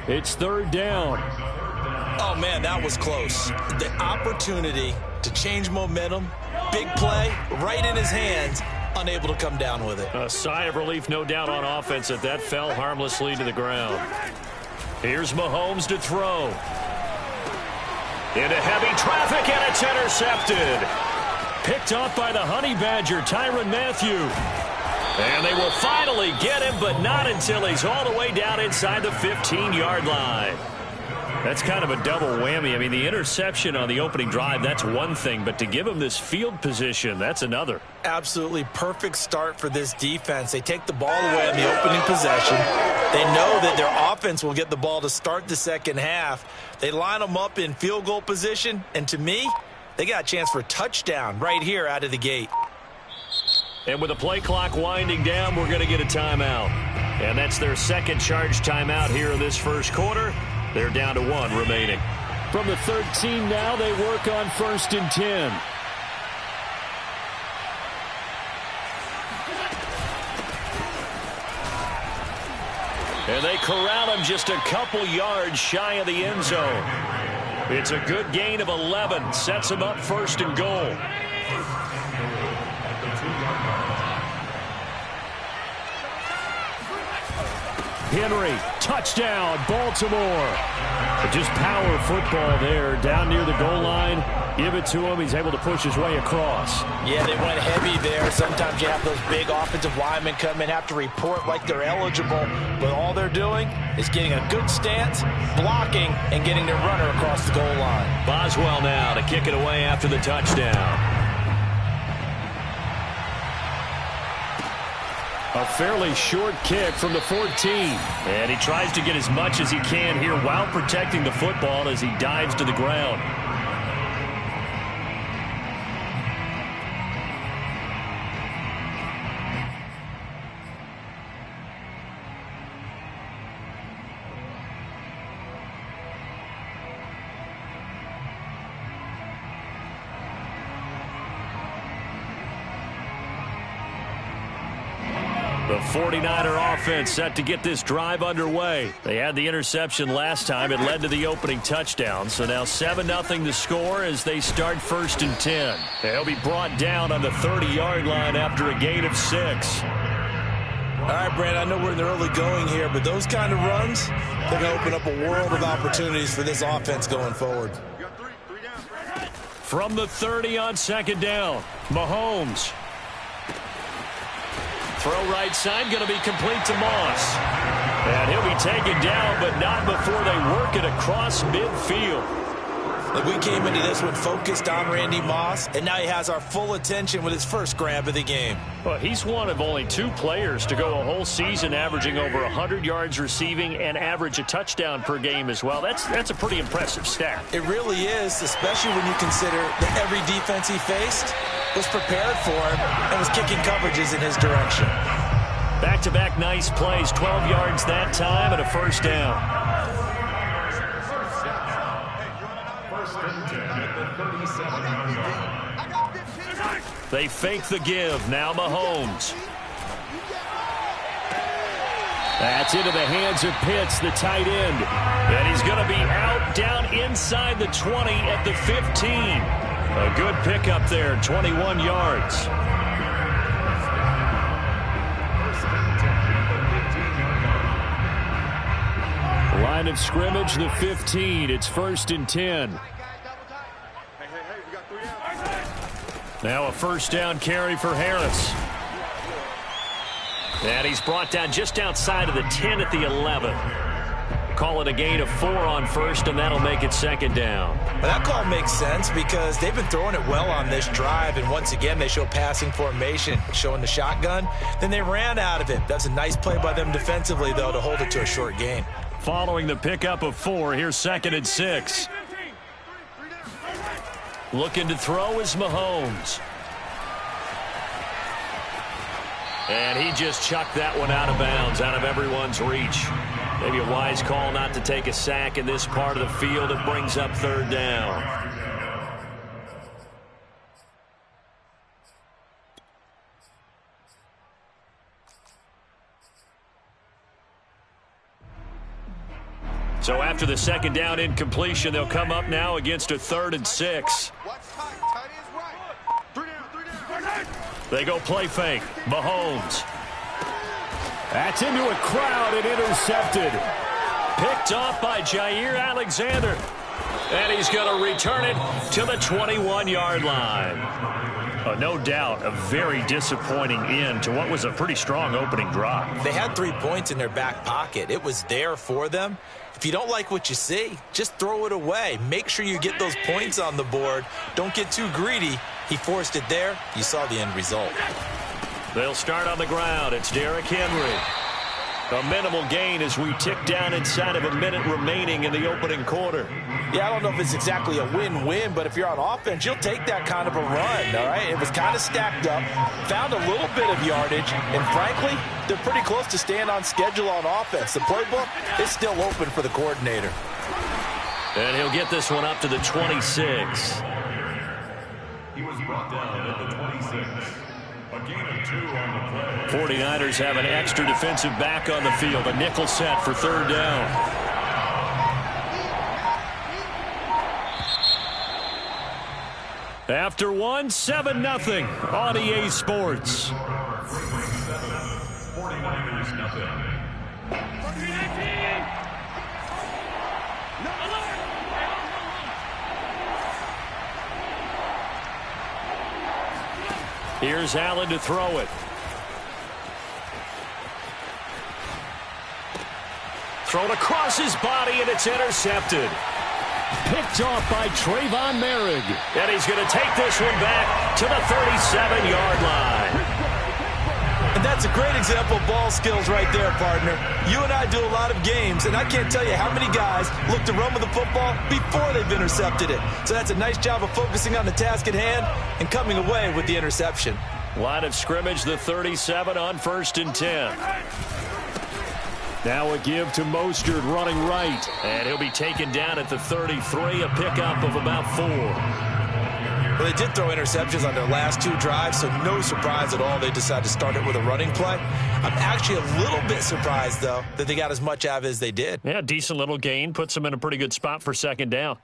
It's third down. Oh, man, that was close. The opportunity to change momentum, big play, right in his hands, unable to come down with it. A sigh of relief, no doubt, on offense that fell harmlessly to the ground. Here's Mahomes to throw. Into heavy traffic, and it's intercepted. Picked off by the Honey Badger, Tyrann Mathieu. And they will finally get him, but not until he's all the way down inside the 15-yard line. That's kind of a double whammy. I mean, the interception on the opening drive, that's one thing, but to give him this field position, that's another. Absolutely perfect start for this defense. They take the ball away on the opening possession. They know that their offense will get the ball to start the second half. They line them up in field goal position, and to me, they got a chance for a touchdown right here out of the gate. And with the play clock winding down, we're going to get a timeout. And that's their second charge timeout here in this first quarter. They're down to 1 remaining. From the 13 now, they work on 1st and 10. And they corral him just a couple yards shy of the end zone. It's a good gain of 11. Sets him up 1st and goal. Henry, touchdown, Baltimore. Just power football there down near the goal line. Give it to him. He's able to push his way across. Yeah, they went heavy there. Sometimes you have those big offensive linemen come in, have to report like they're eligible, but all they're doing is getting a good stance, blocking, and getting their runner across the goal line. Boswell now to kick it away after the touchdown. A fairly short kick from the 14. And he tries to get as much as he can here while protecting the football as he dives to the ground. The 49er offense set to get this drive underway. They had the interception last time. It led to the opening touchdown. So now 7-0 to score as they start 1st and 10. They'll be brought down on the 30-yard line after a gain of 6. All right, Brad, I know we're in the early going here, but those kind of runs, they're going to open up a world of opportunities for this offense going forward. From the 30 on 2nd down, Mahomes. Throw right side, going to be complete to Moss. And he'll be taken down, but not before they work it across midfield. Look, we came into this one focused on Randy Moss, and now he has our full attention with his first grab of the game. Well, he's one of only 2 players to go a whole season averaging over 100 yards receiving and average a touchdown per game as well. That's a pretty impressive stat. It really is, especially when you consider that every defense he faced was prepared for him and was kicking coverages in his direction. Back-to-back nice plays, 12 yards that time and a 1st down. They fake the give. Now Mahomes. That's into the hands of Pitts, the tight end. And he's going to be out down inside the 20 at the 15. A good pickup there, 21 yards. Line of scrimmage, the 15. It's 1st and 10. Now a 1st down carry for Harris. And he's brought down just outside of the 10 at the 11. Call it a gain of 4 on 1st, and that'll make it 2nd down. Well, that call makes sense because they've been throwing it well on this drive, and once again they show passing formation, showing the shotgun. Then they ran out of it. That's a nice play by them defensively, though, to hold it to a short gain. Following the pickup of 4, here's 2nd and 6. Looking to throw is Mahomes. And he just chucked that one out of bounds, out of everyone's reach. Maybe a wise call not to take a sack in this part of the field. It brings up 3rd down. So after the 2nd down incompletion, they'll come up now against a 3rd and 6. They go play fake. Mahomes. That's into a crowd and intercepted. Picked off by Jair Alexander. And he's going to return it to the 21-yard line. No doubt a very disappointing end to what was a pretty strong opening drive. They had 3 points in their back pocket. It was there for them. If you don't like what you see, just throw it away. Make sure you get those points on the board. Don't get too greedy. He forced it there. You saw the end result. They'll start on the ground. It's Derrick Henry. A minimal gain as we tick down inside of a minute remaining in the opening quarter. Yeah, I don't know if it's exactly a win-win, but if you're on offense, you'll take that kind of a run, all right? It was kind of stacked up, found a little bit of yardage, and frankly, they're pretty close to staying on schedule on offense. The playbook is still open for the coordinator. And he'll get this one up to the 26. He was brought down at the 26. A gain of 2 on the play. 49ers have an extra defensive back on the field. A nickel set for 3rd down. After 7-0 on EA Sports. 49ers nothing. Here's Allen to throw it. Thrown across his body, and it's intercepted. Picked off by Trayvon Merrick. And he's going to take this one back to the 37-yard line. And that's a great example of ball skills right there, partner. You and I do a lot of games, and I can't tell you how many guys look to run with the football before they've intercepted it. So that's a nice job of focusing on the task at hand and coming away with the interception. Line of scrimmage, the 37 on 1st and 10. Now a give to Mostert running right. And he'll be taken down at the 33, a pickup of about 4. Well, they did throw interceptions on their last 2 drives, so no surprise at all they decided to start it with a running play. I'm actually a little bit surprised, though, that they got as much out of it as they did. Yeah, decent little gain. Puts them in a pretty good spot for 2nd down.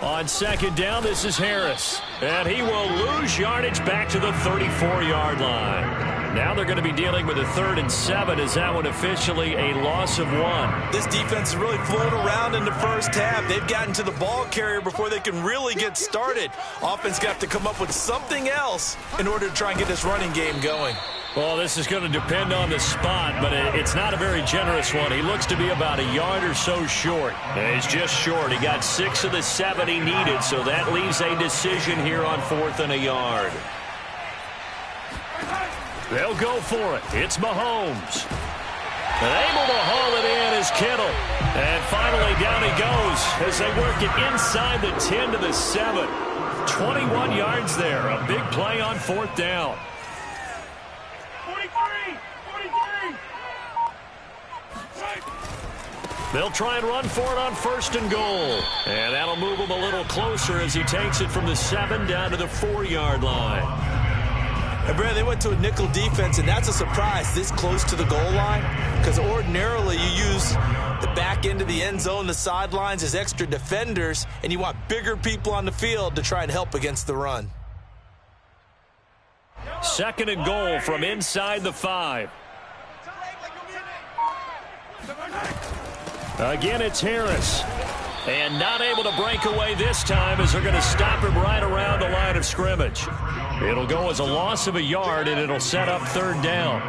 On 2nd down, this is Harris. And he will lose yardage back to the 34-yard line. Now they're going to be dealing with a 3rd and 7. Is that one officially a loss of 1? This defense is really flown around in the first half. They've gotten to the ball carrier before they can really get started. Offense got to come up with something else in order to try and get this running game going. Well, this is going to depend on the spot, but it's not a very generous one. He looks to be about a yard or so short. And he's just short. He got 6 of the 7 he needed, so that leaves a decision here on 4th and a yard. They'll go for it. It's Mahomes. And able to haul it in is Kittle. And finally down he goes as they work it inside the 10 to the 7. 21 yards there. A big play on 4th down. They'll try and run for it on 1st and goal. And that'll move him a little closer as he takes it from the 7 down to the 4-yard line. And, Brad, they went to a nickel defense, and that's a surprise this close to the goal line because ordinarily you use the back end of the end zone, the sidelines as extra defenders, and you want bigger people on the field to try and help against the run. 2nd and goal from inside the 5. Again, it's Harris. And not able to break away this time as they're going to stop him right around the line of scrimmage. It'll go as a loss of a yard, and it'll set up 3rd down.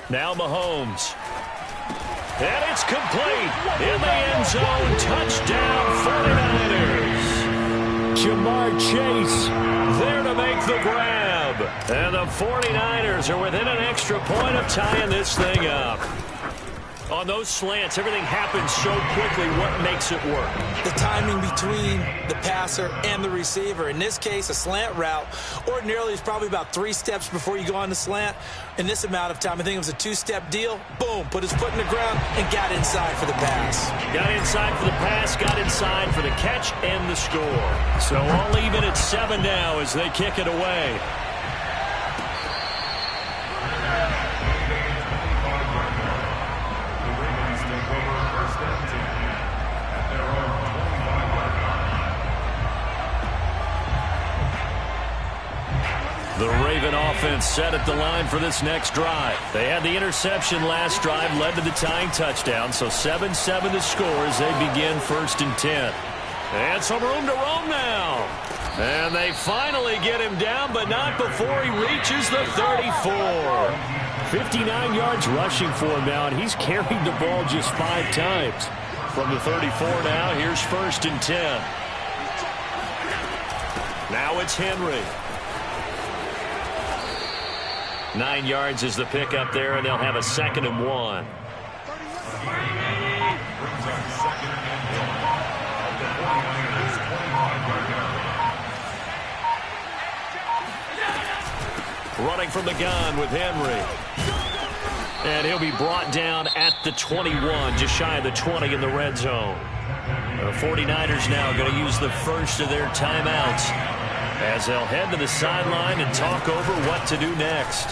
Now Mahomes. And it's complete. In the end zone, touchdown 49ers. Jamar Chase there to make the grab. And the 49ers are within an extra point of tying this thing up. On those slants, everything happens so quickly. What makes it work? The timing between the passer and the receiver. In this case, a slant route ordinarily is probably about 3 steps before you go on the slant. In this amount of time, I think it was a 2-step deal. Boom, put his foot in the ground and got inside for the pass. Got inside for the pass, got inside for the catch and the score. So all even at 7 now as they kick it away. The Raven offense set at the line for this next drive. They had the interception last drive, led to the tying touchdown, so 7-7 the score as they begin 1st and 10. And some room to roam now. And they finally get him down, but not before he reaches the 34. 59 yards rushing for him now, and he's carried the ball just 5 times. From the 34 now, here's 1st and 10. Now it's Henry. 9 yards is the pickup there, and they'll have a 2nd and 1. Running from the gun with Henry. And he'll be brought down at the 21, just shy of the 20 in the red zone. The 49ers now going to use the first of their timeouts. as they'll head to the sideline and talk over what to do next.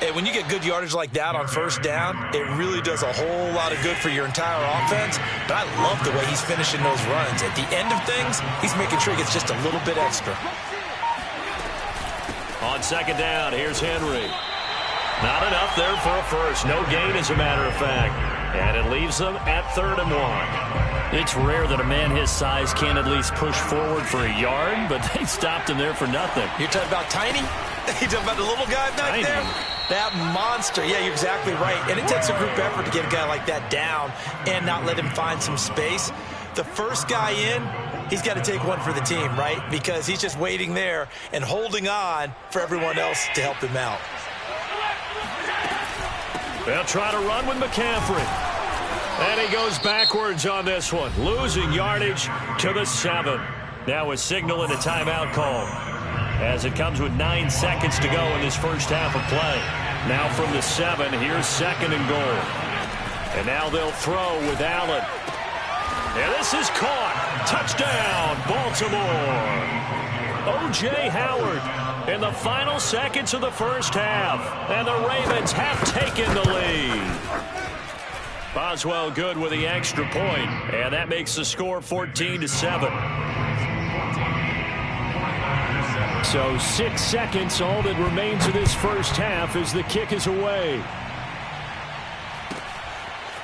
Hey, when you get good yardage like that on first down, it really does a whole lot of good for your entire offense. But I love the way he's finishing those runs. At the end of things, he's making sure he gets just a little bit extra. On second down, here's Henry. Not enough there for a first. No gain, as a matter of fact. And it leaves them at 3rd and 1. It's rare that a man his size can at least push forward for a yard, but they stopped him there for nothing. You're talking about tiny? You're talking about the little guy back there? That monster. Yeah, you're exactly right. And it takes a group effort to get a guy like that down and not let him find some space. The first guy in, he's got to take one for the team, right? Because he's just waiting there and holding on for everyone else to help him out. They'll try to run with McCaffrey. And he goes backwards on this one, losing yardage to the 7. Now a signal and a timeout call, as it comes with 9 seconds to go in this first half of play. Now from the 7, here's 2nd and goal. And now they'll throw with Allen. And this is caught. Touchdown, Baltimore. O.J. Howard in the final seconds of the first half. And the Ravens have taken the lead. Boswell good with the extra point, and that makes the score 14-7. So 6 seconds, all that remains of this first half as the kick is away.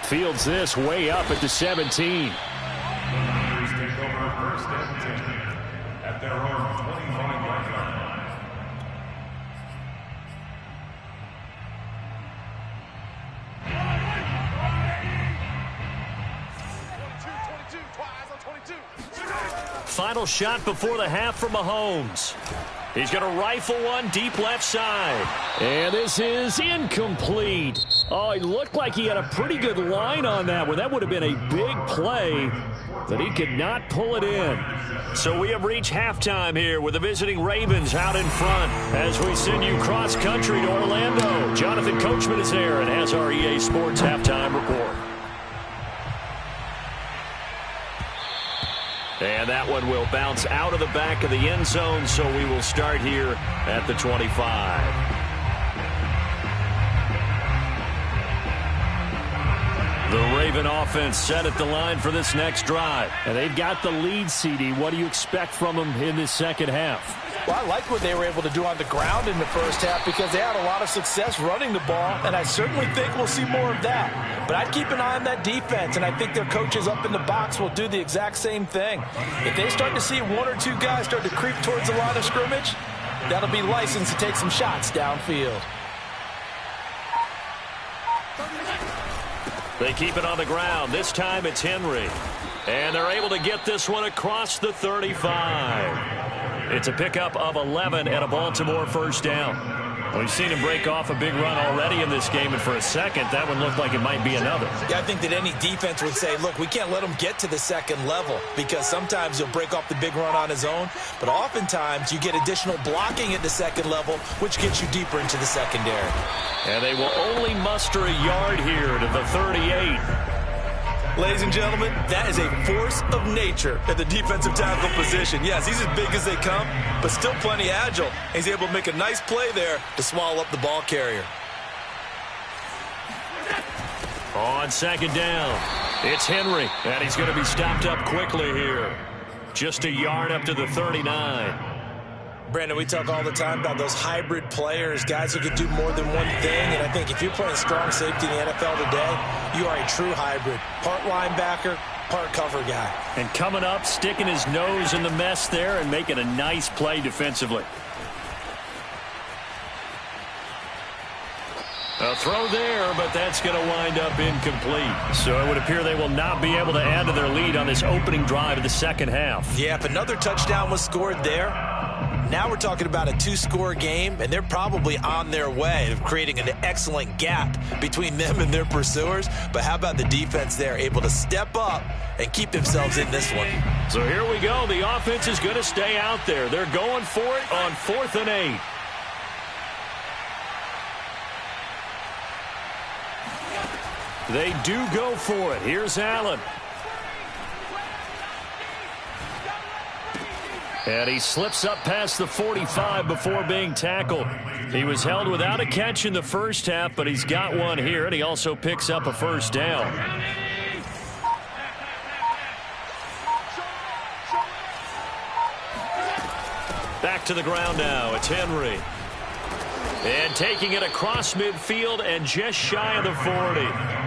Fields this way up at the 17. Take over first and 10 at their own 25-yard line. Final shot before the half from Mahomes. He's going to rifle one deep left side. And this is incomplete. Oh, it looked like he had a pretty good line on that one. That would have been a big play, but he could not pull it in. So we have reached halftime here with the visiting Ravens out in front as we send you cross-country to Orlando. Jonathan Coachman is there and has our EA Sports halftime report. And that one will bounce out of the back of the end zone, so we will start here at the 25. The Raven offense set at the line for this next drive. And they've got the lead, CD. What do you expect from them in this second half? Well, I like what they were able to do on the ground in the first half because they had a lot of success running the ball, and I certainly think we'll see more of that. But I'd keep an eye on that defense, and I think their coaches up in the box will do the exact same thing. If they start to see 1 or 2 guys start to creep towards the line of scrimmage, that'll be licensed to take some shots downfield. They keep it on the ground. This time it's Henry. And they're able to get this one across the 35. It's a pickup of 11 and a Baltimore first down. We've seen him break off a big run already in this game, and for a second, that one looked like it might be another. Yeah, I think that any defense would say, look, we can't let him get to the second level because sometimes he'll break off the big run on his own, but oftentimes you get additional blocking at the second level, which gets you deeper into the secondary. And they will only muster a yard here to the 38. Ladies and gentlemen, that is a force of nature at the defensive tackle position. Yes, he's as big as they come, but still plenty agile. He's able to make a nice play there to swallow up the ball carrier. On second down, it's Henry, and he's going to be stopped up quickly here. Just a yard up to the 39. Brandon, we talk all the time about those hybrid players, guys who can do more than one thing, and I think if you're playing strong safety in the NFL today, you are a true hybrid. Part linebacker, part cover guy. And coming up, sticking his nose in the mess there and making a nice play defensively. A throw there, but that's going to wind up incomplete. So it would appear they will not be able to add to their lead on this opening drive of the second half. Yeah, if another touchdown was scored there, now we're talking about a 2-score game, and they're probably on their way of creating an excellent gap between them and their pursuers. But how about the defense there, able to step up and keep themselves in this one? So here we go. The offense is going to stay out there. They're going for it on 4th and 8. They do go for it. Here's Allen. And he slips up past the 45 before being tackled. He was held without a catch in the first half, but he's got one here, and he also picks up a first down. Back to the ground now. It's Henry. And taking it across midfield and just shy of the 40.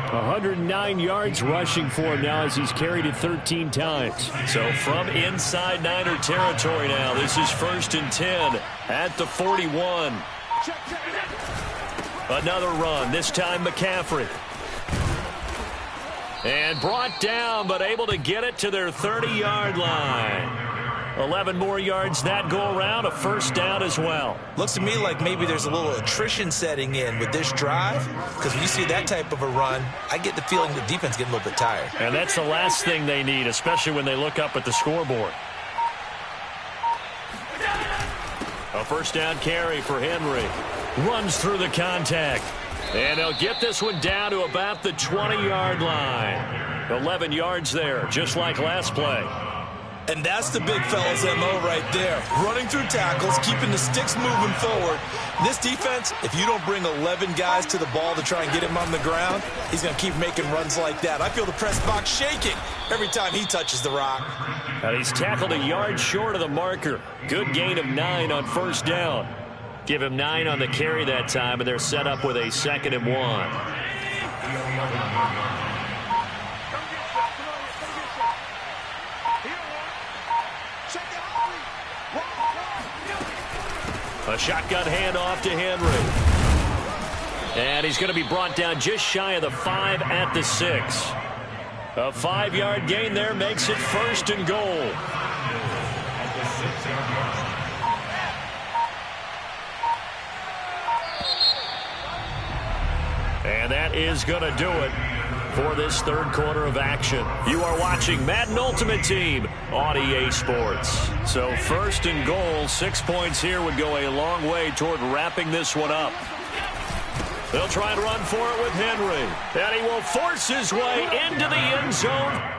109 yards rushing for him now as he's carried it 13 times. So from inside Niner territory now, this is 1st and 10 at the 41. Another run, this time McCaffrey. And brought down, but able to get it to their 30-yard line. 11 more yards that go around, a first down as well. Looks to me like maybe there's a little attrition setting in with this drive, because when you see that type of a run, I get the feeling the defense getting a little bit tired. And that's the last thing they need, especially when they look up at the scoreboard. A first down carry for Henry. Runs through the contact. And they'll get this one down to about the 20-yard line. 11 yards there, just like last play. And that's the big fella's MO right there. Running through tackles, keeping the sticks moving forward. This defense, if you don't bring 11 guys to the ball to try and get him on the ground, he's going to keep making runs like that. I feel the press box shaking every time he touches the rock. And he's tackled a yard short of the marker. Good gain of 9 on first down. Give him 9 on the carry that time, and they're set up with a 2nd and 1. A shotgun handoff to Henry. And he's going to be brought down just shy of the 5 at the 6. A 5-yard gain there makes it 1st and goal. And that is going to do it for this third quarter of action. You are watching Madden Ultimate Team on EA Sports. So 1st and goal, 6 points here would go a long way toward wrapping this one up. They'll try and run for it with Henry. And he will force his way into the end zone.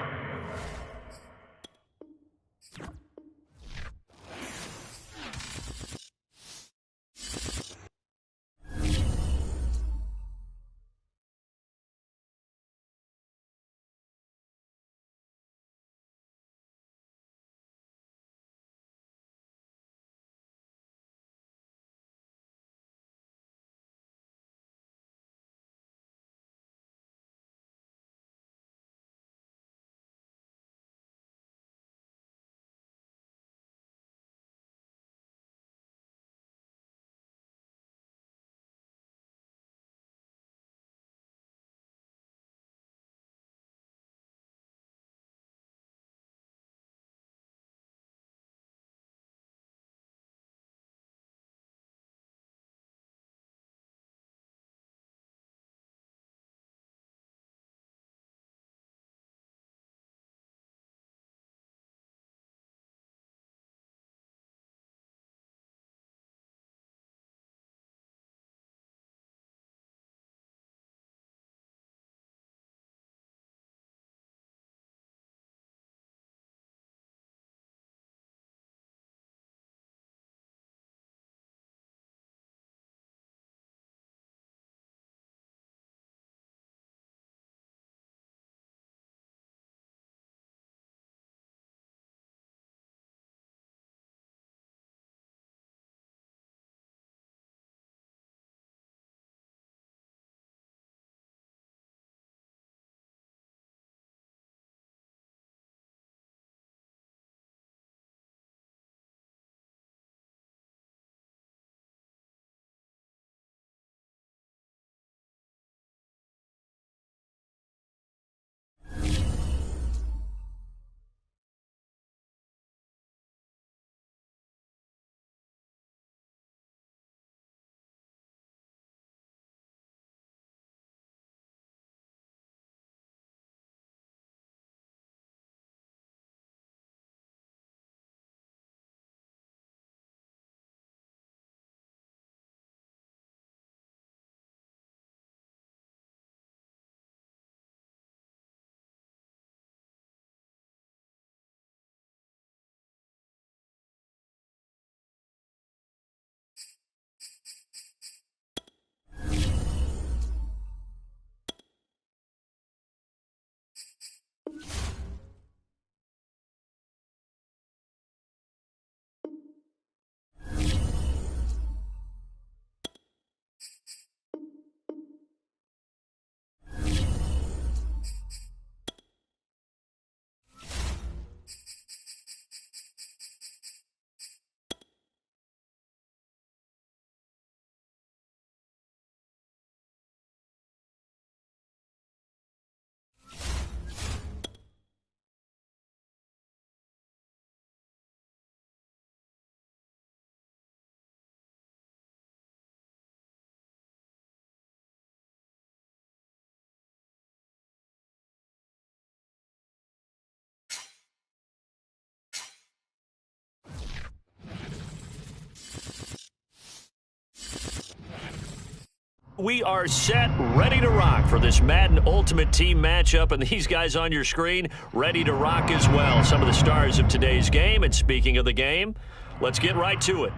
We are set, ready to rock for this Madden Ultimate Team matchup, and these guys on your screen ready to rock as well. Some of the stars of today's game, and speaking of the game, let's get right to it.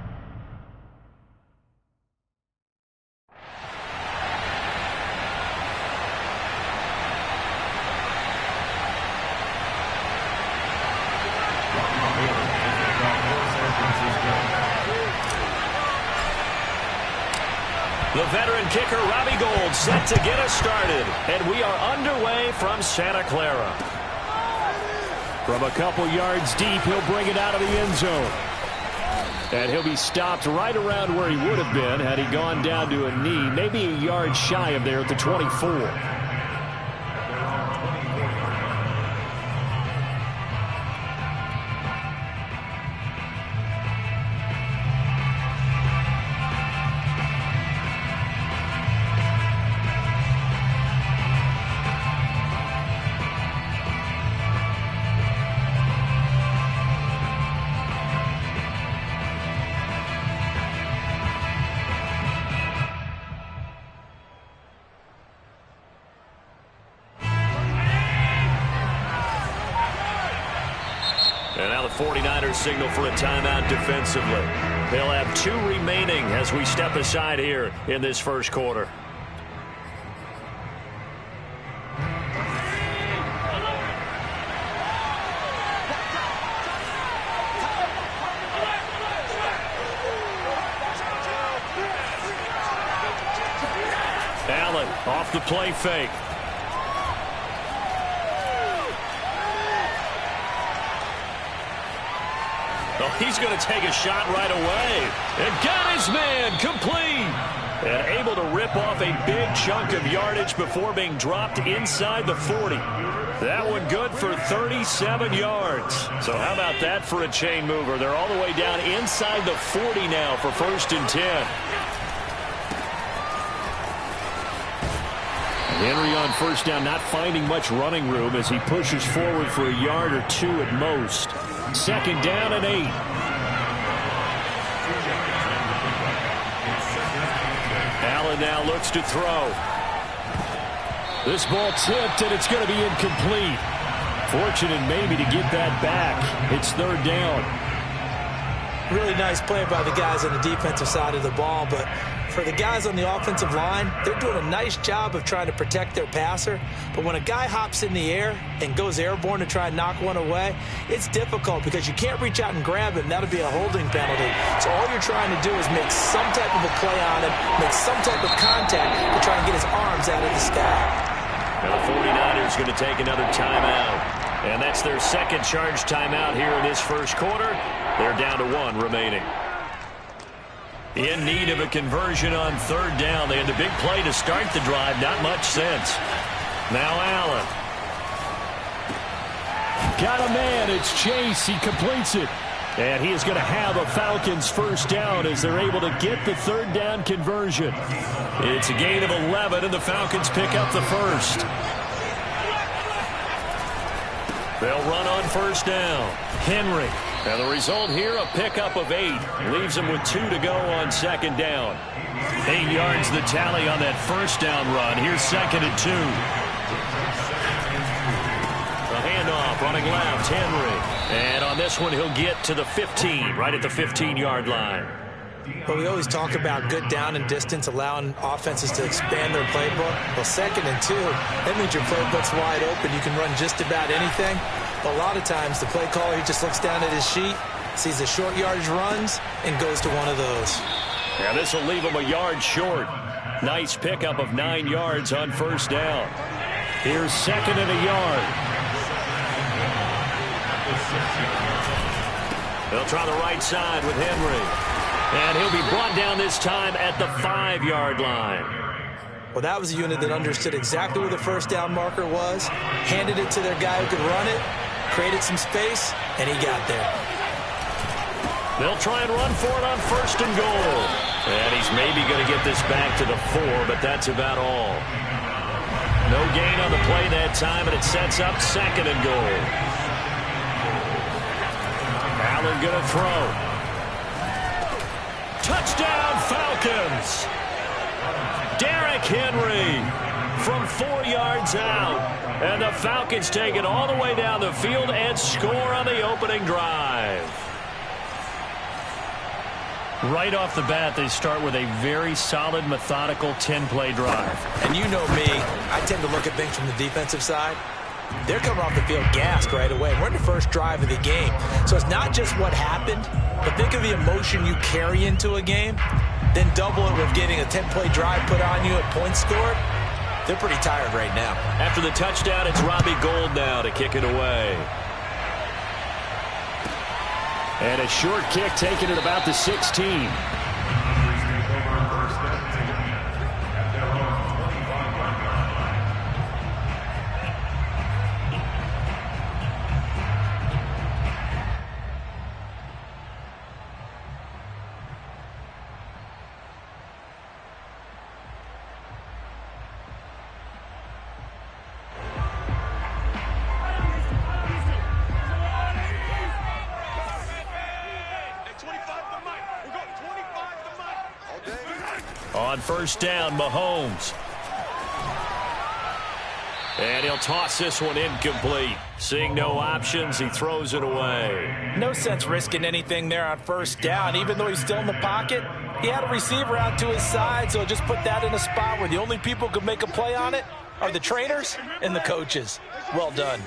The veteran kicker, Robbie Gould, set to get us started. And we are underway from Santa Clara. From a couple yards deep, he'll bring it out of the end zone. And he'll be stopped right around where he would have been had he gone down to a knee, maybe a yard shy of there at the 24. And now the 49ers signal for a timeout defensively. They'll have 2 remaining as we step aside here in this first quarter. Allen off the play fake. Oh, he's going to take a shot right away. And got his man complete. And able to rip off a big chunk of yardage before being dropped inside the 40. That one good for 37 yards. So how about that for a chain mover? They're all the way down inside the 40 now for 1st and 10. Henry on first down, not finding much running room as he pushes forward for a yard or 2 at most. 2nd down and 8. Allen now looks to throw. This ball tipped, and it's going to be incomplete. Fortunate maybe to get that back. It's 3rd down. Really nice play by the guys on the defensive side of the ball, but for the guys on the offensive line, they're doing a nice job of trying to protect their passer. But when a guy hops in the air and goes airborne to try and knock one away, it's difficult because you can't reach out and grab him. That'll be a holding penalty. So all you're trying to do is make some type of a play on him, make some type of contact to try and get his arms out of the sky. Now the 49ers going to take another timeout. And that's their 2nd charge timeout here in this first quarter. They're down to 1 remaining. In need of a conversion on 3rd down. They had the big play to start the drive. Not much sense. Now Allen. Got a man. It's Chase. He completes it. And he is going to have a Falcons 1st down as they're able to get the 3rd down conversion. It's a gain of 11, and the Falcons pick up the 1st. They'll run on 1st down. Henry. And the result here, a pickup of 8. Leaves them with 2 to go on 2nd down. 8 yards the tally on that 1st down run. Here's 2nd and 2. The handoff running left, Henry. And on this one, he'll get to the 15, right at the 15-yard line. Well, we always talk about good down and distance, allowing offenses to expand their playbook. Well, 2nd and 2, that means your playbook's wide open. You can run just about anything. But a lot of times, the play caller, he just looks down at his sheet, sees the short yardage runs, and goes to one of those. Yeah, this will leave him a yard short. Nice pickup of 9 yards on 1st down. Here's 2nd and a yard. They'll try the right side with Henry. And he'll be brought down this time at the 5-yard line. Well, that was a unit that understood exactly where the 1st down marker was, handed it to their guy who could run it, created some space, and he got there. They'll try and run for it on 1st and goal. And he's maybe going to get this back to the 4, but that's about all. No gain on the play that time, and it sets up 2nd and goal. Allen going to throw. Touchdown, Falcons! Derrick Henry from 4 yards out. And the Falcons take it all the way down the field and score on the opening drive. Right off the bat, they start with a very solid, methodical 10-play drive. And you know me, I tend to look at things from the defensive side. They're coming off the field gassed right away. We're in the first drive of the game. So it's not just what happened, but think of the emotion you carry into a game, then double it with getting a 10-play drive put on you at points scored. They're pretty tired right now. After the touchdown, it's Robbie Gould now to kick it away. And a short kick taken at about the 16. On first down, Mahomes. And he'll toss this one incomplete. Seeing no options, he throws it away. No sense risking anything there on first down. Even though he's still in the pocket, he had a receiver out to his side, so just put that in a spot where the only people who could make a play on it are the trainers and the coaches. Well done.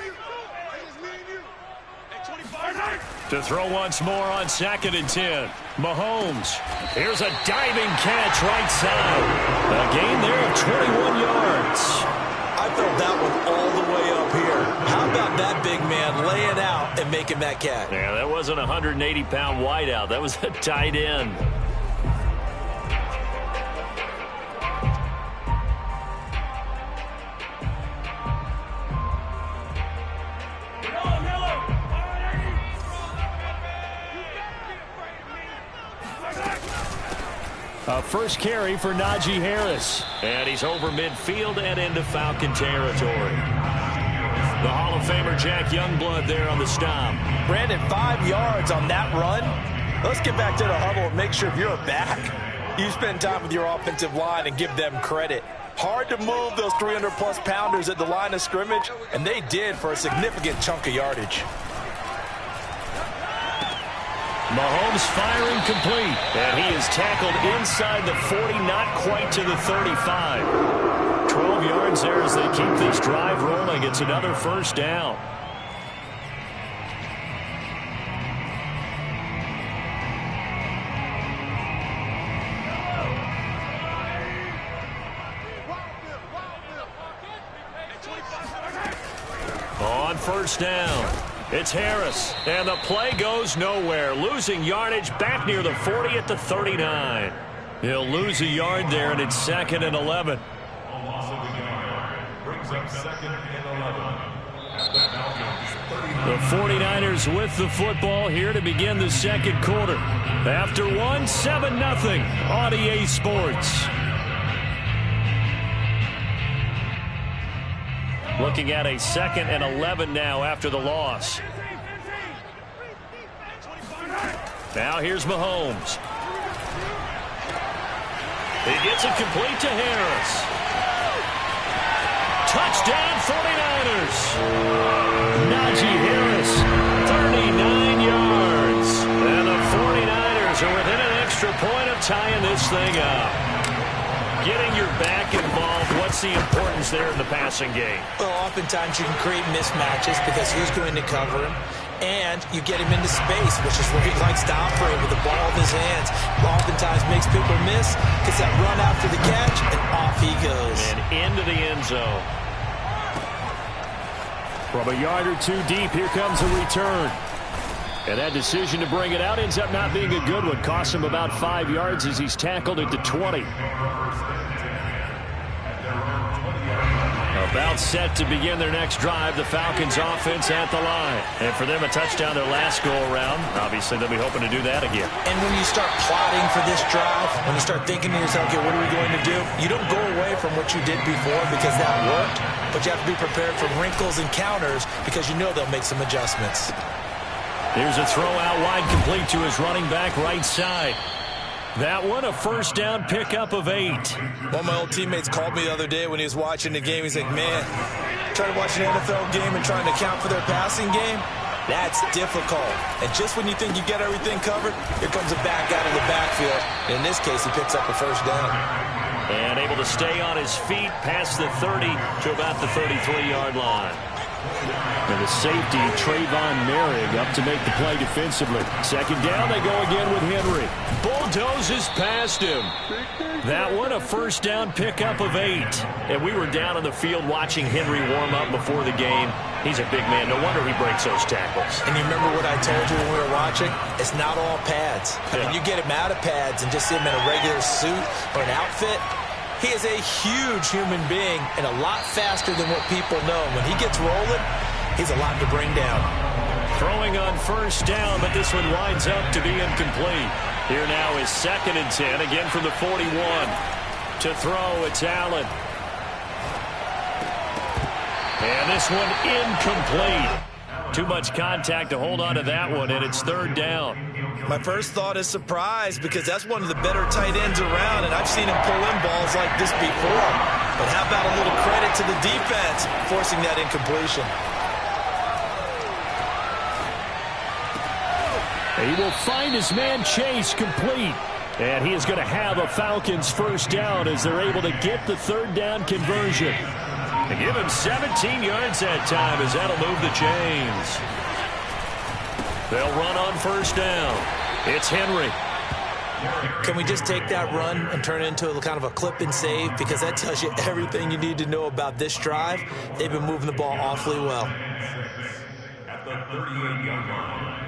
To throw once more on 2nd and 10. Mahomes. Here's a diving catch right side. A gain there of 21 yards. I felt that one all the way up here. How about that big man laying out and making that catch? Yeah, that wasn't a 180-pound wideout. That was a tight end. A first carry for Najee Harris. And he's over midfield and into Falcon territory. The Hall of Famer Jack Youngblood there on the stop. Brandon, 5 yards on that run. Let's get back to the huddle and make sure if you're a back, you spend time with your offensive line and give them credit. Hard to move those 300-plus pounders at the line of scrimmage, and they did for a significant chunk of yardage. Mahomes firing complete, and he is tackled inside the 40, not quite to the 35. 12 yards there as they keep this drive rolling. It's another first down. On first down, it's Harris, and the play goes nowhere. Losing yardage back near the 40 at the 39. He'll lose a yard there, and it's 2nd and 11. A loss of a yard brings up 2nd and 11. The 49ers with the football here to begin the second quarter. After 7-0 on EA Sports. Looking at a 2nd and 11 now after the loss. Now here's Mahomes. He gets it complete to Harris. Touchdown 49ers. Najee Harris, 39 yards. And the 49ers are within an extra point of tying this thing up. Getting your back involved, what's the importance there in the passing game? Well, oftentimes you can create mismatches because who's going to cover him, and you get him into space, which is where he likes to operate with the ball in his hands. Oftentimes makes people miss, gets that run after the catch, and off he goes. And into the end zone. From a yard or two deep, here comes a return. And that decision to bring it out ends up not being a good one. Costs him about 5 yards as he's tackled at the 20. About set to begin their next drive. The Falcons offense at the line. And for them, a touchdown their last go-around. Obviously, they'll be hoping to do that again. And when you start plotting for this drive, when you start thinking to yourself, okay, what are we going to do? You don't go away from what you did before because that worked. But you have to be prepared for wrinkles and counters because you know they'll make some adjustments. Here's a throw out wide complete to his running back right side. That one, a first down pickup of 8. One of my old teammates called me the other day when he was watching the game. He's like, man, trying to watch an NFL game and trying to account for their passing game, that's difficult. And just when you think you get everything covered, here comes a back out of the backfield. In this case, he picks up a first down. And able to stay on his feet past the 30 to about the 33-yard line. And the safety, Trayvon Merrick, up to make the play defensively. Second down, they go again with Henry. Bulldozes past him. That one, a first down pickup of 8. And we were down on the field watching Henry warm up before the game. He's a big man. No wonder he breaks those tackles. And you remember what I told you when we were watching? It's not all pads. I mean, you get him out of pads and just see him in a regular suit or an outfit. He is a huge human being and a lot faster than what people know. When he gets rolling, he's a lot to bring down. Throwing on first down, but this one winds up to be incomplete. Here now is 2nd and 10, again from the 41. To throw, it's Allen. And this one incomplete. Too much contact to hold on to that one, and it's 3rd down. My first thought is surprise because that's one of the better tight ends around, and I've seen him pull in balls like this before. But how about a little credit to the defense forcing that incompletion? He will find his man Chase complete. And he is going to have a Falcons first down as they're able to get the 3rd down conversion. They give him 17 yards that time as that'll move the chains. They'll run on first down. It's Henry. Can we just take that run and turn it into a kind of a clip and save? Because that tells you everything you need to know about this drive. They've been moving the ball awfully well. At the 38-yard line.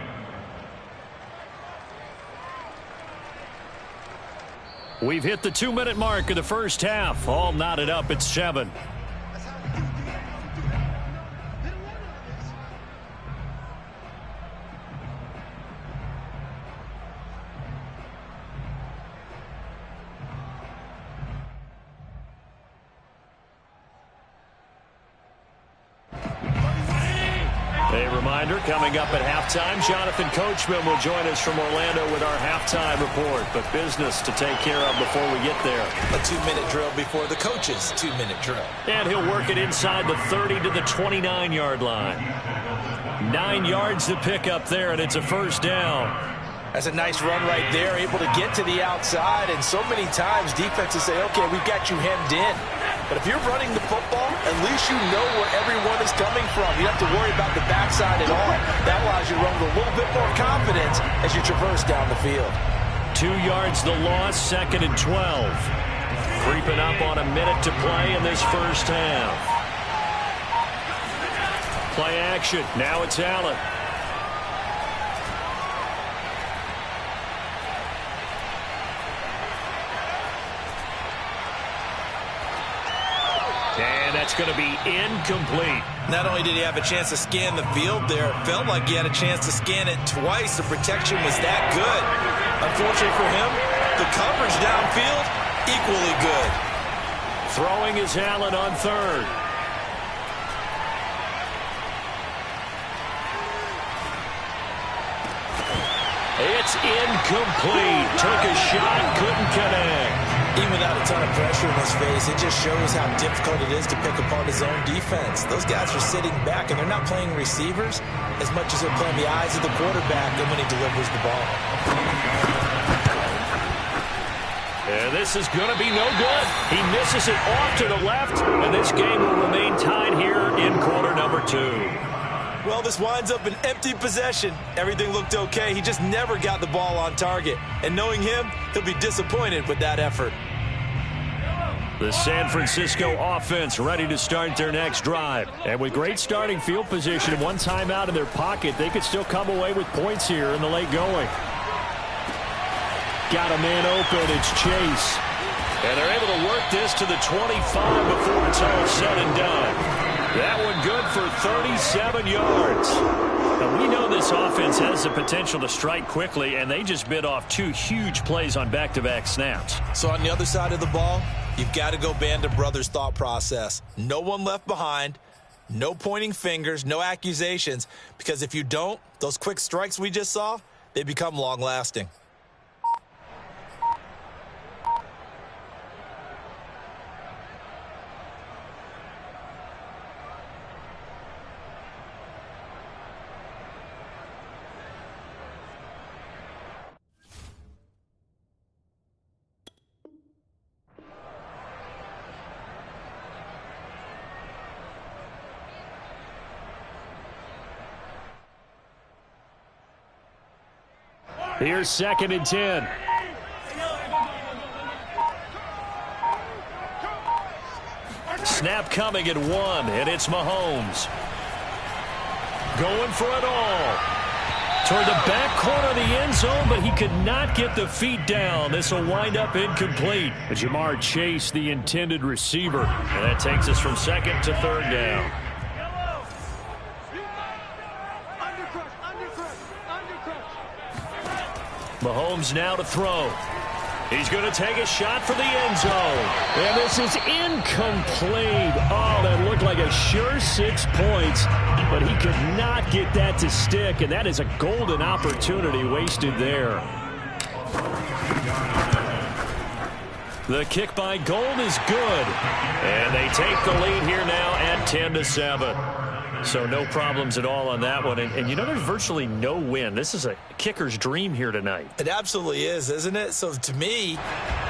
We've hit the 2-minute mark of the first half. All knotted up at 7. A reminder, coming up at halftime, Jonathan Coachman will join us from Orlando with our halftime report. But business to take care of before we get there. A 2-minute drill before the coach's 2-minute drill. And he'll work it inside the 30 to the 29-yard line. 9 yards to pick up there, and it's a first down. That's a nice run right there, able to get to the outside. And so many times defenses say, okay, we've got you hemmed in. But if you're running the football, at least you know where everyone is coming from. You don't have to worry about the backside at all. That allows you to run with a little bit more confidence as you traverse down the field. 2 yards the loss, 2nd and 12. Creeping up on a minute to play in this first half. Play action. Now it's Allen. And that's going to be incomplete. Not only did he have a chance to scan the field there, it felt like he had a chance to scan it twice. The protection was that good. Unfortunately for him, the coverage downfield, equally good. Throwing is Allen on 3rd. It's incomplete. Took a shot, couldn't connect. Even without a ton of pressure in his face, it just shows how difficult it is to pick apart his own defense. Those guys are sitting back, and they're not playing receivers as much as they're playing the eyes of the quarterback and when he delivers the ball. And this is going to be no good. He misses it off to the left, and this game will remain tied here in quarter number 2. Well, this winds up an empty possession. Everything looked okay. He just never got the ball on target. And knowing him, he'll be disappointed with that effort. The San Francisco offense ready to start their next drive. And with great starting field position and one timeout in their pocket, they could still come away with points here in the late going. Got a man open. It's Chase. And they're able to work this to the 25 before it's all said and done. That one good for 37 yards. Now, we know this offense has the potential to strike quickly, and they just bit off 2 huge plays on back-to-back snaps. So on the other side of the ball, you've got to go Band of Brothers thought process. No one left behind, no pointing fingers, no accusations, because if you don't, those quick strikes we just saw, they become long-lasting. Here's 2nd and 10. Snap coming at 1, and it's Mahomes. Going for it all. Toward the back corner of the end zone, but he could not get the feet down. This will wind up incomplete. Jamar Chase, the intended receiver. And that takes us from 2nd to 3rd down. Mahomes now to throw. He's going to take a shot for the end zone. And this is incomplete. Oh, that looked like a sure 6 points. But he could not get that to stick. And that is a golden opportunity wasted there. The kick by Gold is good. And they take the lead here now at 10-7. So no problems at all on that one. And you know, there's virtually no win. This is a kicker's dream here tonight. It absolutely is, isn't it? So to me,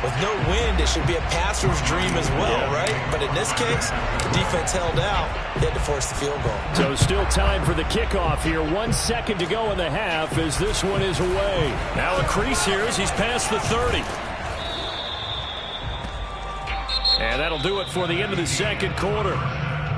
with no wind, it should be a passer's dream as well, right? But in this case, the defense held out. They had to force the field goal. So still time for the kickoff here. 1 second to go in the half as this one is away. Now a crease here as he's past the 30. And that'll do it for the end of the 2nd quarter.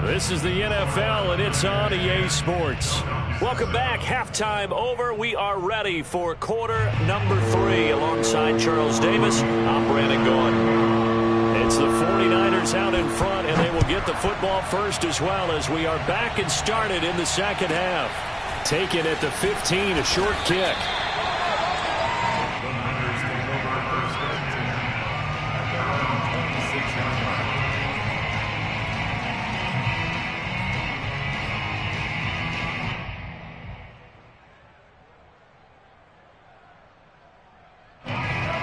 This is the NFL, and it's on EA Sports. Welcome back. Halftime over. We are ready for quarter number 3. Alongside Charles Davis, I'm Brandon Gaughan. It's the 49ers out in front, and they will get the football first as well as we are back and started in the 2nd half. Taken at the 15, a short kick.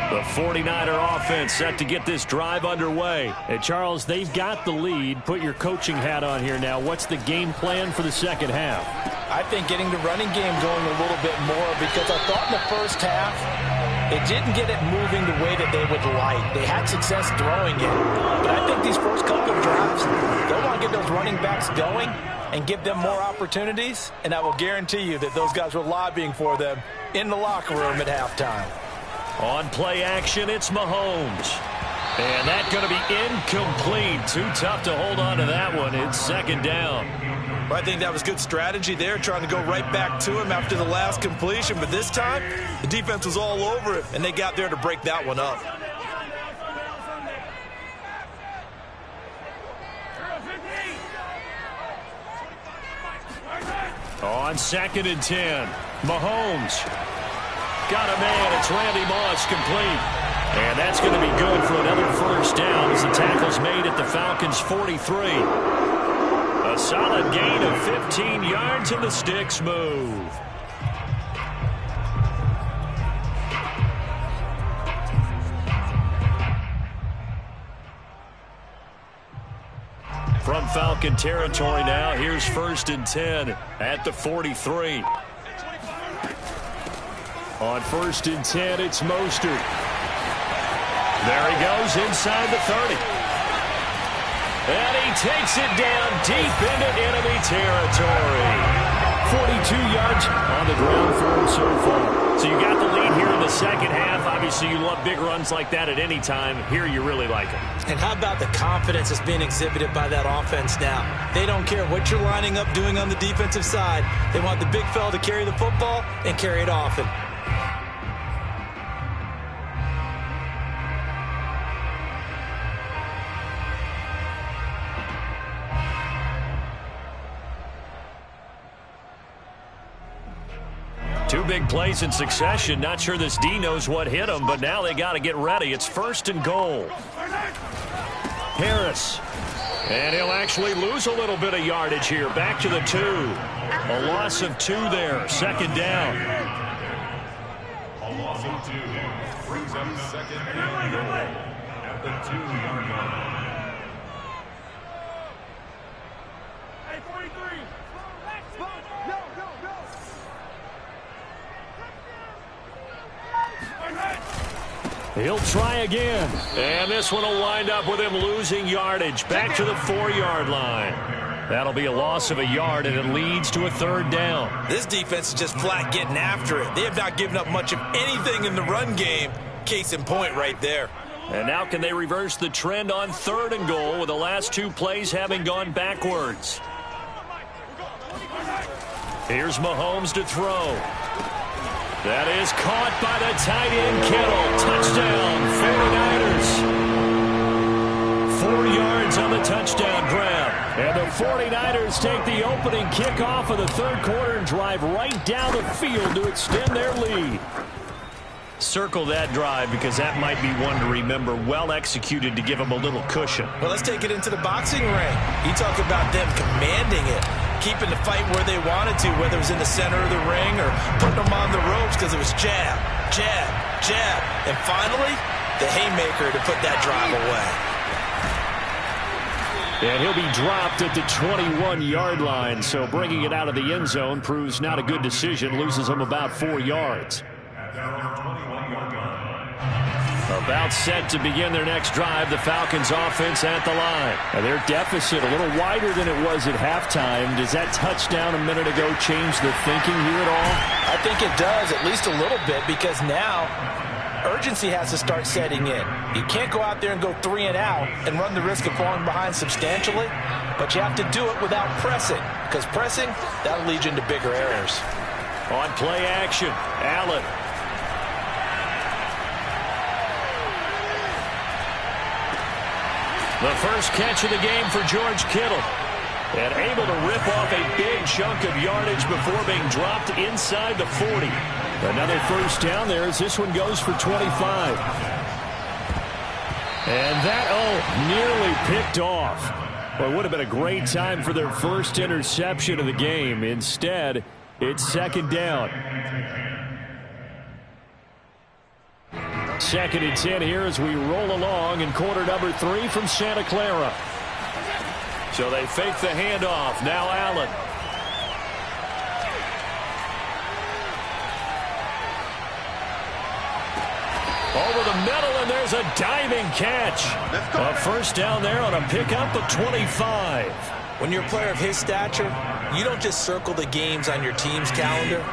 The 49er offense set to get this drive underway. And Charles, they've got the lead. Put your coaching hat on here now. What's the game plan for the 2nd half? I think getting the running game going a little bit more, because I thought in the first half they didn't get it moving the way that they would like. They had success throwing it. But I think these first couple of drives, they'll want to get those running backs going and give them more opportunities. And I will guarantee you that those guys were lobbying for them in the locker room at halftime. On play action, it's Mahomes. And that's going to be incomplete. Too tough to hold on to that one. It's 2nd down. Well, I think that was good strategy there, trying to go right back to him after the last completion. But this time, the defense was all over it, and they got there to break that one up. On 2nd and 10, Mahomes. Got a man. It's Randy Moss, complete. And that's going to be good for another first down as the tackle's made at the Falcons' 43. A solid gain of 15 yards and the sticks move. From Falcon territory now, here's 1st and 10 at the 43. On 1st and 10, it's Mostert. There he goes inside the 30. And he takes it down deep into enemy territory. 42 yards on the ground for him so far. So you got the lead here in the 2nd half. Obviously, you love big runs like that at any time. Here, you really like them. And how about the confidence that's being exhibited by that offense now? They don't care what you're lining up doing on the defensive side. They want the big fella to carry the football and carry it often. Two big plays in succession. Not sure this D knows what hit him, but now they got to get ready. It's 1st and goal. Harris. And he'll actually lose a little bit of yardage here. Back to the 2. A loss of 2 there. 2nd down. A loss of 2 brings up 2nd and goal at the 2-yard line. Hey, 43. He'll try again. And this one will wind up with him losing yardage. Back to the 4-yard line. That'll be a loss of a yard, and it leads to a third down. This defense is just flat getting after it. They have not given up much of anything in the run game. Case in point right there. And now can they reverse the trend on 3rd and goal with the last 2 plays having gone backwards? Here's Mahomes to throw. That is caught by the tight end, Kittle. Touchdown, 49ers. 4 yards on the touchdown grab. And the 49ers take the opening kickoff of the 3rd quarter and drive right down the field to extend their lead. Circle that drive because that might be one to remember. Well executed to give them a little cushion. Well, let's take it into the boxing ring. You talk about them commanding it, keeping the fight where they wanted to, whether it was in the center of the ring or putting them on the ropes because it was jab, jab, jab. And finally, the haymaker to put that drive away. And he'll be dropped at the 21-yard line, so bringing it out of the end zone proves not a good decision. Loses him about 4 yards. About set to begin their next drive, the Falcons offense at the line. Now their deficit a little wider than it was at halftime. Does that touchdown a minute ago change the thinking here at all? I think it does, at least a little bit, because now urgency has to start setting in. You can't go out there and go 3 and out and run the risk of falling behind substantially, but you have to do it without pressing, because pressing, that'll lead you into bigger errors. On play action, Allen. The first catch of the game for George Kittle. And able to rip off a big chunk of yardage before being dropped inside the 40. Another first down there as this one goes for 25. And that, nearly picked off. Well, it would have been a great time for their first interception of the game. Instead, it's 2nd down. 2nd and 10 here as we roll along in quarter number 3 from Santa Clara. So they fake the handoff. Now Allen. Over the middle, and there's a diving catch. A first down there on a pickup of 25. When you're a player of his stature, you don't just circle the games on your team's calendar.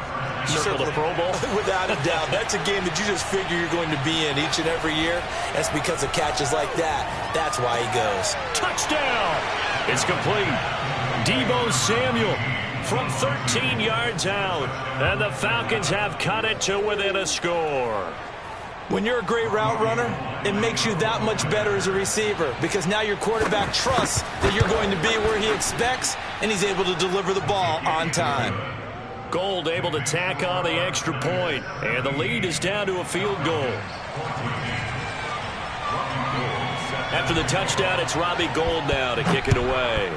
You circle the Pro Bowl? Without a doubt. That's a game that you just figure you're going to be in each and every year. That's because of catches like that. That's why he goes. Touchdown! It's complete. Deebo Samuel from 13 yards out. And the Falcons have cut it to within a score. When you're a great route runner, it makes you that much better as a receiver because now your quarterback trusts that you're going to be where he expects, and he's able to deliver the ball on time. Gold able to tack on the extra point, and the lead is down to a field goal. After the touchdown, it's Robbie Gould now to kick it away.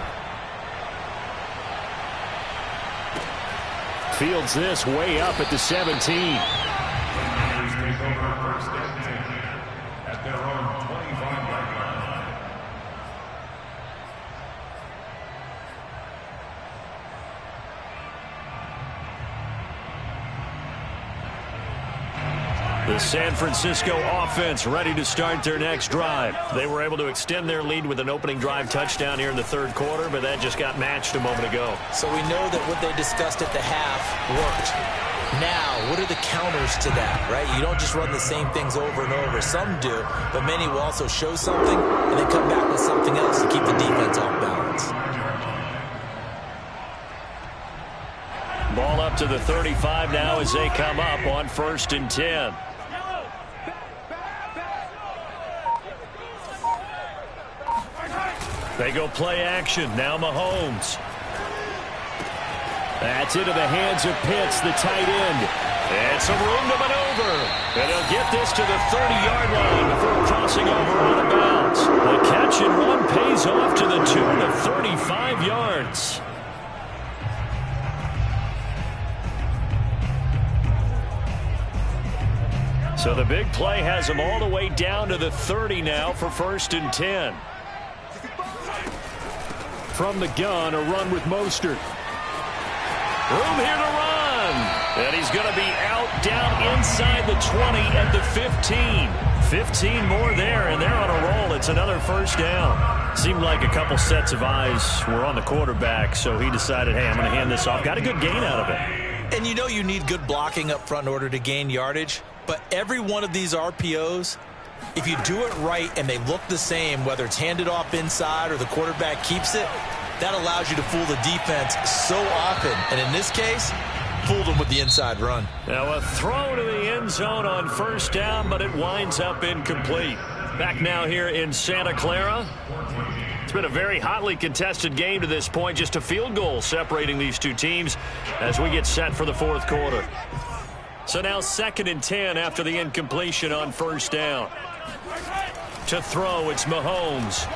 Fields this way up at the 17. At their own 25-yard line. The San Francisco offense ready to start their next drive. They were able to extend their lead with an opening drive touchdown here in the 3rd quarter, but that just got matched a moment ago. So we know that what they discussed at the half worked. Now, what are the counters to that, right? You don't just run the same things over and over. Some do, but many will also show something and then come back with something else to keep the defense off balance. Ball up to the 35 now as they come up on 1st and 10. They go play action. Now Mahomes. That's into the hands of Pitts, the tight end. And some room to maneuver. And he'll get this to the 30-yard line before crossing over out of bounds. The catch and run pays off to the tune of 35 yards. So the big play has him all the way down to the 30 now for 1st and 10. From the gun, a run with Mostert. Room here to run. And he's going to be out down inside the 20 at the 15. 15 more there, and they're on a roll. It's another first down. Seemed like a couple sets of eyes were on the quarterback, so he decided, hey, I'm going to hand this off. Got a good gain out of it. And you know you need good blocking up front in order to gain yardage, but every one of these RPOs, if you do it right and they look the same, whether it's handed off inside or the quarterback keeps it, that allows you to fool the defense so often. And in this case, fooled them with the inside run. Now a throw to the end zone on first down, but it winds up incomplete. Back now here in Santa Clara. It's been a very hotly contested game to this point. Just a field goal separating these two teams as we get set for the fourth quarter. So now 2nd and 10 after the incompletion on first down. To throw, it's Mahomes.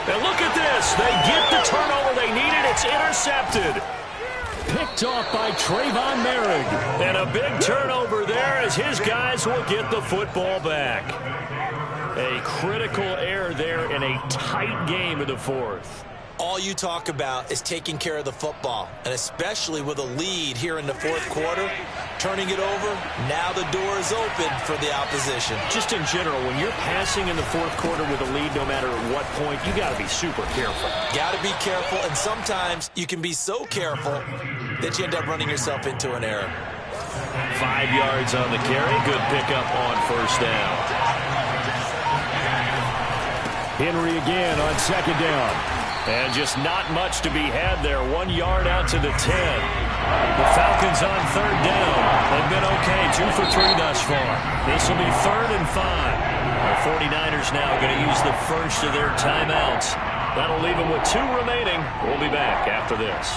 And look at this. They get the turnover they needed. It's intercepted. Picked off by Trayvon Merrick. And a big turnover there as his guys will get the football back. A critical error there in a tight game in the fourth. All you talk about is taking care of the football, and especially with a lead here in the fourth quarter, turning it over, now the door is open for the opposition. Just in general, when you're passing in the fourth quarter with a lead, no matter at what point, you got to be super careful. Got to be careful, and sometimes you can be so careful that you end up running yourself into an error. 5 yards on the carry. Good pickup on first down. Henry again on second down. And just not much to be had there. 1 yard out to the 10. The Falcons on third down. They've been okay. 2 for 3 thus far. This will be 3rd and 5. The 49ers now going to use the first of their timeouts. That'll leave them with 2 remaining. We'll be back after this.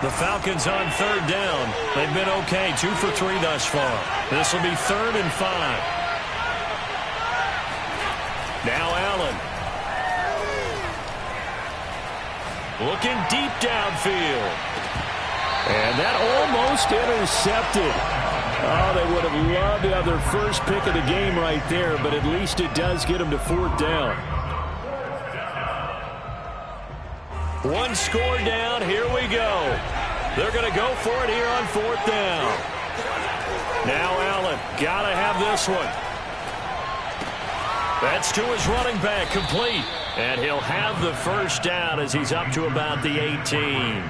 The Falcons on third down. They've been okay. 2 for 3 thus far. This will be 3rd and 5. Now Allen. Looking deep downfield. And that almost intercepted. Oh, they would have loved to have their first pick of the game right there, but at least it does get them to 4th down. 1 score down. Here we go. They're going to go for it here on 4th down. Now Allen. Got to have this one. That's to his running back, complete. And he'll have the first down as he's up to about the 18.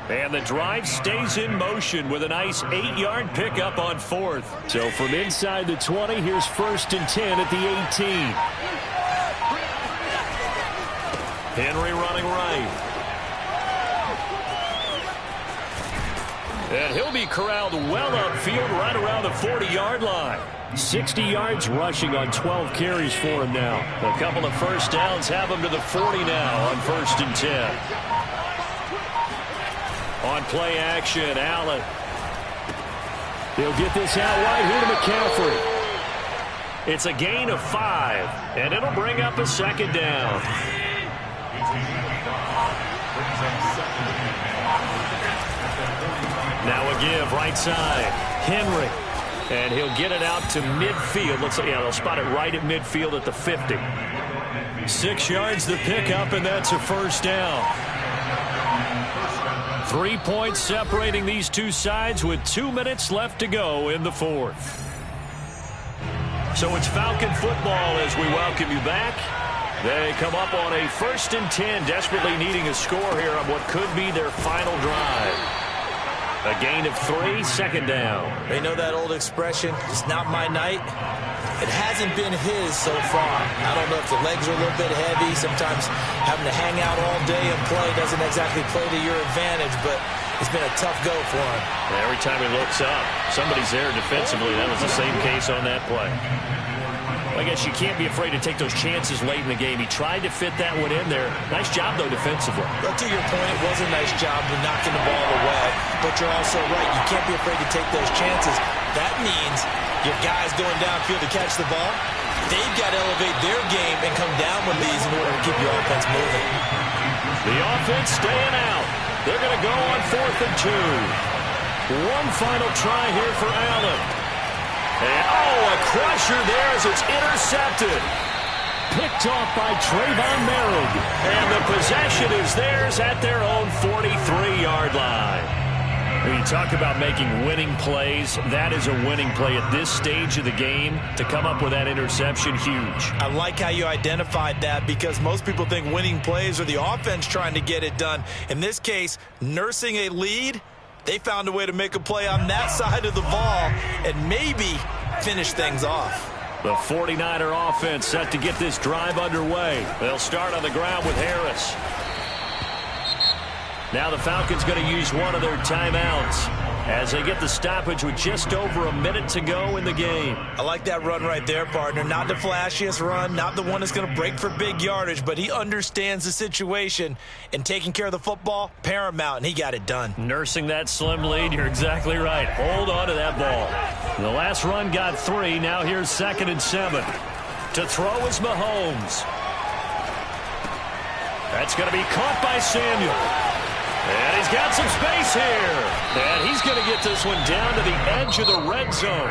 And the drive stays in motion with a nice 8-yard pickup on 4th. So from inside the 20, here's 1st and 10 at the 18. Henry running right. And he'll be corralled well upfield right around the 40-yard line. 60 yards rushing on 12 carries for him now. A couple of first downs have him to the 40 now on 1st and 10. On play action, Allen. He'll get this out right here to McCaffrey. It's a gain of 5, and it'll bring up a 2nd down. Now a give, right side. Henry. And he'll get it out to midfield. Looks like, yeah, they'll spot it right at midfield at the 50. 6 yards the pickup, and that's a first down. 3 points separating these two sides with 2 minutes left to go in the fourth. So it's Falcon football as we welcome you back. They come up on a 1st and 10, desperately needing a score here on what could be their final drive. A gain of 3, 2nd down. They know that old expression, it's not my night. It hasn't been his so far. I don't know if the legs are a little bit heavy. Sometimes having to hang out all day and play doesn't exactly play to your advantage, but it's been a tough go for him. Every time he looks up, somebody's there defensively. That was the same case on that play. I guess you can't be afraid to take those chances late in the game. He tried to fit that one in there. Nice job, though, defensively. But to your point, it was a nice job of knocking the ball away. But you're also right. You can't be afraid to take those chances. That means your guys going downfield to catch the ball, they've got to elevate their game and come down with these in order to keep your offense moving. The offense staying out. They're going to go on 4th and 2. One final try here for Allen. And, oh, a crusher there as it's intercepted. Picked off by Trayvon Merrick. And the possession is theirs at their own 43-yard line. When you talk about making winning plays, that is a winning play at this stage of the game. To come up with that interception, huge. I like how you identified that, because most people think winning plays are the offense trying to get it done. In this case, nursing a lead, they found a way to make a play on that side of the ball and maybe finish things off. The 49er offense set to get this drive underway. They'll start on the ground with Harris. Now the Falcons going to use one of their timeouts as they get the stoppage with just over a minute to go in the game. I like that run right there, partner. Not the flashiest run, not the one that's going to break for big yardage, but he understands the situation, and taking care of the football, paramount, and he got it done. Nursing that slim lead, you're exactly right. Hold on to that ball. The last run got 3. Now here's 2nd and 7. To throw is Mahomes. That's going to be caught by Samuel. And he's got some space here. And he's going to get this one down to the edge of the red zone.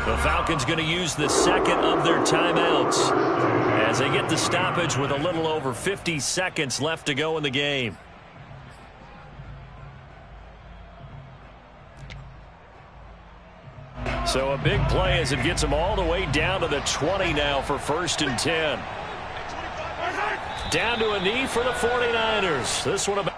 The Falcons going to use the second of their timeouts as they get the stoppage with a little over 50 seconds left to go in the game. So a big play as it gets them all the way down to the 20 now for 1st and 10. Down to a knee for the 49ers. This one about